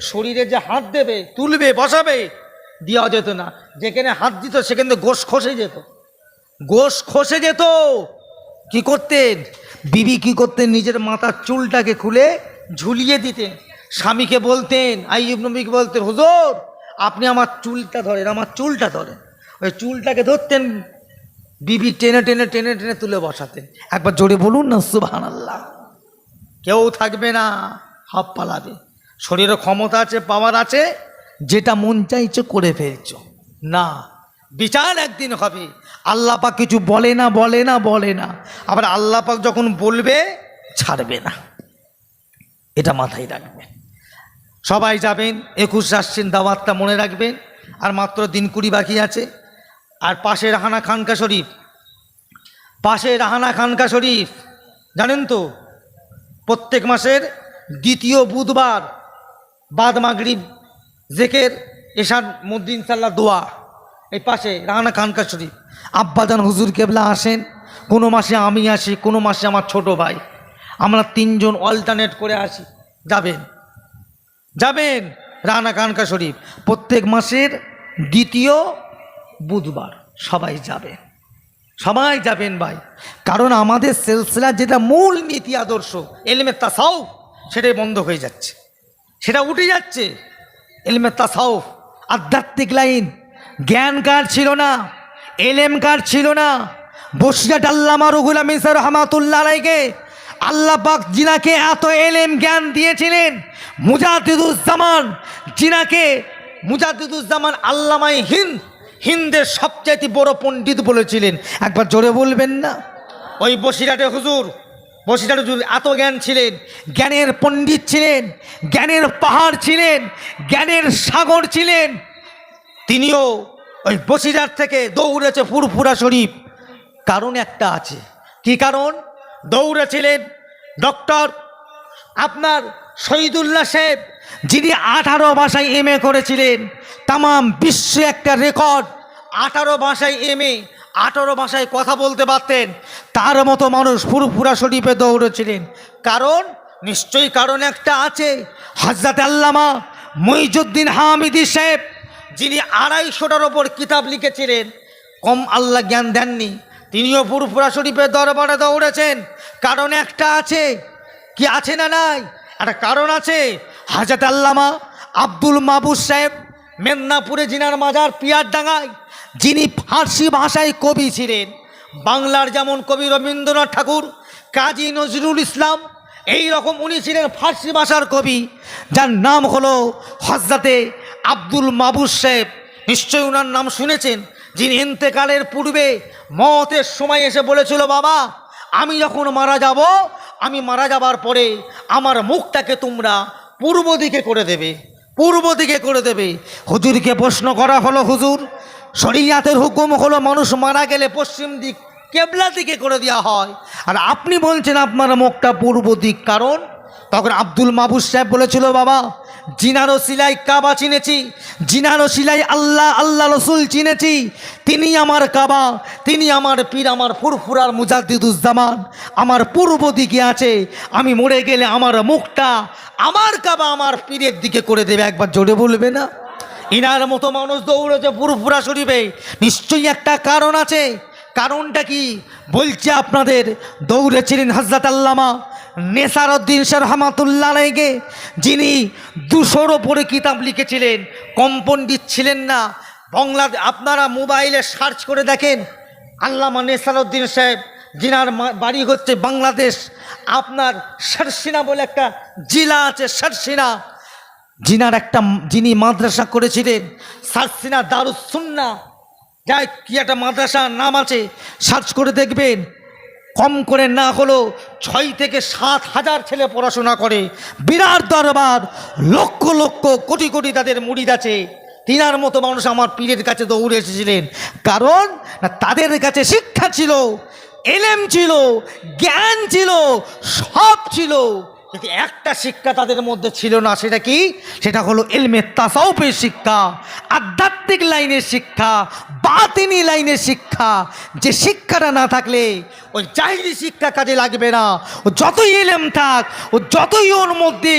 শরীরে যে হাত দেবে, তুলবে, বসাবে, দেওয়া যেত না। যেখানে হাত দিত সেখানে গোশ খসে যেত, গোশ খসে যেত। কি করতেন বিবি? কি করতেন? নিজের মাথার চুলটাকে খুলে ঝুলিয়ে দিতেন। স্বামীকে বলতেন, আইয়ুব নবীকে বলতেন, হুজুর আপনি আমার চুলটা ধরেন, আমার চুলটা ধরেন। ওই চুলটাকে ধরতেন, বিবি টেনে টেনে টেনে টেনে তুলে বসাতেন। একবার জোরে বলুন না সুবহানাল্লাহ। কেউ থাকবে না, সব পালাবে। শরীরে ক্ষমতা আছে, পাওয়ার আছে, যেটা মন চাইছে করে ফেলছো না। বিচার একদিন হবে। আল্লাহ পাক কিছু বলে না, বলে না, বলে না, আবার আল্লাহ পাক যখন বলবে ছাড়বে না, এটা মাথায় রাখবেন। সবাই যাবেন, 21 আসছেন, দাওয়াতটা মনে রাখবেন। আর মাত্র দিন 20 বাকি আছে। আর পাশে রাহানা খানকা শরীফ, পাশে রাহানা খানকা শরীফ জানেন তো, প্রত্যেক মাসের 2য় বুধবার বাদ মাগরিব জেকের এশার মধ্যে ইনশাল্লাহ দোয়া। এই পাশে রাহানা খানকা শরীফ আব্বাজান হুজুর কেবলা আসেন, কোনো মাসে আমি আসি, কোনো মাসে আমার ছোট ভাই, আমরা 3 জন অল্টারনেট করে আসি। যাবেন, যাবেন রাহানা খানকা শরীফ প্রত্যেক মাসের 2য় বুধবার, সবাই যাবেন, সবাই যাবেন ভাই। কারণ আমাদের সিলসিলা যেটা মূল নীতি আদর্শ ইলমে তাসাউফ, সেটাই বন্ধ হয়ে যাচ্ছে, সেটা উঠে যাচ্ছে। ইলমে তাসাউফ, আধ্যাত্মিক লাইন, জ্ঞান কার ছিল না, এলেম কার ছিল না। বসিরহাট আল্লামা রুহুল আমিন স্যার রহমাতুল্লাহ আলাইকে আল্লাহ পাক জিনাকে এত এলেম জ্ঞান দিয়েছিলেন, মুজাদ্দিদুজ্জামান জিনাকে, মুজাদ্দিদুজ্জামান আল্লামাই হিন্দ, হিন্দের সবচাইতে বড় পণ্ডিত বলেছিলেন। একবার জোরে বলবেন না? ওই বসিরহাটে হুজুর, বসিরহাটে হুজুর এত জ্ঞান ছিলেন, জ্ঞানের পণ্ডিত ছিলেন, জ্ঞানের পাহাড় ছিলেন, জ্ঞানের সাগর ছিলেন। তিনিও ওই বসিরহাট থেকে দৌড়েছে ফুরফুরা শরীফ। কারণ একটা আছে। কি কারণ? দৌড়েছিলেন ডক্টর আপনার শহীদুল্লাহ সাহেব, যিনি 18 ভাষায় MA করেছিলেন, তামাম বিশ্বে একটা রেকর্ড। 18 ভাষায় MA, 18 ভাষায় কথা বলতে পারতেন। তার মতো মানুষ ফুরফুরা শরীফে দৌড়েছিলেন। কারণ নিশ্চয়ই কারণ একটা আছে। হযরত আল্লামা মুইজউদ্দিন হামিদি সাহেব, যিনি 250টার ওপর কিতাব লিখেছিলেন, কম আল্লাহ জ্ঞান দেননি, তিনিও ফুরফুরা শরীফের দরবারে দৌড়েছেন। কারণ একটা আছে। কি আছে না নাই? একটা কারণ আছে। হযরত আল্লামা আব্দুল মাহবুব সাহেব মেদিনীপুরে, জিনার মাজার পিয়ারডাঙ্গায়, যিনি ফার্সি ভাষায় কবি ছিলেন। বাংলার যেমন কবি রবীন্দ্রনাথ ঠাকুর, কাজী নজরুল ইসলাম, এই রকম উনি ছিলেন ফার্সি ভাষার কবি, যার নাম হলো হযরতে আব্দুল মাহবুব সাহেব। নিশ্চয়ই ওনার নাম শুনেছেন, যিনি ইন্তেকালের পূর্বে মওতের সময় এসে বলেছিল, বাবা আমি যখন মারা যাব, আমি মারা যাবার পরে আমার মুখটাকে তোমরা পূর্ব দিকে করে দেবে, পূর্ব দিকে করে দেবে। হুজুরকে প্রশ্ন করা হলো, হুজুর শরীয়তের হুকুম হলো মানুষ মারা গেলে পশ্চিম দিক কেবলা দিকে করে দেওয়া হয়, আর আপনি বলছেন আপনার মুখটা পূর্ব দিক, কারণ? তখন আব্দুল মাহবুব সাহেব বলেছিল, বাবা জিনার ওসিলায় কাবা চিনেছি, জিনার ওসিলায় আল্লাহ, আল্লাহ রসুল চিনেছি, তিনি আমার কাবা, তিনি আমার পীর, আমার ফুরফুরার মুজাদ্দিদুজ্জামান আমার পূর্ব দিকে আছে। আমি মরে গেলে আমার মুখটা আমার কাবা, আমার পীরের দিকে করে দেবে। একবার জোরে বলবে না? ইনার মতো মানুষ দৌড়েছে ফুরফুরা শরীফে, নিশ্চয়ই একটা কারণ আছে। কারণটা কি? বলছে আপনাদের, দৌড়েছিলেন হযরত আল্লামা নেসারউদ্দিন শাহ রহমাতুল্লাহ আলাইহি, যিনি 200-র ওপরে কিতাব লিখেছিলেন, কম পণ্ডিত ছিলেন না। আপনারা মোবাইলে সার্চ করে দেখেন, আল্লামা নেসারউদ্দিন সাহেব, যিনার বাড়ি হচ্ছে বাংলাদেশ, আপনার সারসিনা বলে একটা জেলা আছে, সারসিনা, যিনি মাদ্রাসা করেছিলেন, সারসিনা দারুস সুন্নাহ, যাই কি একটা মাদ্রাসার নাম আছে, সার্চ করে দেখবেন। কম করে না হলো 6 থেকে 7 হাজার ছেলে পড়াশোনা করে, বিরাট দরবার, লক্ষ লক্ষ কোটি কোটি তাদের মুরিদ আছে। তিনার মতো মানুষ আমার পীরের কাছে দৌড়ে এসেছিলেন, কারণ তাদের কাছে শিক্ষা ছিল, এলেম ছিল, জ্ঞান ছিল, সব ছিল, কিন্তু একটা শিক্ষা তাদের মধ্যে ছিল না। সেটা কি? সেটা হলো ইলমে তাসাউফের শিক্ষা, আধ্যাত্মিক লাইনের শিক্ষা, বাতিনি লাইনের শিক্ষা। যে শিক্ষাটা না থাকলে ওই জাহিরি শিক্ষা কাজে লাগবে না। ও যতই ইলম থাক, ও যতই ওর মধ্যে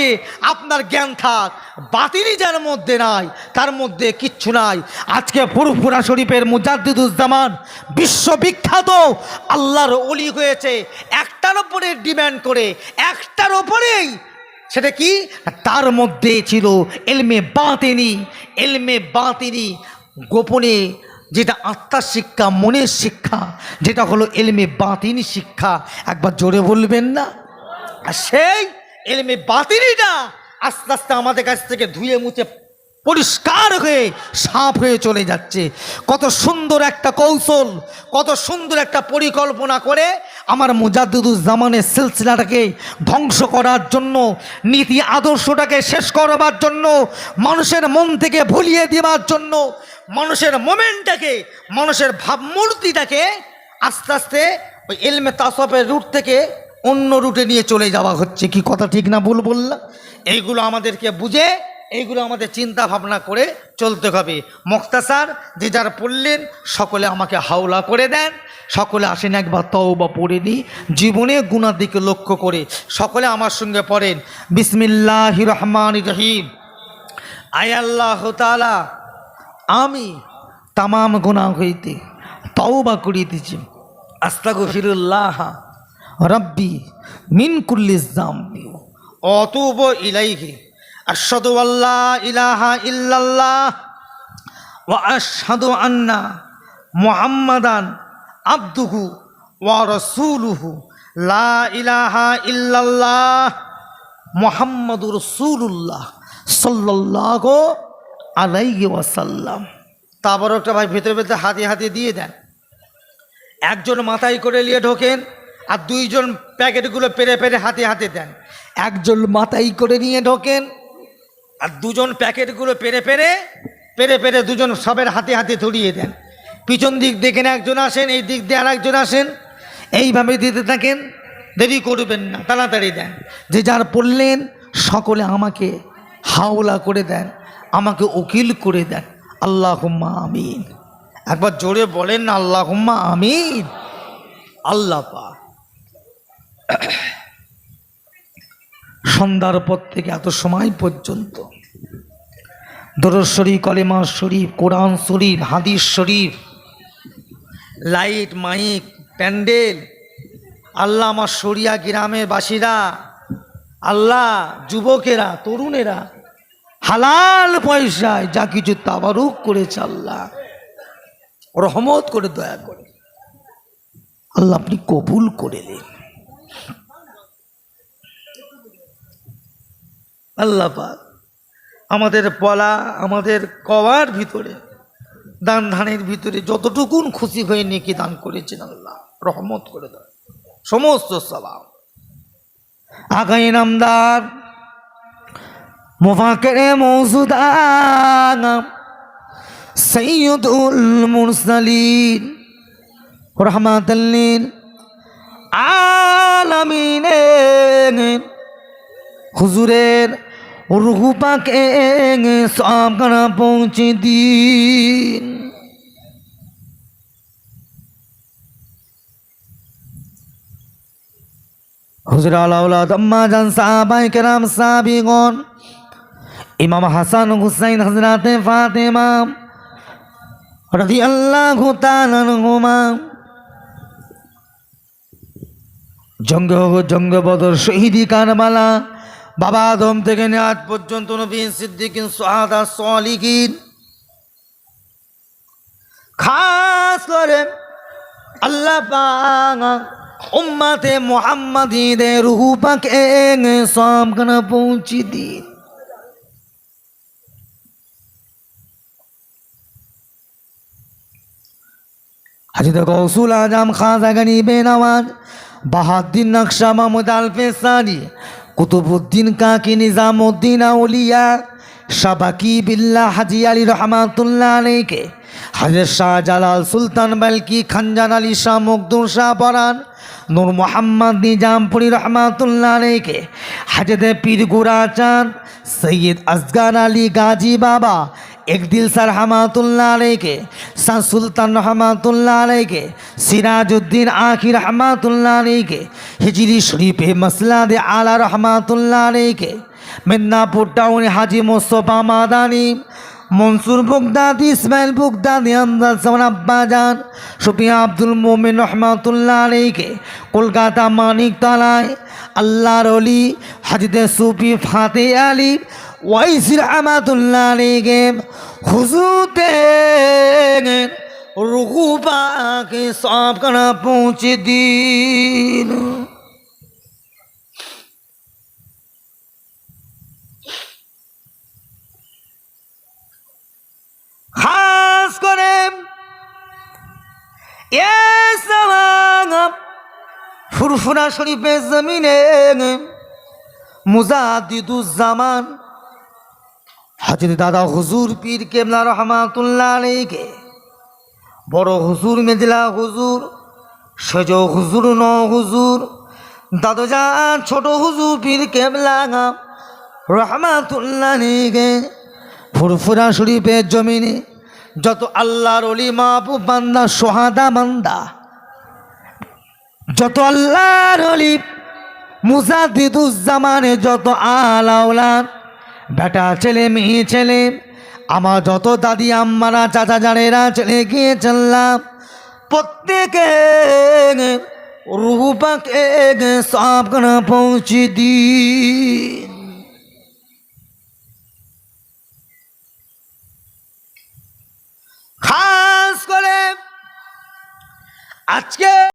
আপনার জ্ঞান থাক, বাতিনি যার মধ্যে নাই, তার মধ্যে কিচ্ছু নাই। আজকে ফুরফুরা শরীফের মুজাদ্দিদুজ্জামান বিশ্ববিখ্যাত আল্লাহর ওলি হয়েছে একটার ওপরে ডিমান্ড করে, একটার ওপরেই। সেটা কি? তার মধ্যে ছিল ইলমে বাতিনি, ইলমে বাতিনি, গোপনে যেটা আত্মার শিক্ষা, মনের শিক্ষা, যেটা হলো ইলমে বাতিনি শিক্ষা। একবার জোরে বলবেন না? আর সেই ইলমে বাতিনিটা আস্তে আস্তে আমাদের কাছ থেকে ধুয়ে মুছে পরিষ্কার হয়ে সাফ হয়ে চলে যাচ্ছে। কত সুন্দর একটা কৌশল, কত সুন্দর একটা পরিকল্পনা করে আমার মুজাদ্দিদুজ্জামানের সিলসিলাটাকে ধ্বংস করার জন্য, নীতি আদর্শটাকে শেষ করবার জন্য, মানুষের মন থেকে ভুলিয়ে দেওয়ার জন্য, মানুষের মোমেন্টটাকে, মানুষের ভাবমূর্তিটাকে আস্তে আস্তে ওই ইলমে তাসাউফের রুট থেকে অন্য রুটে নিয়ে চলে যাওয়া হচ্ছে। কি কথা ঠিক না ভুল বললাম? এইগুলো আমাদেরকে বুঝে, এইগুলো আমাদের চিন্তা ভাবনা করে চলতে হবে। মুখতাসার যে যারা পড়লেন সকলে আমাকে হাওলা করে দেন, সকলে আসেন একবার তওবা পড়ে নিই, জীবনে গুনার দিকে লক্ষ্য করে। সকলে আমার সঙ্গে পড়েন, বিসমিল্লাহির রহমানির রহিম। আয় আল্লাহ তাআলা, আমি তামাম গুনাহ হইতে তওবা করিতেছি। আস্তাগফিরুল্লাহ রব্বি মিন কুল্লি যামবি ওয়া আতুবু ইলাইহি। আশহাদু আল্লা ইলাহা ইল্লাল্লাহ ওয়া আশহাদু আন্না মুহাম্মাদান আবদুহু ওয়া রাসূলুহু। লা ইলাহা ইল্লাল্লাহ মুহাম্মাদুর রাসূলুল্লাহ সাল্লাল্লাহু আলাইহি ওয়াসাল্লাম। তারপর একটা ভাই ভেতরে ভেতরে হাতে হাতে দিয়ে দেন। একজন মাথায় করে নিয়ে ঢোকেন, আর 2 জন প্যাকেটগুলো পেরে পেরে হাতে হাতে দেন। একজন মাথায় করে নিয়ে ঢোকেন, আর 2 জন প্যাকেটগুলো পেরে পেরে 2 জন সবের হাতে হাতে ধরিয়ে দেন। পিছন দিক দেখেন একজন আসেন, এই দিক দিয়ে আর একজন আসেন, এইভাবে দিতে থাকেন, দেরি করবেন না, তাড়াতাড়ি দেন। যে যার পড়লেন সকলে আমাকে হাওলা করে দেন, আমাকে উকিল করে দেন। আল্লাহুম্মা আমিন। একবার জোরে বলেন না, আল্লাহুম্মা আমিন। আল্লাহ পাক সন্ধ্যার পর থেকে এত সময় পর্যন্ত দরুদ শরীফ, কলেমা শরীফ, কোরআন শরীফ, হাদিস শরীফ, লাইট, মাইক, প্যান্ডেল, আল্লাহ আমার সরিয়া গ্রামের বাসীরা, আল্লাহ যুবকেরা, তরুণেরা হালাল পয়সায় যা কিছু তাবারুক করেছে, আল্লাহ রহমত করে, দয়া করে আল্লাহ আপনি কবুল করে নিন। আল্লাহ পাক আমাদের পলা, আমাদের কওয়ার ভিতরে, দান ধানের ভিতরে যতটুকুন খুশি হয়ে নেকি দান করেছেন, আল্লাহ রহমত করে দেন। সমস্ত সালাম আগাই নামদার মুফাকিরে মওজুদা সাইয়্যিদুল মুরসালিন রাহমাতাল লিল আলামিন হুজুরের রূহ পাকে সওয়াব খানা পৌঁছে দিন। হুজুর আলাউলাদ আম্মা জান সাহাবায়ে কেরাম সাহাবীগণ, ইমাম হাসান হুসাইন হযরতে ফাতেমা রাদিয়াল্লাহু তাআলা আনহুমা, জঙ্গে হোক জঙ্গে বদর শহীদি কারবালা বাবা আদম থেকে নিয়ে আজ পর্যন্ত নবী সিদ্দিকিন সুহাদা সালিহিন খাস করে আল্লাহ পাক উম্মতে মুহাম্মাদীদের রূহ পাকে সবখানে পৌঁছে দিন। হাজরত গৌসুল আজম খাজা গনিবে নওয়াজ বাহাউদ্দিন নকশা মাহমুদ আল-ফেসানি কুতুবুদ্দিন কাকি নিজামুদ্দিন আউলিয়া শাবাকি বিল্লাহ হাজি আলী রহমাতুল্লাহ আলাইকে হযরত শাহজালাল সুলতান বালকি খানজান আলী শাহ মখদুম শাহ পরান নূর মোহাম্মদ নিজামপুরি রহমাতুল্লাহ আলাইকে হযরত পীর গুরাচাঁদ সৈয়দ আসগার আলী গাজী বাবা एक दिल सर रहमतुल्लाह अलैहि सा सुल्तान रहमतुल्लाह अलैहि सिराजुद्दीन आखिर रहमतुल्लाह अलैहि हिजरी शरीफ मसला दे आला रहमतुल्लाह अलैहि मिदनापुर टाउन हाजी मुस्तफा मादानी मंसूर बुगदादी इस्माइल बुगदादी अंदर सवन अब्बाजान शुपिया अब्दुल मोमिन रहमतुल्लाह अलैहि कोलकाता मानिक तलाय अल्लाहर वली हजरत सूफी फाते अली ওয়াইসি রহমাতুল্লাহ আলাইহি হুজুরে রূহ পাকে সবখানে পৌঁছে দিন। খাস করে ফুরফুরা শরীফের জমিনে মুজাদ্দিদুজ্জামান হযরত দাদা হুজুর পীর কেবলা রহমাতুল্লাহ আলাইহি বড় হুজুর মেজলা হুজুর সেজ হুজুর ন হুজুর দাদুজান ছোট হুজুর পীর কেবলা রহমাতুল্লাহ আলাইহি ফুরফুরা শরীফের জমিনে যত আল্লাহর ওলি মাহবুব বান্দা সোহাদা বান্দা যত আল্লাহর ওলি মুজাদ্দিদুজ্জামানে যত আলাউলাদ বেটা ছেলে মেয়ে ছেলে আমার যত দাদি আম্মারা চাচা জানেরা চলে গিয়ে চললাম প্রত্যেকে রূহ পাকে সবখানে পৌঁছে দিন। খাস করে আজকে